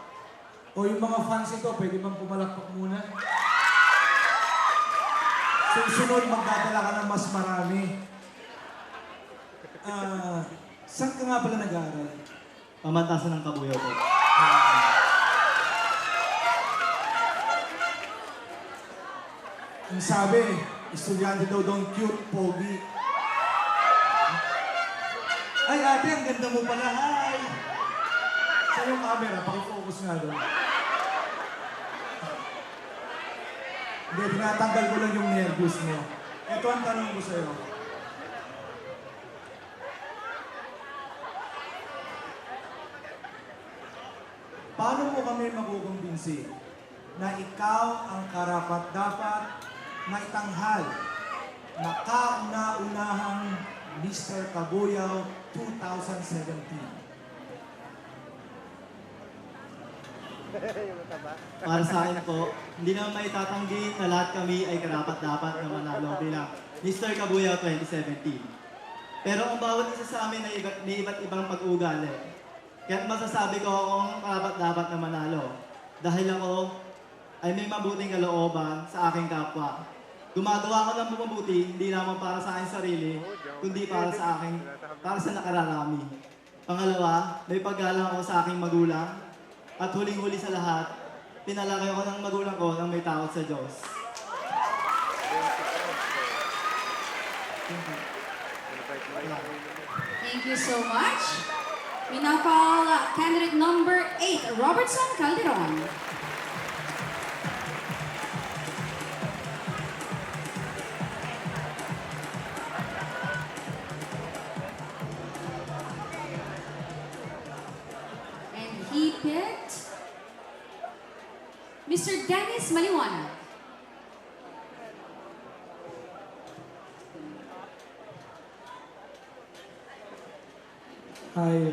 S19: O yung mga fans ito, pwede bang pumalakpak muna? Susunod, magdadala ka ng mas marami. Saan ka nga pala nag-aaral?
S9: Pamantasan ng Cabuyao po.
S19: Ang sabi, estudyante daw doon cute, pogi. Ay ate, ang ganda mo pala, hi! Saan yung camera? Pakifocus nga doon. Hindi, tinatanggal ko lang yung nervous mo. Ito ang tanong ko sa'yo. Paano mo kami makukumbinsi na ikaw ang karapat-dapat na itanghal na kauna-unahang Mr. Cabuyao 2017?
S9: Para sa akin po, hindi naman may tatanggi na lahat kami ay karapat-dapat na manalo bilang Mr. Cabuyao 2017. Pero ang bawat isa sa amin ay may iba't ibang pag-uugali. Kaya masasabi ko akong karapat-dapat na manalo dahil ako ay may mabuting kalooban sa aking kapwa. Gumagawa ko ng mabuti, hindi lamang para sa aking sarili, kundi para sa nakararami. Pangalawa, may paggalang ako sa aking magulang. At huling-huli sa lahat, pinalaki ako ng magulang ko ng may takot sa Diyos.
S13: Thank you so much. We now call candidate number 8, Robertson Calderon. And he picked Mr. Dennis Maliwanag.
S21: Hi.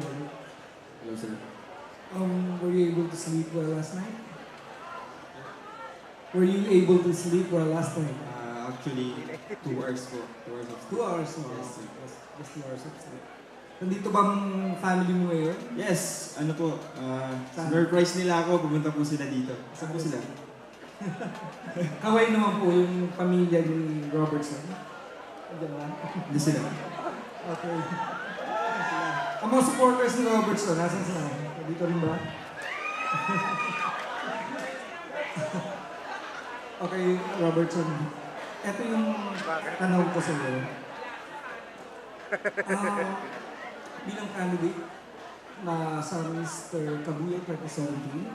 S17: Hello, sir.
S21: Were you able to sleep well last night? Were you able to sleep well last night?
S10: Actually, 2 hours po. 2 hours of
S21: 2 hours? Oh.
S10: Yes, sir.
S21: Just 2 hours of sleep. Nandito bang family mo ngayon?
S10: Yes, ano po, surprise nila ako, pumunta po sila dito. Saan po sila?
S21: Kaway naman po yung pamilya ni Robertson. Andiyan ba?
S10: Hindi sila.
S21: Okay. Ang mga supporters ni Robertson, nasan sila? Dito rin ba? Okay, Robertson. Ito yung tanong ko sa iyo. Bilang candidate na sa Mr. Cabuyao 2017,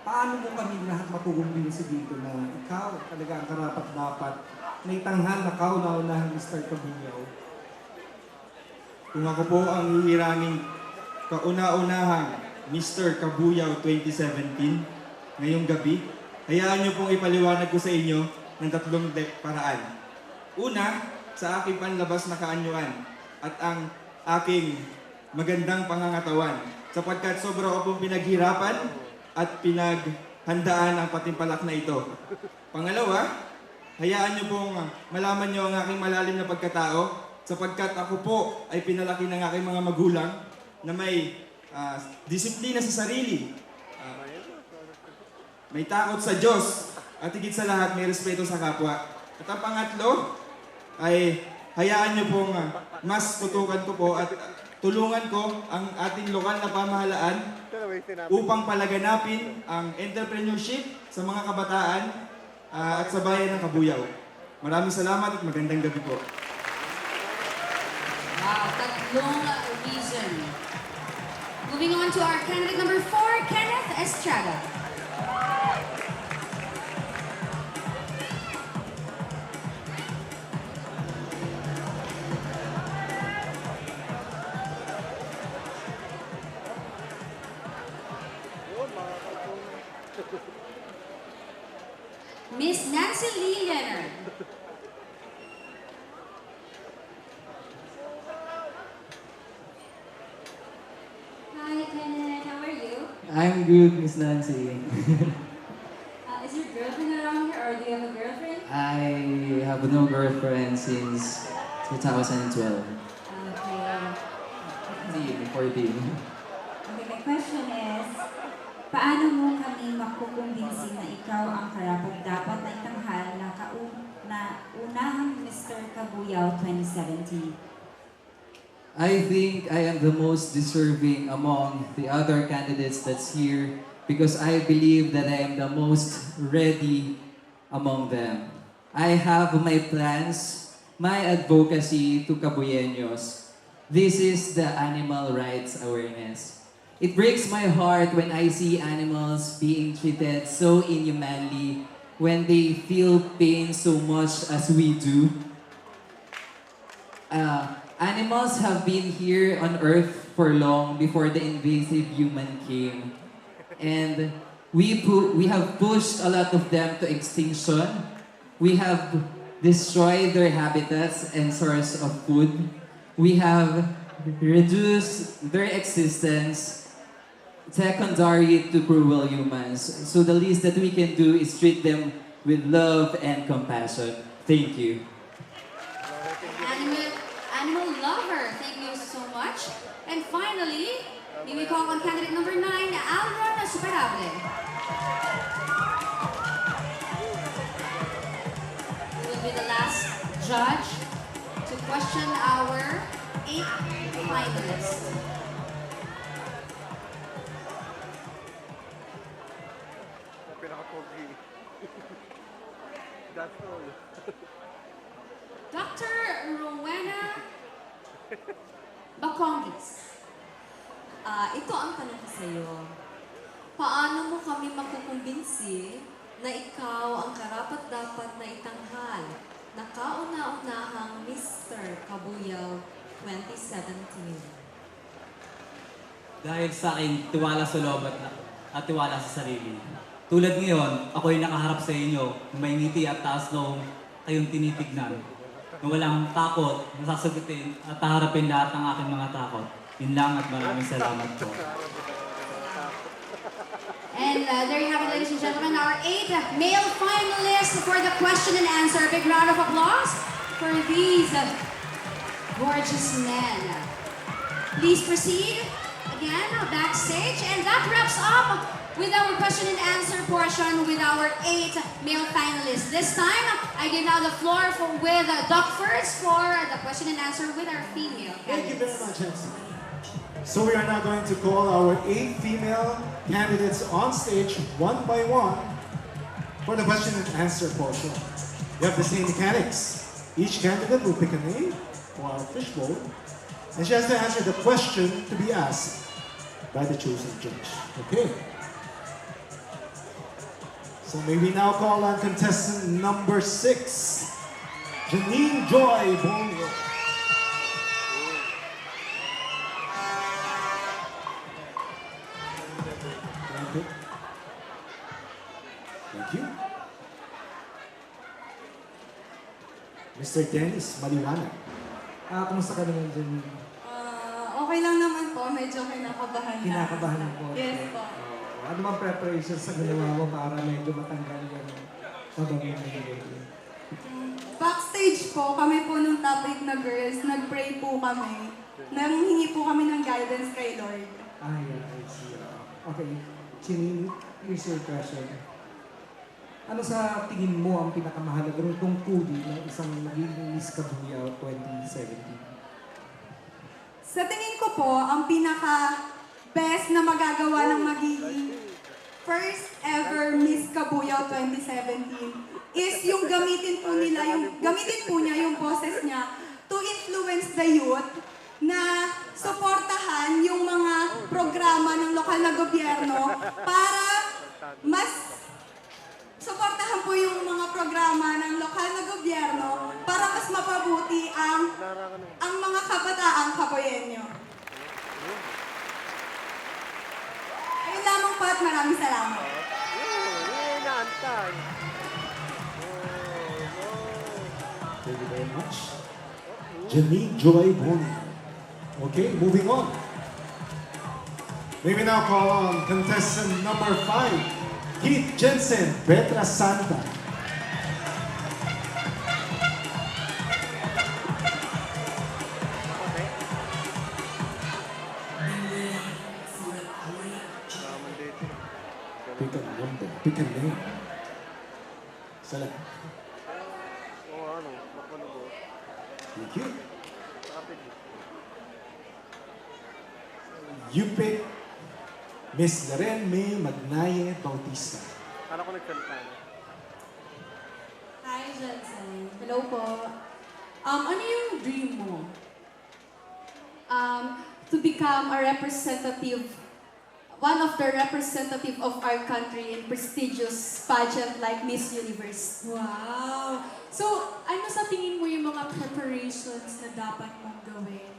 S21: paano mo kami lahat makukumbinsi dito na ikaw talaga ang karapat-dapat na itanghal na kauna-unahang Mr. Cabuyao?
S10: Kung ako po ang hihirangin kauna-unahang Mr. Cabuyao 2017 ngayong gabi, hayaan niyo pong ipaliwanag ko sa inyo ng 3 paraan. Una, sa aking panlabas na kaanyuan at ang aking magandang pangangatawan sapagkat sobra ko pong pinaghirapan at pinaghandaan ang patimpalak na ito. Pangalawa, hayaan niyo pong malaman niyo ang aking malalim na pagkatao sapagkat ako po ay pinalaki ng aking mga magulang na may disiplina sa sarili, may takot sa Diyos, at higit sa lahat may respeto sa kapwa. At ang pangatlo ay hayaan niyo pong mas tutukan ko po at tulungan ko ang ating lokal na pamahalaan upang palaganapin ang entrepreneurship sa mga kabataan at sa bayan ng Cabuyao. Maraming salamat at magandang gabi po.
S13: Wow, tatlong reason. Moving on to our candidate number 4, Kenneth Estrada. Miss Nancy Lee Leonard. Hi, Kenneth. How are you?
S6: I'm good, Miss Nancy.
S13: Is your girlfriend around here, or do you have a girlfriend?
S6: I have no girlfriend since 2012.
S13: Okay.
S6: 14.
S5: Okay, my question is, paano mo kami makukumbinsi na ikaw ang karapat-dapat na itanghal na unahang Mr. Cabuyao 2017?
S6: I think I am the most deserving among the other candidates that's here because I believe that I am the most ready among them. I have my plans, my advocacy to Cabuyeños. This is the animal rights awareness. It breaks my heart when I see animals being treated so inhumanly when they feel pain so much as we do. Animals have been here on Earth for long before the invasive human came. And we have pushed a lot of them to extinction. We have destroyed their habitats and source of food. We have reduced their existence secondary to cruel humans. So the least that we can do is treat them with love and compassion. Thank you.
S13: Animal lover, thank you so much. And finally, we call on candidate number 9, Alron Superable. Who will be the last judge to question our 8 finalists. Dr. Rowena Bacongis.
S20: Ito ang tanong ko sa'yo. Paano mo kami makukumbinsi na ikaw ang karapat-dapat na itanghal na kauna-unahang Mr. Cabuyao 2017?
S22: Dahil sa akin, tiwala sa loob at tiwala sa sarili. Tulad ngayon, ako'y nakaharap sa inyo, may ngiti at taas noong kayong tinitignan. Na walang takot, nasasagutin at haharapin lahat ng aking mga takot. Yun lang at maraming salamat po.
S13: And there you have it, ladies and gentlemen, our 8 male finalists for the question and answer. Big round of applause for these gorgeous men. Please proceed again backstage. And that wraps up with our question and answer portion with our 8 male finalists. This time, I give now the floor with Doc first for the question and answer with our female candidates.
S2: Thank you very much, MC. So we are now going to call our 8 female candidates on stage one by one for the question and answer portion. We have the same mechanics. Each candidate will pick a name for our fishbowl, and she has to answer the question to be asked by the chosen judge. Okay. So may we now call on contestant number 6, Janine Joy Bongo. Thank you. Mr. Dennis Maliwanag.
S21: Kumusta ka naman, Janine?
S24: Okay lang naman po. Medyo kinakabahan na.
S21: Kinakabahan po.
S24: Yes po.
S21: Ano bang preparations sa ginawa mo para medyo matanggal yung pabangin na nilagay?
S24: Backstage po, kami po nung top 8 na girls, nag-pray po kami. Nanghingi po kami ng guidance kay Lord.
S21: I see. Okay. Janine, here's your question. Ano sa tingin mo ang pinakamahalaga ng tungkulin ng isang naging Miss Cabuyao 2017?
S24: Sa tingin ko po, ang pinaka-best na magagawa ng magiging first ever Miss Cabuyao 2017 is yung gamitin po niya yung boses niya to influence the youth na suportahan yung mga programa ng lokal na gobyerno para mas suportahan po yung mga programa ng lokal na gobyerno para mas mapabuti ang mga kabataang Cabuyeño. Ayun lamang po at maraming salamat.
S2: Thank you very much. Janine Joy Boni. Okay, moving on. May we now call on contestant number 5, Keith Jensen, Petra Santa. Pick a number, pick a name. Select. Thank you. You pick Miss Laren May Magnaye Bautista.
S7: Kala ko nagsalita na.
S14: Hi, Jensen. Hello po. Ano yung dream mo? To become a representative, one of the representative of our country in prestigious pageant like Miss Universe.
S23: Wow! So, ano sa tingin mo yung mga preparations na dapat mong gawin?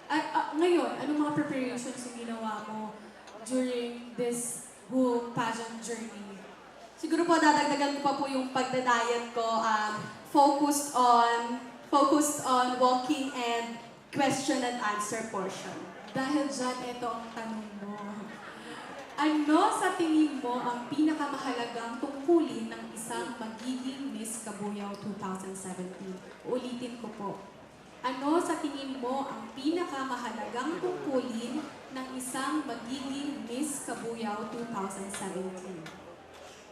S23: At ngayon, anong mga preparations yung ginawa mo during this whole pageant journey?
S3: Siguro po dadagdagan ko pa po yung pagda-diet ko, focused on walking and question and answer portion.
S14: Dahil dyan, ito ang tanong mo. Ano sa tingin mo ang pinakamahalagang tungkulin ng isang magiging Miss Cabuyao 2017? Ulitin ko po. Ano sa tingin mo ang pinakamahalagang tungkulin ng isang magiging Miss Cabuyao 2017?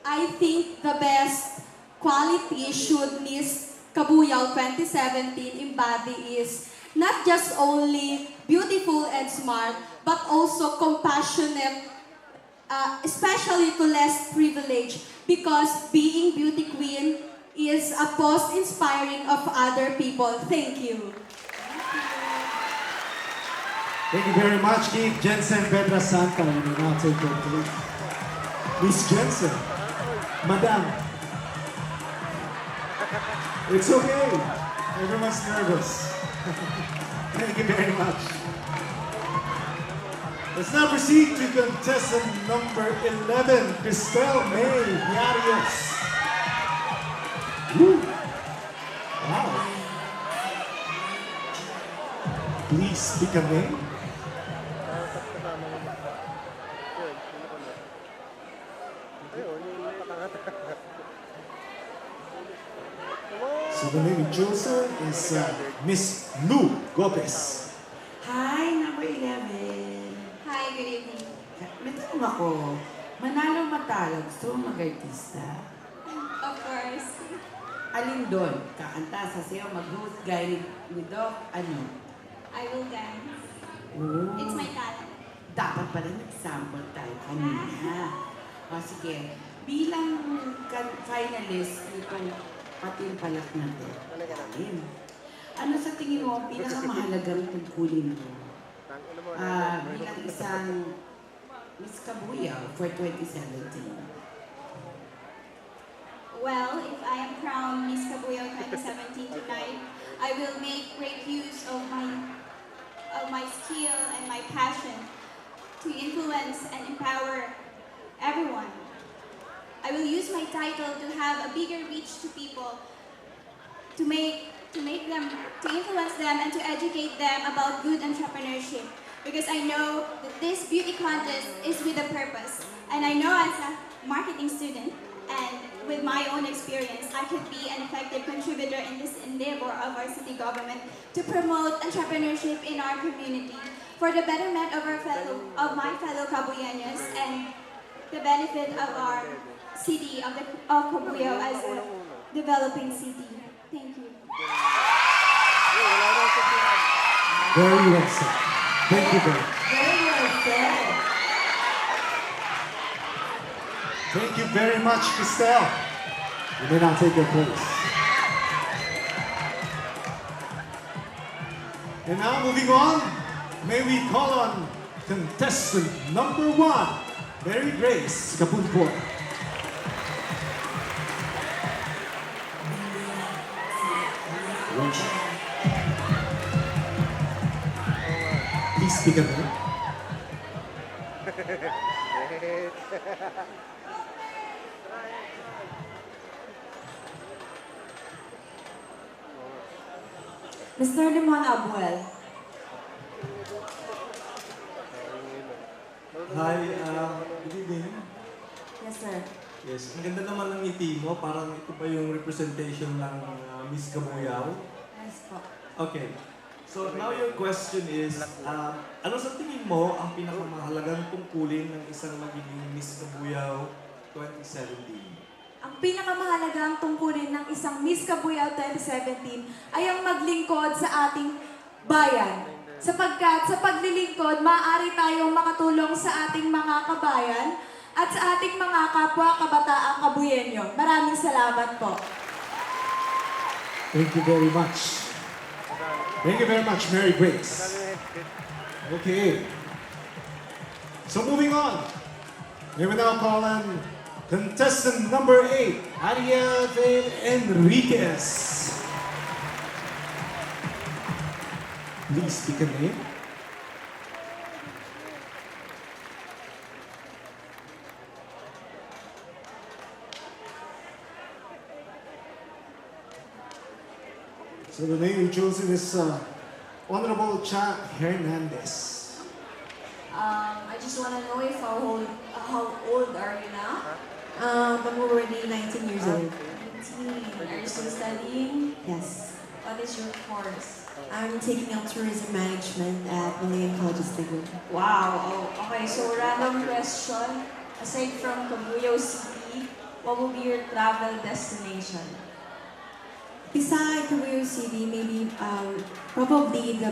S3: I think the best quality should Miss Cabuyao 2017 embody is not just only beautiful and smart, but also compassionate, especially to less privileged, because being beauty queen is a post-inspiring of other people. Thank you.
S2: Thank you very much, Keith Jensen, Petra Santa. You may now take your place. Miss Jensen, Madam. It's okay. Everyone's nervous. Thank you very much. Let's now proceed to contestant number 11, Cristel May Yarios. Woo. Wow. Please speak a name. So the name you chosen is Miss Lou Gomez.
S15: Hi, number 11.
S3: Hi, good evening.
S15: May tanong ako. Manalo matalo, gusto mo mag-artista?
S3: Of course.
S15: Alin doon? Kakanta, sasayaw, mag-host, gaya ni Doc, ano?
S3: I will dance.
S15: Oh.
S3: It's my talent.
S15: Dapat pala nag-sample tayo kanina. O sige, bilang finalist nitong patimpalak natin, ano sa tingin mo ang pinakamahalagang tungkulin mo bilang isang Miss Cabuyao for 2017?
S3: Well, if I am crowned Miss Cabuyao 2017 tonight, I will make great use of my skill and my passion to influence and empower everyone. I will use my title to have a bigger reach to people, to influence them and to educate them about good entrepreneurship. Because I know that this beauty contest is with a purpose. And I know as a marketing student and with my own experience, I could be an effective contributor in this endeavor of our city government to promote entrepreneurship in our community for the betterment of my fellow Cabuyanos and the benefit of our city of Cabuyao as a developing city. Thank you.
S2: Very well said. Thank you very much.
S15: Very well said.
S2: Thank you very much, Cristel. You may now take your place. And now moving on, may we call on contestant number 1, Mary Grace Capunpo. Please speak up.
S5: Mr. Limon Abuel.
S7: Hi, good evening.
S5: Yes, sir.
S7: Yes, ang ganda naman ng ngiti mo. Parang ito ba yung representation ng Miss Cabuyao?
S5: Yes po.
S7: Okay. So now your question is, ano sa tingin mo ang pinakamahalagang tungkulin ng isang magiging Miss Cabuyao 2017?
S24: Ang pinakamahalagang tungkulin ng isang Miss Cabuyao 2017 ay ang maglingkod sa ating bayan. Sapagkat sa paglilingkod, maaari tayong makatulong sa ating mga kabayan at sa ating mga kapwa kabataang Kabuyenyo. Maraming salamat po.
S2: Thank you very much. Thank you very much, Mary Grace. Okay. So moving on. We will now call on contestant number 8, Ariel Enriquez. Please speak a name. So the name you chosen is Honorable Cha Hernandez.
S8: I just want to know if how old are you now?
S24: I'm already 19 years old.
S8: 19. Are you still studying?
S24: Yes.
S8: What is your course?
S24: I'm taking up tourism management at Malayan College of Cebu.
S8: Wow. Oh, okay, so random question. Aside from Cabuyao City, what will be your travel destination?
S24: Beside Cabuyao City, maybe probably the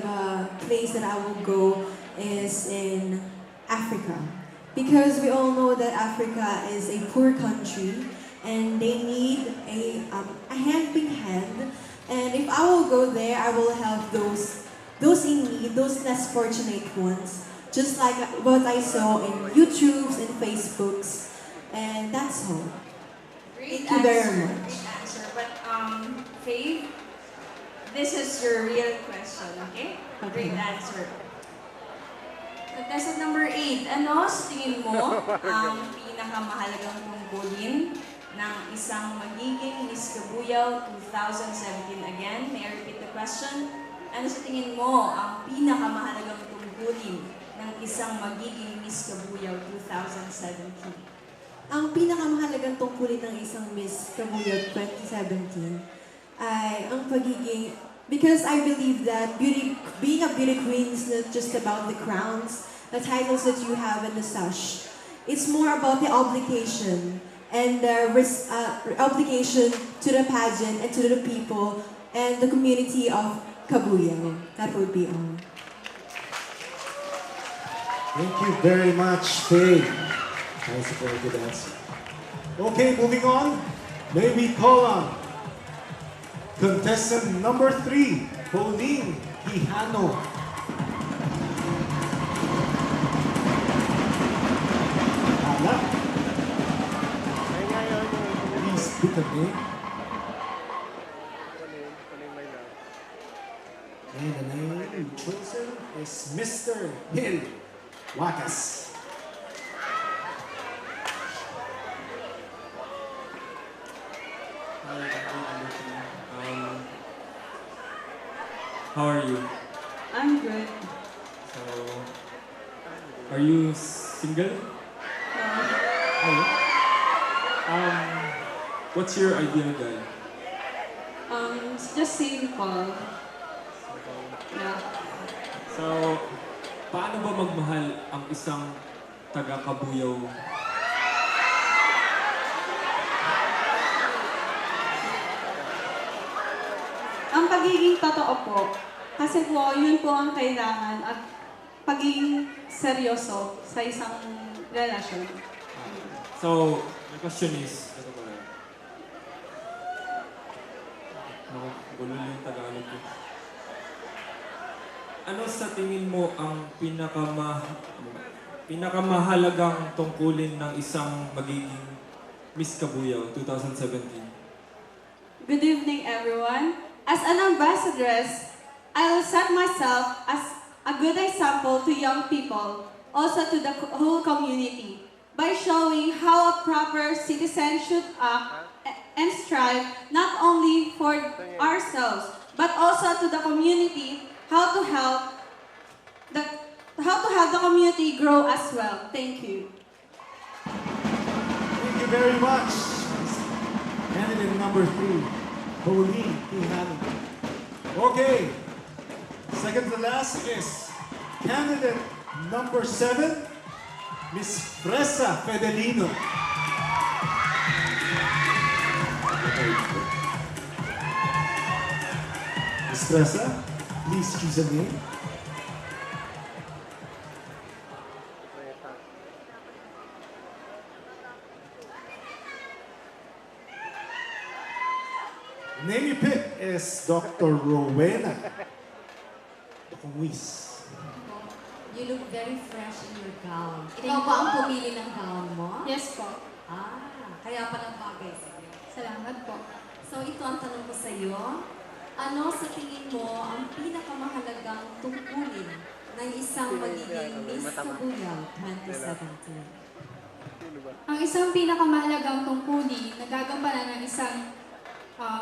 S24: place that I will go is in Africa. Because we all know that Africa is a poor country and they need a helping hand. And if I will go there, I will help those in need, those less fortunate ones. Just like what I saw in YouTubes and Facebooks. And that's all.
S8: Great
S24: Thank you very
S8: answer.
S24: much.
S8: Great answer. But Faith, this is your real question, okay? Great answer. Contestant number 8, ano sa tingin mo ang pinakamahalagang tungkulin ng isang magiging Miss Cabuyao 2017? Again, may I repeat the question? Ano sa tingin mo ang pinakamahalagang tungkulin ng isang magiging Miss Cabuyao 2017?
S24: Ang pinakamahalagang tungkulin ng isang Miss Cabuyao 2017 ay ang pagiging, because I believe that being a beauty queen is not just about the crowns, the titles that you have and the sash. It's more about the obligation and the obligation to the pageant and to the people and the community of Cabuyao. That would be all.
S2: Thank you very much, Faye. That was a very good answer. Okay, moving on. May we call on contestant number 3, Pauline Quijano. Ana. Please pick a name. And the name chosen is Mr. Hill Wakas.
S16: How are you?
S24: I'm good.
S16: So, are you single? No. What's your ideal guy?
S24: It's just simple. Yeah.
S16: So, paano ba magmahal ang isang taga-Cabuyao?
S24: Ang pagiging totoo po, kasi po, yun po ang kailangan at pagiging seryoso sa isang relasyon.
S16: So, my question is, ito ba? Gulo yung Tagalog ko. Ano sa tingin mo ang pinakamahalagang tungkulin ng isang magiging Miss Cabuyao 2017?
S24: Good evening, everyone. As an ambassadress, I will set myself as a good example to young people, also to the whole community, by showing how a proper citizen should act and strive not only for ourselves, but also to the community, how to help the community grow as well. Thank you.
S2: Thank you very much. Candidate number 3, Pauline Tihani. Okay, second to last is candidate number 7, Miss Fresa Fedelino. Miss Fresa, please choose a name. Name you pick is Dr. Rowena. Dr. Luis.
S20: You look very fresh in your gown. Ikaw ba ang pumili ng gown mo?
S23: Yes po.
S20: Kaya palang bagay sa'yo.
S23: Salamat po.
S20: So ito ang tanong ko sa'yo. Ano sa tingin mo ang pinakamahalagang tungkulin ng isang magiging Miss Cabuyao 2017?
S23: Ang isang pinakamahalagang tungkulin na gagampanan ng isang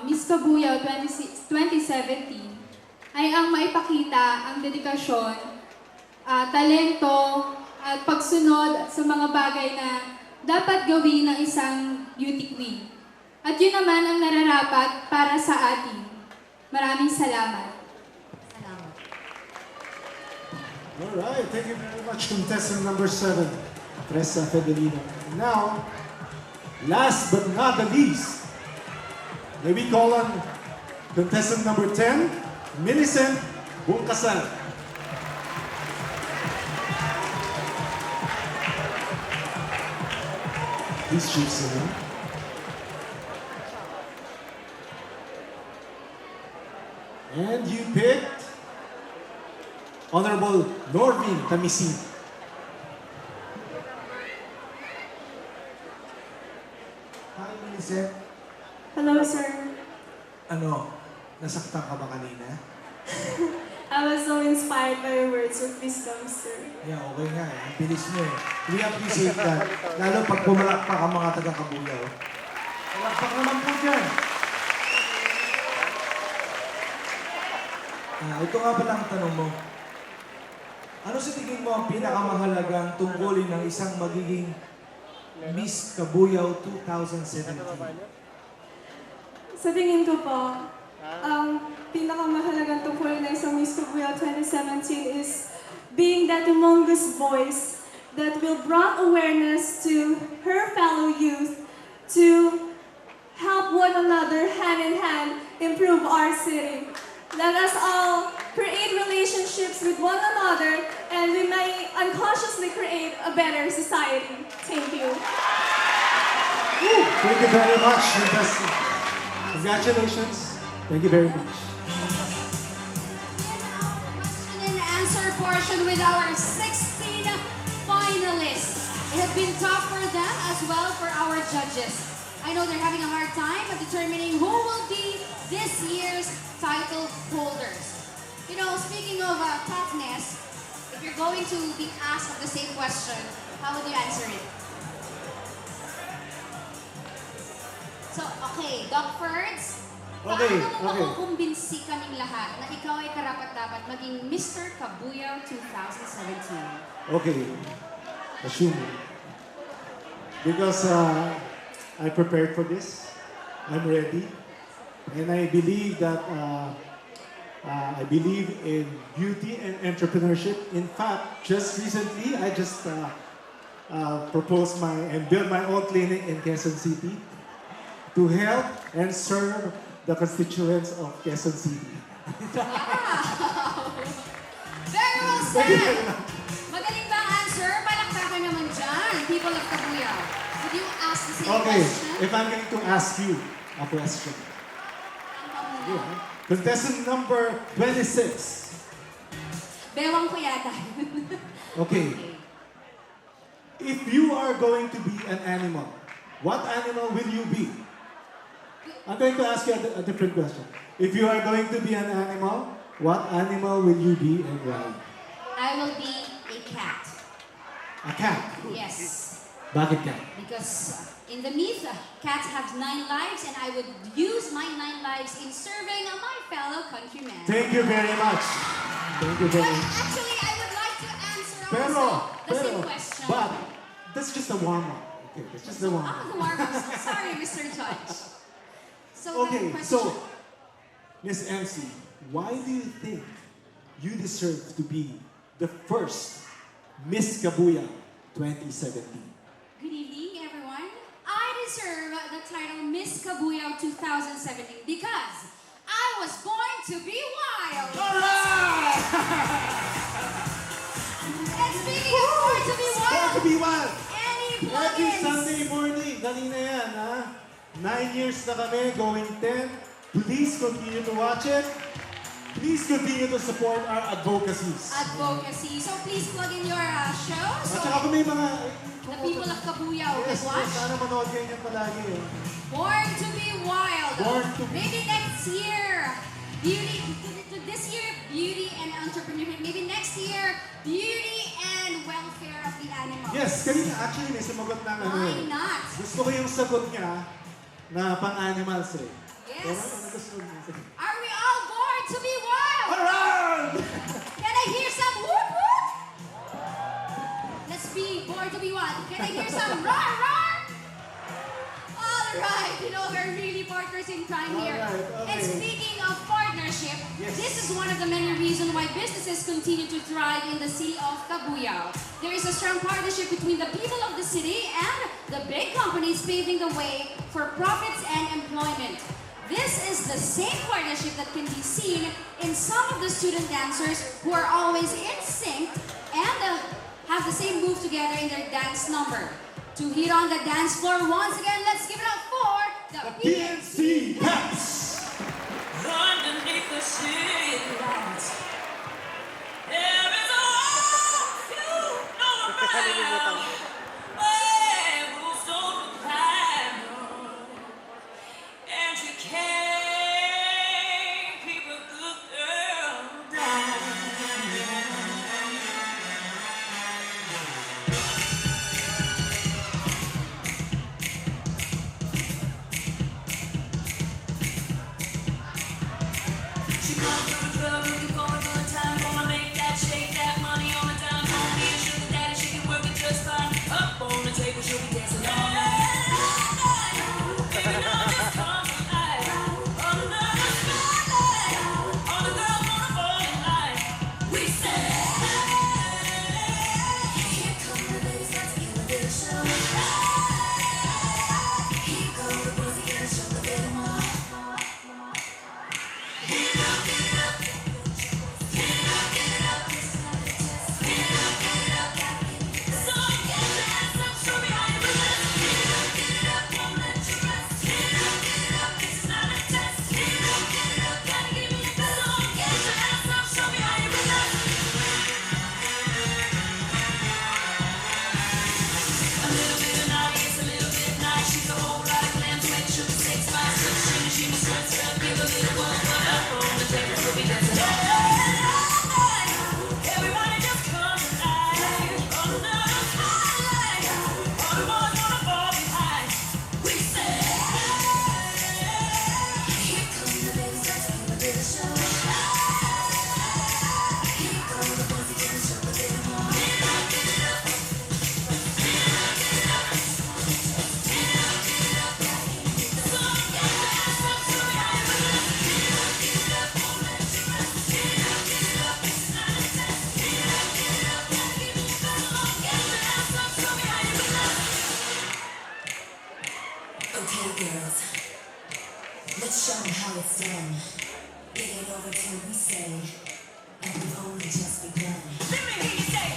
S23: Miss Cabuyao 2017 ay ang maipakita ang dedikasyon, talento at pagsunod sa mga bagay na dapat gawin ng isang beauty queen. At yun naman ang nararapat para sa atin. Maraming salamat.
S2: Alright, thank you very much, contestant number 7, Fresa Fedelino. Now, last but not the least, may we call on contestant number 10, Millicent Bungkasan. Please choose a name. And you picked Honorable Norvin Tamisin.
S19: Hi, Millicent.
S24: Hello, sir.
S19: Ano, nasaktan ka ba kanina?
S24: I was so inspired by your words of wisdom, sir.
S19: Yeah, okay nga eh. Ang bilis mo eh. We appreciate that. Lalo pag pumalakpak ang mga taga-Cabuyao. Palakpak naman po dyan. Ito nga pala ang tanong mo. Ano sa tingin mo ang pinakamahalagang tungkulin ng isang magiging Miss Cabuyao 2017?
S24: Sa tingin ko po, ang pinakamahalagang tungkulin ng isang Miss Cabuyao 2017 is being that humongous voice that will bring awareness to her fellow youth to help one another hand in hand improve our city. Let us all create relationships with one another and we may unconsciously create a better society. Thank you.
S2: Thank you very much, contestant. Congratulations. Thank you very much.
S13: Question and answer portion with our 16 finalists. It has been tough for them as well for our judges. I know they're having a hard time of determining who will be this year's title holders. You know, speaking of toughness, if you're going to be asked of the same question, how would you answer it? So, okay, Doc Ferds, paano mo makukumbinsi kaming lahat na ikaw ay karapat-dapat maging Mr. Cabuyao 2017?
S2: Okay, assuming. Because I prepared for this, I'm ready, and I believe that I believe in beauty and entrepreneurship. In fact, just recently, I just proposed and built my own clinic in Quezon City to help and serve the constituents of Quezon City.
S13: Very well said! Magaling ba ang answer? Palakpakan naman dyan, people of Cabuyao. Would you ask the same question?
S2: If I'm going to ask you a question. Contestant number 26.
S13: Bewang ko yata.
S2: Okay. If you are going to be an animal, what animal will you be? I'm going to ask you a different question. If you are going to be an animal, what animal will you be and why?
S13: I will be a cat.
S2: A cat?
S13: Yes.
S2: Bakit ka?
S13: Because in the myth, cats have 9 lives, and I would use my 9 lives in serving my fellow countrymen.
S2: Thank you very much. Thank you very much.
S13: Actually, I would like to answer
S2: Pero,
S13: also the same question.
S2: but that's just a warm-up. Okay, that's just a warm-up.
S13: The warm-up. Sorry, Mr. Judge. So
S2: Okay,
S13: the question.
S2: so, Miss MC, why do you think you deserve to be the first Miss Cabuyao 2017?
S13: Good evening, everyone. I deserve the title Miss Cabuyao 2017 because I was born to be wild.
S2: Alright!
S13: And speaking of born to be wild,
S2: Born to be wild.
S13: Any
S2: Every
S13: plugins?
S2: Sunday morning, kanina yan, ha? 9 years na kami, going 10. Please continue to watch it. Please continue to support our advocacies.
S13: Advocacy. So please plug in your show.
S2: At
S13: So
S2: saka kung may mga...
S13: the people of Cabuyao can
S2: Yes,
S13: watch.
S2: sana manood kayo niyan palagi.
S13: Born to be wild.
S2: Born to be-
S13: Maybe next year, beauty. This year, beauty and entrepreneurship. Maybe next year, beauty and welfare of the animals.
S2: Yes, kanina actually may sumagot ng ano.
S13: Why not?
S2: Gusto ko yung sagot niya na pang-animals eh.
S13: Yes.
S2: Ano gusto niya?
S13: Are we all born to be wild?
S2: Alright!
S13: Can I hear some whoop whoop? Let's be born to be wild. Can I hear some roar roar? All right, you know we're really partners in crime here.
S2: Alright, okay.
S13: And speaking of partnership,
S2: Yes.
S13: this is one of the many reasons why businesses continue to thrive in the city of Cabuyao. There is a strong partnership between the people of the city and the big companies paving the way for profits and employment. This is the same partnership that can be seen in some of the student dancers who are always in sync and have the same move together in their dance number. To hit on the dance floor once again, let's give it up for the
S2: PNC Peps!
S1: Underneath the city lights, there is a walk you know around. Where rules don't apply, and you can't keep a good girl down. She comes from the club looking for a good time. Gonna make that shake that money on the dime. Gonna be a sugar daddy, she can work it just fine. Up on the table, she'll be dancing all night. Baby, no, just come alive. Under the spotlight, all the girls wanna fall in line. We say, here come the ladies, let's give a little show. Here go the boys, you gotta show a little more. Get up, get up. Get up, get up. Get up, get up. So get your ass up, show me how you relax. Get up, get up, won't let you rest. Get up, it's not a test. Get up, gotta give me your best. So get your ass up, show me how you relax. A little bit of naughty, it's a little bit nice. She's a whole lot of glam, sweat, sugar, sex, spice, shimmy, shimmy, sweat, sweat, give a little one, but up on the table, we'll be dancing all night. Everybody just come alive. Under the spotlight, all the boys wanna fall behind. We say, here come the ladies, let's give a little show. Here go the boys, you gotta show a little more. Get up, get up. Get up, get up. Get up, get up. So get your ass up, show me how you relax. Get up, get up, won't let you rest. Get up, it's not a test. Get up, gotta give me your best. So get your ass up, show me how you relax. Okay, girls, let's show them how it's done. It ain't over till we say, and we've only just begun. Let me hear you say,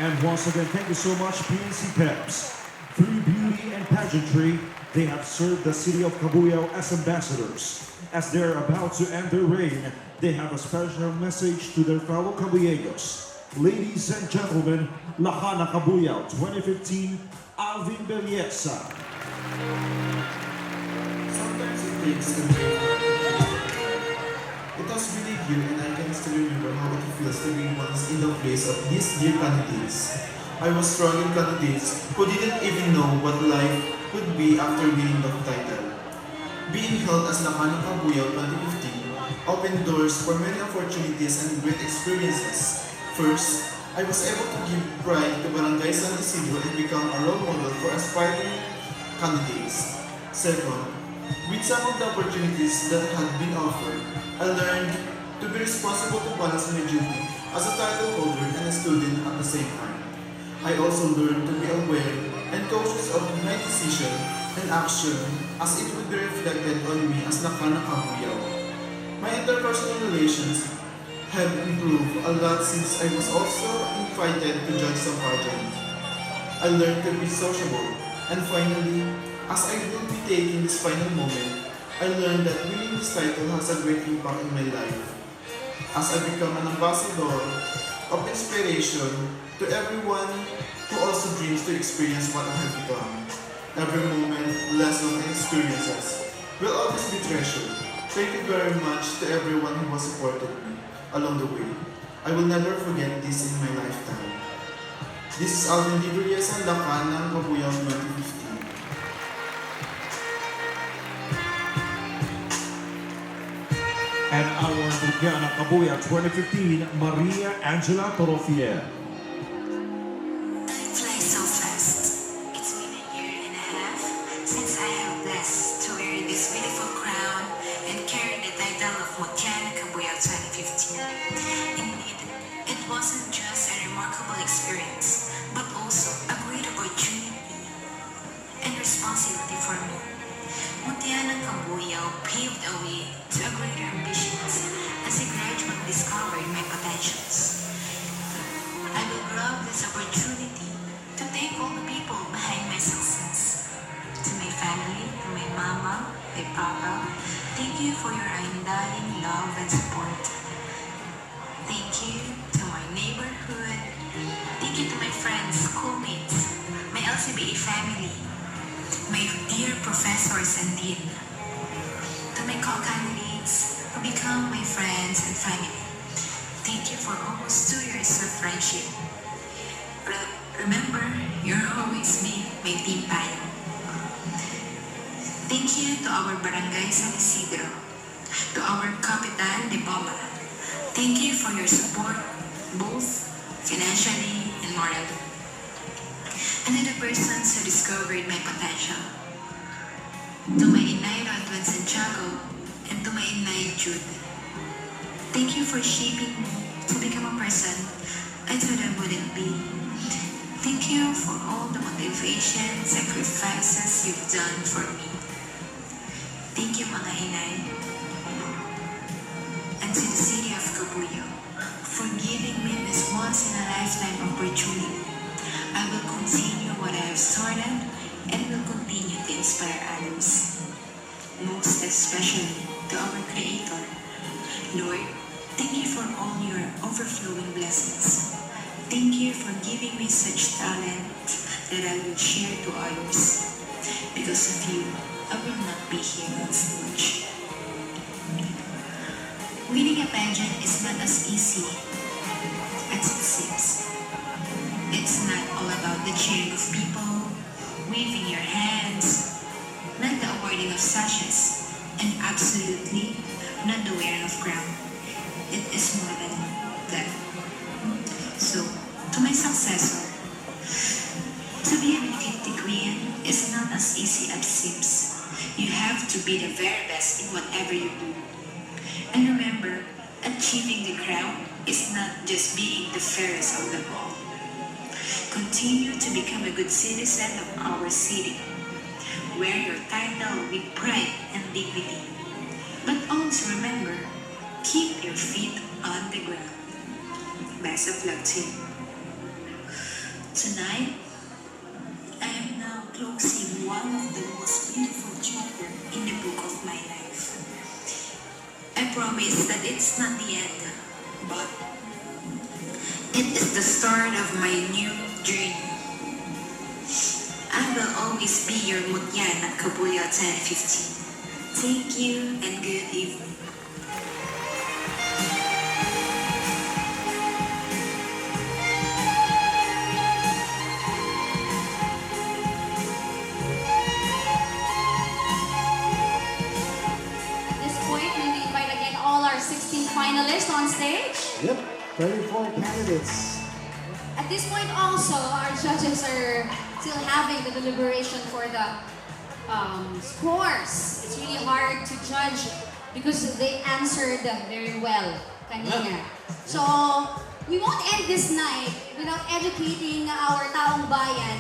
S4: And once again, thank you so much, PNC Peps. Through beauty and pageantry, they have served the city of Cabuyao as ambassadors. As they're about to end their reign, they have a special message to their fellow Cabuyanos. Ladies and gentlemen, Lahana Cabuyao 2015, Alvin Belleza.
S11: Sometimes it takes a It was really dear, and I can still remember how it feels to be once in the place of these dear candidates. I was struggling candidates who didn't even know what life would be after winning the title. Being held as Lahana Cabuyao 2015 opened doors for many opportunities and great experiences. First, I was able to give pride to Barangay San Isidro and become a role model for aspiring candidates. Second, with some of the opportunities that had been offered, I learned to be responsible to balance my duty as a title holder and a student at the same time. I also learned to be aware and cautious of my decision and action as it would be reflected on me as Lahana Cabuyao. My interpersonal relations have improved a lot since I was also invited to judge some pageant. I learned to be sociable, and finally, as I will be taking this final moment, I learned that winning this title has a great impact in my life. As I become an ambassador of inspiration to everyone who also dreams to experience what I have become. Every moment, lesson, and experiences will always be treasured. Thank you very much to everyone who has supported me along the way. I will never forget this in my lifetime. This is Alvin Liberias and Lahana Cabuyao 2015.
S4: And our Lahana Cabuyao 2015, Maria Angela Torofier.
S12: Time flies so fast. It's been a year and a half since I have blessed to wear this beautiful crown and carry the title of Lahana Cabuyao 2015. Indeed, it wasn't just a remarkable experience, but also a great opportunity and responsibility for me. Lahana Cabuyao paved the way to a greater ambitions as I gradually discovered my potentials. I will grab this opportunity to thank all the people behind my success. To my family, to my mama, my papa, thank you for your undying love and support. Thank you to my neighborhood. Thank you to my friends, schoolmates, my LCBA family, my dear professors and dean, to my co-candidates who become my friends and family. Thank you for almost 2 years of friendship. Remember, you're always my team payo. Thank you to our Barangay San Isidro, to our Kapitan de Bomba. Thank you for your support, both financially and morally. And to the persons who discovered my potential. To my Inay Rodwan Santiago and to my Inay Jude. Thank you for shaping me to become a person I thought I wouldn't be. Thank you for all the motivation, sacrifices you've done for me. Thank you, mga Inay. And to the city of Cabuyao for giving me this once-in-a-lifetime opportunity. I will continue what I have started and will continue to inspire others. Most especially to our Creator. Lord, thank you for all your overflowing blessings. Thank you for giving me such talent that I will share to others. Because of you, I will not be here on stage. Winning a pageant is not as easy as it seems. It's not all about the cheering of people, waving your hands, not the awarding of sashes, and absolutely not the wearing of crown. It is more than that. So, to my successor, to be a Mikiti Queen is not as easy as it seems. You have to be the very best in whatever you do. And remember, achieving the crown is not just being the fairest of them all. Continue to become a good citizen of our city. Wear your title with pride and dignity. But always remember, keep your feet on the ground. Best of luck to you. Tonight, I am now closing one of the most beautiful chapters in the book of my life. I promise that it's not the end, but it is the start of my new journey. I will always be your mutyan at Cabuyao 1015. Thank you and good evening.
S13: At this point, may we invite again all our 16 finalists on stage.
S2: Yep, 34 candidates.
S13: At this point also, our judges are still having the deliberation for the scores. It's really hard to judge because they answered very well kanina. So, we won't end this night without educating our taong bayan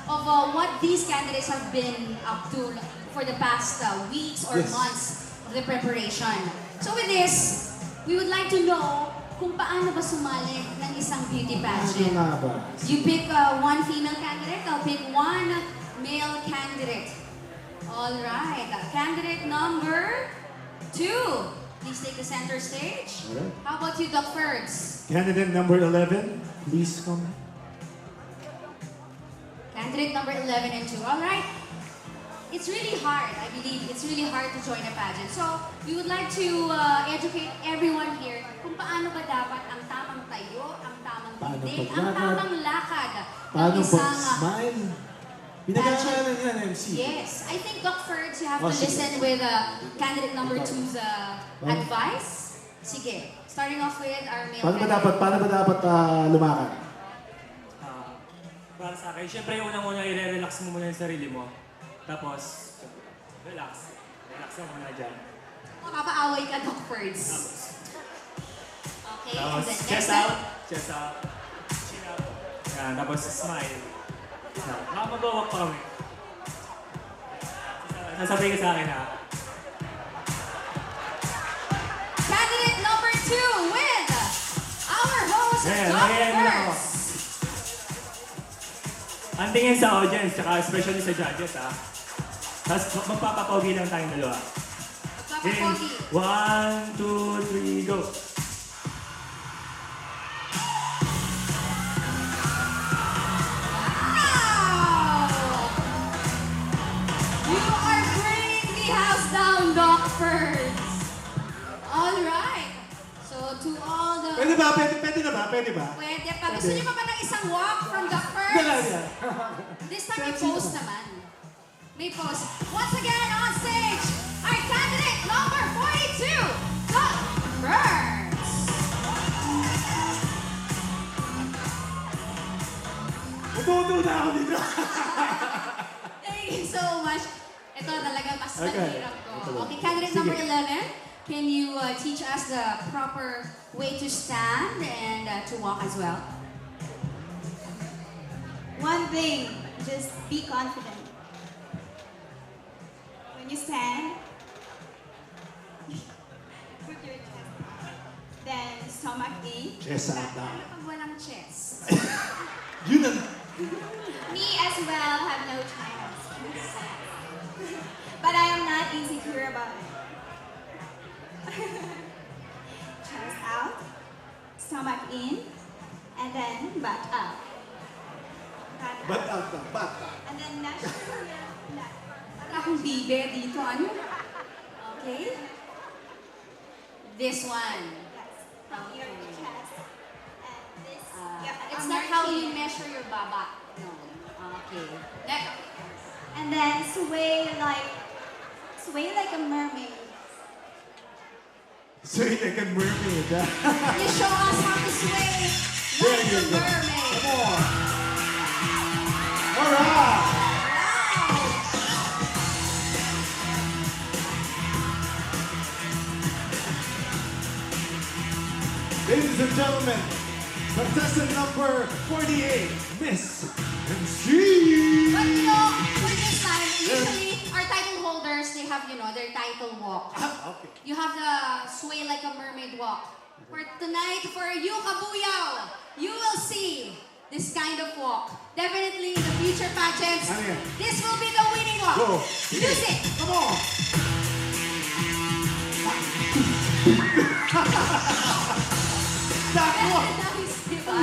S13: of what these candidates have been up to for the past weeks or
S2: Yes.
S13: months of the preparation. So with this, we would like to know kung paano ba sumali ng isang beauty pageant.
S2: Ano nga ba?
S13: You pick one female candidate, I'll pick one male candidate. All right, candidate number 2. Please take the center stage.
S2: Alright.
S13: How about you, Doc Ferds?
S2: Candidate number 11, please come.
S13: Candidate number 11 and 2. All right. It's really hard, I believe. It's really hard to join a pageant. So, we would like to educate everyone here kung paano ba dapat ang tamang tayo, ang tamang
S2: Paano
S13: tindig, ang
S2: paglakad?
S13: tamang lakad
S2: Paano
S13: ng isang
S2: pag-smile? Pinag-aaralan yan, MC.
S13: Yes. I think, Doc Ferds, you have
S2: Oh,
S13: to
S2: sige.
S13: listen with candidate number 2's advice. Sige. Starting off with our male
S2: Paano ba dapat lumakad?
S16: Para sa akin, syempre unang-una i-relax mo muna yung sarili mo. Tapos, relax. Relax mo muna dyan.
S13: Mapapaaway ka, Doc Ferds. Okay, and
S16: Tapos,
S13: then
S16: chest
S13: next
S16: out. Chest out. Chin up. Yan, tapos smile. Mag-walk pa kami. Sasabihin ka sa akin ha.
S13: Candidate number 2 with our host, Doc Ferds.
S16: Ang tingin sa audience, tsaka especially sa judges ha. Tapos magpapapogi lang tayong dalawa.
S13: Magpapapogi.
S16: 1, 2, 3, go!
S13: You are bringing the house down, Doc Ferds. All right. So to all the...
S2: Pwede ba? Pwede na ba? Pwede ba?
S13: Pwede pa. Gusto niyo pa ba ng isang walk from Doc Ferds?
S2: Yan.
S13: This time may pose naman. May pose. Once again on stage, our candidate number 42, Doc Ferds.
S2: Upo na ako dito.
S13: Thank you so much. Ito talaga mas
S2: Okay.
S13: mahirap ko. Okay, candidate number 11, can you teach us the proper way to stand and to walk as well?
S3: One thing, just be confident. When you stand, put your chest out. Then stomach in.
S2: Chest out down.
S13: Pag walang chest.
S2: Yun ang...
S3: Me as well have no chance. But I am not insecure about it. Chest out, stomach in, and then butt up.
S2: Butt out na, butt out.
S3: And then naturally,
S13: Wala akong bibe dito, ano? Okay. This one.
S3: from your chest. And this,
S13: It's not how you measure your baba. No. Okay. Next.
S3: And then sway like a mermaid.
S2: Sway like a mermaid.
S13: You show us how to sway
S2: There
S13: like
S2: you
S13: a
S2: go.
S13: mermaid.
S2: Come on. All right. Ladies and gentlemen, contestant number 48, Miss MC.
S13: But you know, for this time, usually our title holders, they have, their title walk.
S2: Okay.
S13: You have the sway like a mermaid walk. For tonight, for you, Cabuyao, you will see this kind of walk. Definitely in the future pageants,
S2: Ano yan?
S13: this will be the winning walk.
S2: Go.
S13: Music!
S2: Come on! That walk!
S13: Diba?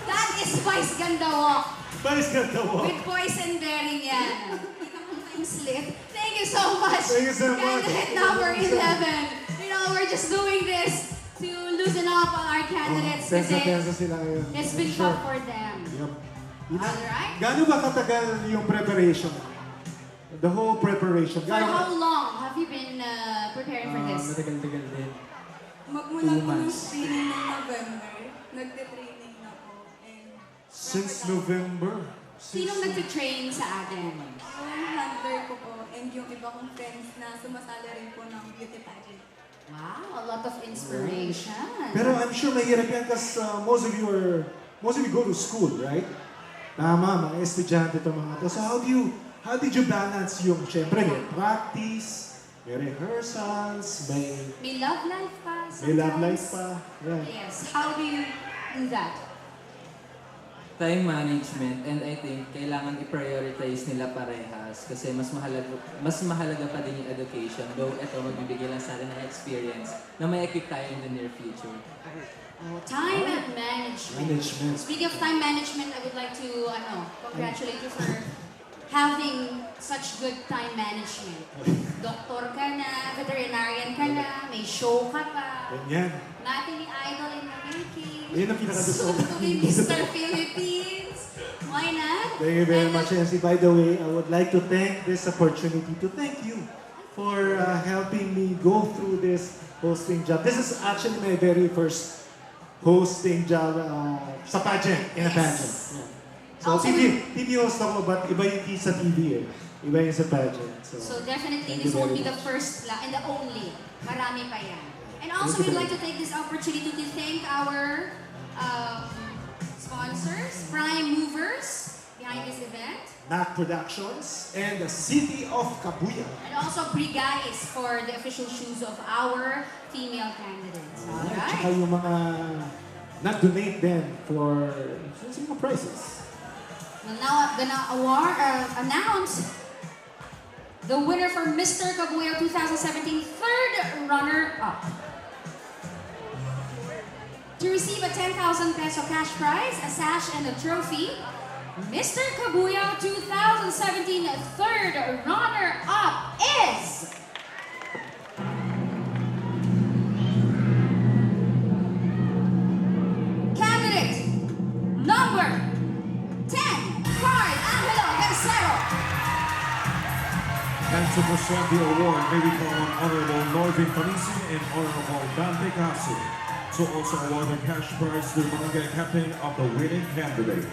S13: That is Vice Ganda Walk.
S2: Vice Ganda Walk.
S13: With voice and bearing yan. Kita mo tayong slip. Thank you so much.
S2: Thank you so much.
S13: Candidate number 11. You know, we're just doing this to loosen up on our candidates kasi
S2: Tensa sila ngayon.
S13: it's been
S2: Sure.
S13: tough for them.
S2: Yup.
S13: Alright?
S2: Gaano ba katagal yung preparation? The whole preparation.
S13: For how long have you been preparing for this?
S21: Matagal-tagal din.
S24: Magmula
S21: 2
S24: po nung
S21: months.
S24: training ng November, nagte-training na po. And
S2: Since November.
S13: Sinong nagtitrain sa atin?
S24: yung handler ko po and yung iba kong friends na sumasali rin po ng beauty pageant.
S13: Wow, a lot of inspiration.
S2: Pero I'm sure mahirap yan kasi most of you go to school, right? Tama, mga estudyante to mga to. So how did you balance yung, syempre may practice, may rehearsals,
S13: May love life pa sometimes.
S2: may love life pa. Yeah.
S13: Yes. How do you do that?
S6: Time management, and I think kailangan i-prioritize nila parehas kasi mas mahalaga pa din yung education, though ito magbibigay lang sa atin ng experience na may equip tayo in the near future.
S13: Time management.
S2: Management.
S13: Speaking of time management, I would like to congratulate you for having such good time management. Doktor ka na, veterinarian ka na, may show ka pa.
S2: Ganyan.
S13: Natin ni Idol in the making.
S2: Yan ang pinakagusto ko.
S13: Soon to be Mr. Philippines. Why not?
S2: Thank you very much, Nancy. By the way, I would like to take this opportunity to thank you for helping me go through this hosting job. This is actually my very first hosting job sa pageant, in a pageant. Yeah. So,
S13: Also,
S2: TV host ako, but iba yung sa TV eh. Iba yung sa pageant.
S13: So definitely
S2: thank
S13: this
S2: you
S13: won't
S2: very
S13: be the
S2: much.
S13: first and the only. Marami pa yan. And also
S2: Thank you
S13: we'd
S2: very
S13: like to take this opportunity to thank our sponsors, prime movers behind this event.
S2: NAC Productions and the City of Cabuyao.
S13: And also Brigais for the official shoes of our female candidates.
S2: Tsaka
S13: Alright.
S2: yung mga nag-donate din for some mga prizes.
S13: Well, now I'm gonna announce the winner for Mr. Cabuyao 2017 third runner-up. To receive a 10,000 peso cash prize, a sash, and a trophy, Mr. Cabuyao 2017 third runner-up is... Candidate number 10, Card Angelo Gancero.
S4: And to present the award, may we call on Honorable Norvin Panisin and Honorable Dan Picasso to also award the cash prize to the barangay captain of the winning candidate.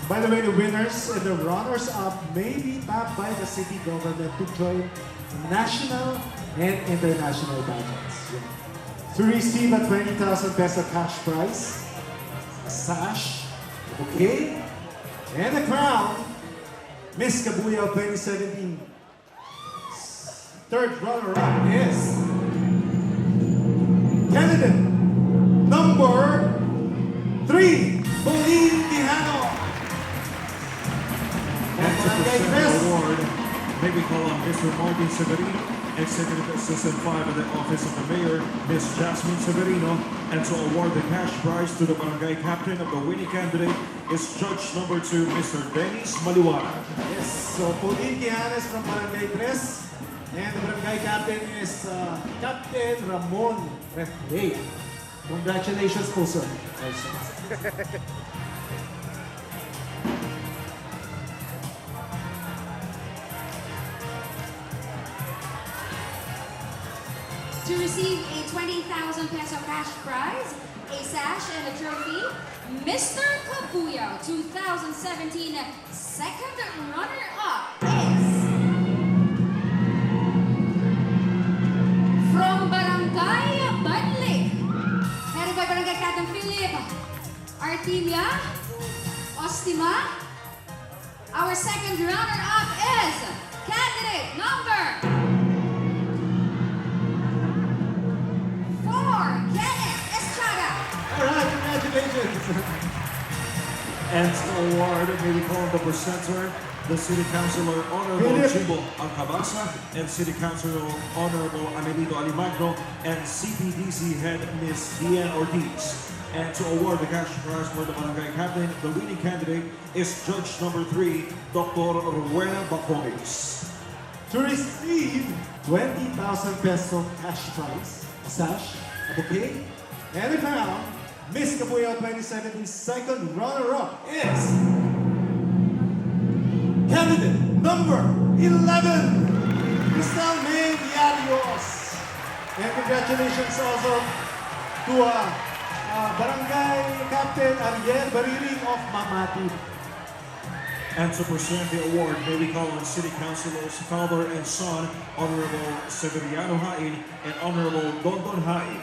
S2: By the way, the winners and the runners-up may be tapped by the city government to join national and international pageants. To receive a 20,000 peso cash prize, a sash, a bouquet, and a crown, Miss Cabuyao 2017 third runner-up is candidate number 3, Pauline Quijano.
S4: And to present the award, may we call on Mr. Martin Severino, Executive Assistant 5 at the Office of the Mayor, Ms. Jasmine Severino, and to award the cash prize to the barangay captain of the winning candidate is Judge number 2, Mr. Dennis Maliwanag.
S2: Yes, so Pauline Quijano is from Barangay 3, and the barangay captain is Captain Ramon Refley. Congratulations po, sir.
S13: To receive a 20,000 peso cash prize, a sash, and a trophy, Mr. Cabuyao 2017 second runner-up is from Barangay Banlik, headed by Barangay Captain Philip Artimia. Also Stima. Our second runner-up is candidate number 4, Kenneth Estrada.
S2: All right, congratulations.
S4: And the award, maybe call the presenter, the City Councilor Honorable Chibo Alcabasa, and City Councilor Honorable Amelito Alimagno, and CPDC Head Ms. Dian Ortiz. And to award the cash prize for the barangay captain, the winning candidate is Judge number 3, Dr. Rowena Bacones.
S2: To receive 20,000 peso cash prize, a sash, a bouquet, and a crown, Miss Cabuyao 2017 second runner-up is candidate number 11, Cristal May Diarios. And congratulations also to Barangay Captain Ariel Bariring of Mamati.
S4: And to present the award, may we call on City Councilors, father and son, Honorable Severiano Hain and Honorable Dondon Hain.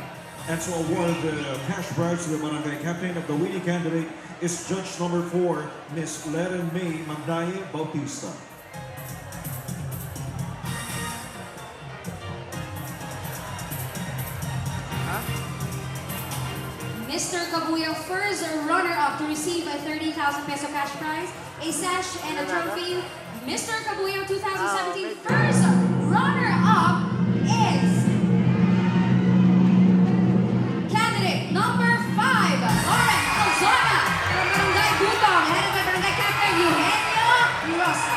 S4: And to award the cash prize to the barangay captain of the winning candidate is Judge number 4, Miss Leren May Magdaye Bautista.
S13: Mr. Cabuyao, first runner-up to receive a 30,000 peso cash prize, a sash, and a trophy. Mr. Cabuyao 2017 first runner-up is candidate number 5, Lauren Ozona from Barangay Butong, headed by Barangay Captain Eugenio Rosa.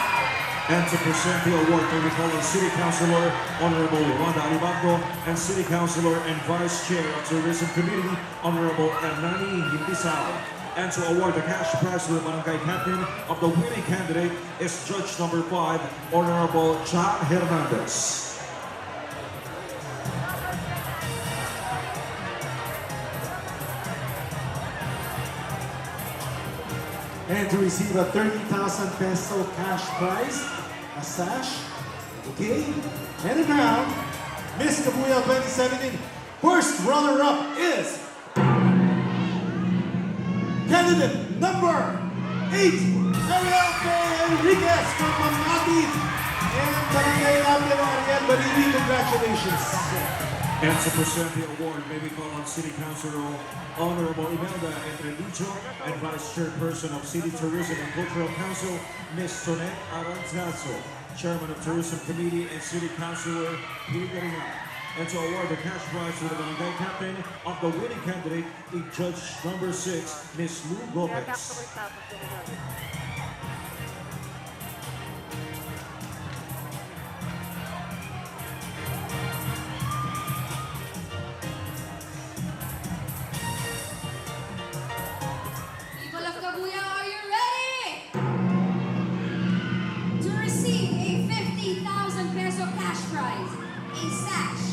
S4: And to present the award, may we call on City Councilor Honorable Wanda Alibagno and City Councilor and Vice Chair of Tourism Committee, Honorable Hernani Hintisao. And to award the cash prize to the barangay captain of the winning candidate is Judge number 5, Honorable Cha Hernandez.
S2: And to receive a 30,000 peso cash prize, a sash, okay, and a crown, Miss Cabuyao 2017 first runner-up is candidate number 8, Ariel Enriquez from Mamati and Barangay Captain Ariel Barili. Congratulations.
S4: And to present the award, may we call on City Councilor Honorable Imelda Entrelicho and Vice Chairperson of City Tourism and Cultural Council, Ms. Tonette Aranzazo, Chairman of Tourism Committee and City Councilor Hilgarina. And to award the cash prize to the barangay captain of the winning candidate is Judge number 6, Ms. Lou Lopez.
S13: People of Cabuyao, are you ready? To receive a 50,000 peso cash prize, a sash,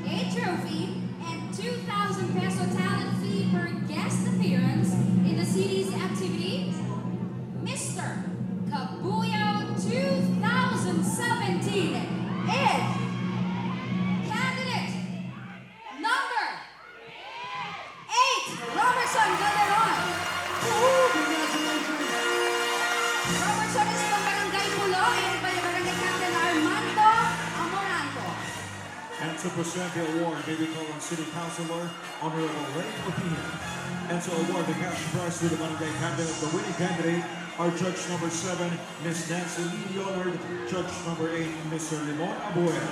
S13: a trophy, and 2,000 peso talent fee per guest appearance in the city's activity, Mr. Cabuyao 2017 is candidate number 8, Robertson Calderon. Robertson is from Barangay Pulo and by Barangay Captain Armando Amoranto.
S4: And to present the award, may we call on City Councilor Honorable Ray Opinion. And to award the cash prize to the barangay captain of the winning candidate are Judge number 7, Ms. Nancy Lee Leonard, Judge number 8, Mr. Limon Abuel.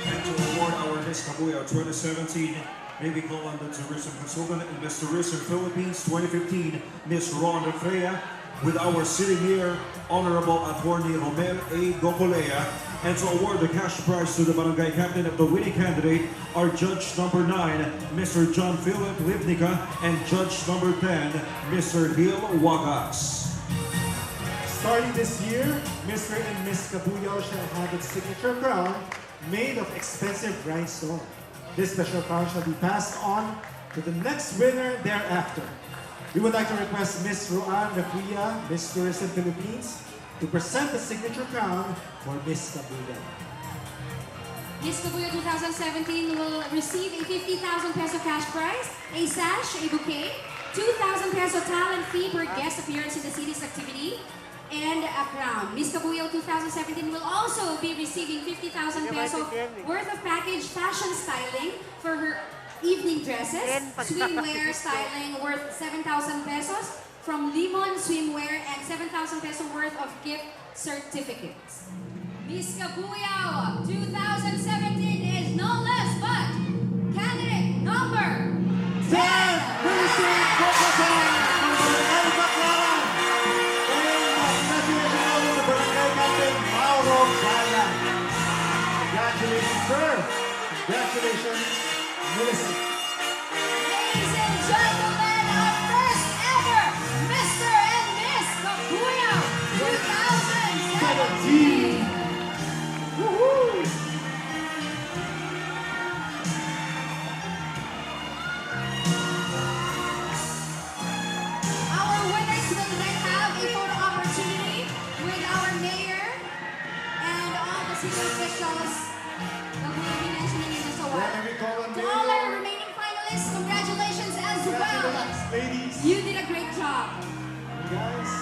S4: And to award our Miss Cabuyao 2017, may we call on the Tourism Consultant and Miss Tourism Philippines 2015, Ms. Rhonda Freya, with our City Mayor, Honorable Attorney Romel A. Gocolea, and to award the cash prize to the barangay captain of the winning candidate are Judge number 9, Mr. John Philip Livnica, and Judge number 10, Mr. Gil Wagas.
S2: Starting this year, Mr. and Miss Cabuyao shall have its signature crown made of expensive rhinestone. This special crown shall be passed on to the next winner thereafter. We would like to request Miss Roan Refria, Miss Tourism Philippines, to present the signature crown for Miss Cabuyao.
S13: Miss Cabuyao 2017 will receive a 50,000 peso cash prize, a sash, a bouquet, 2,000 peso talent fee per guest appearance in the city's activity, and a crown. Miss Cabuyao 2017 will also be receiving 50,000 peso worth of package fashion styling for her evening dresses, swimwear styling worth 7,000 pesos from Limon Swimwear, and 7,000 peso worth of gift certificates. Miss Cabuyao 2017 is no less but candidate number 10!
S2: Music Focusing from Barangay Baclaran. And congratulations all to the Barangay Captain Mauro Garland. Congratulations, sir. Congratulations, Melissa.
S13: Ladies and gentlemen, our first ever Mr. and Miss Cabuyao 2017!
S2: Woohoo!
S13: Our winners will then have a photo opportunity with our mayor and all the city officials that we will be mentioning in this award.
S2: When we call on
S13: To all
S2: mayor.
S13: our remaining finalists, congratulations as well.
S2: Congratulations, ladies.
S13: You did a great job.
S2: Guys.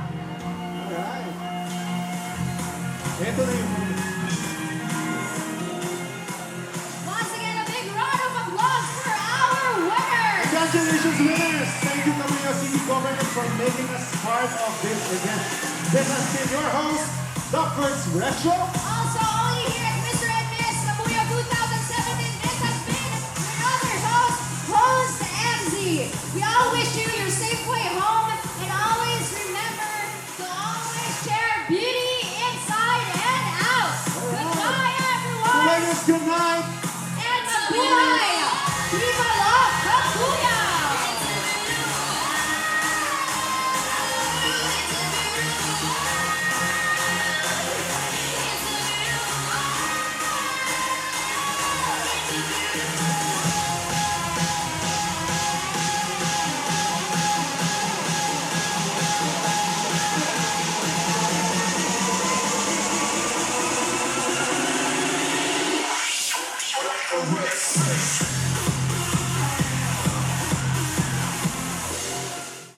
S2: Alright. Ito na yung
S13: Once again, a big round of applause for our winners.
S2: Congratulations, winners! Thank you, Cabuyao City Government, for making us part of this event. This has been your host, the first retro.
S13: Also, only here at Mr. and Miss Cabuyao 2017, this has been your other host MZ. We all wish you your safe way home, and always remember to always share beauty inside and out. Goodbye, everyone.
S2: Ladies, good night.
S13: And mabuhay! Viva la Cabuyao!
S1: Arrest.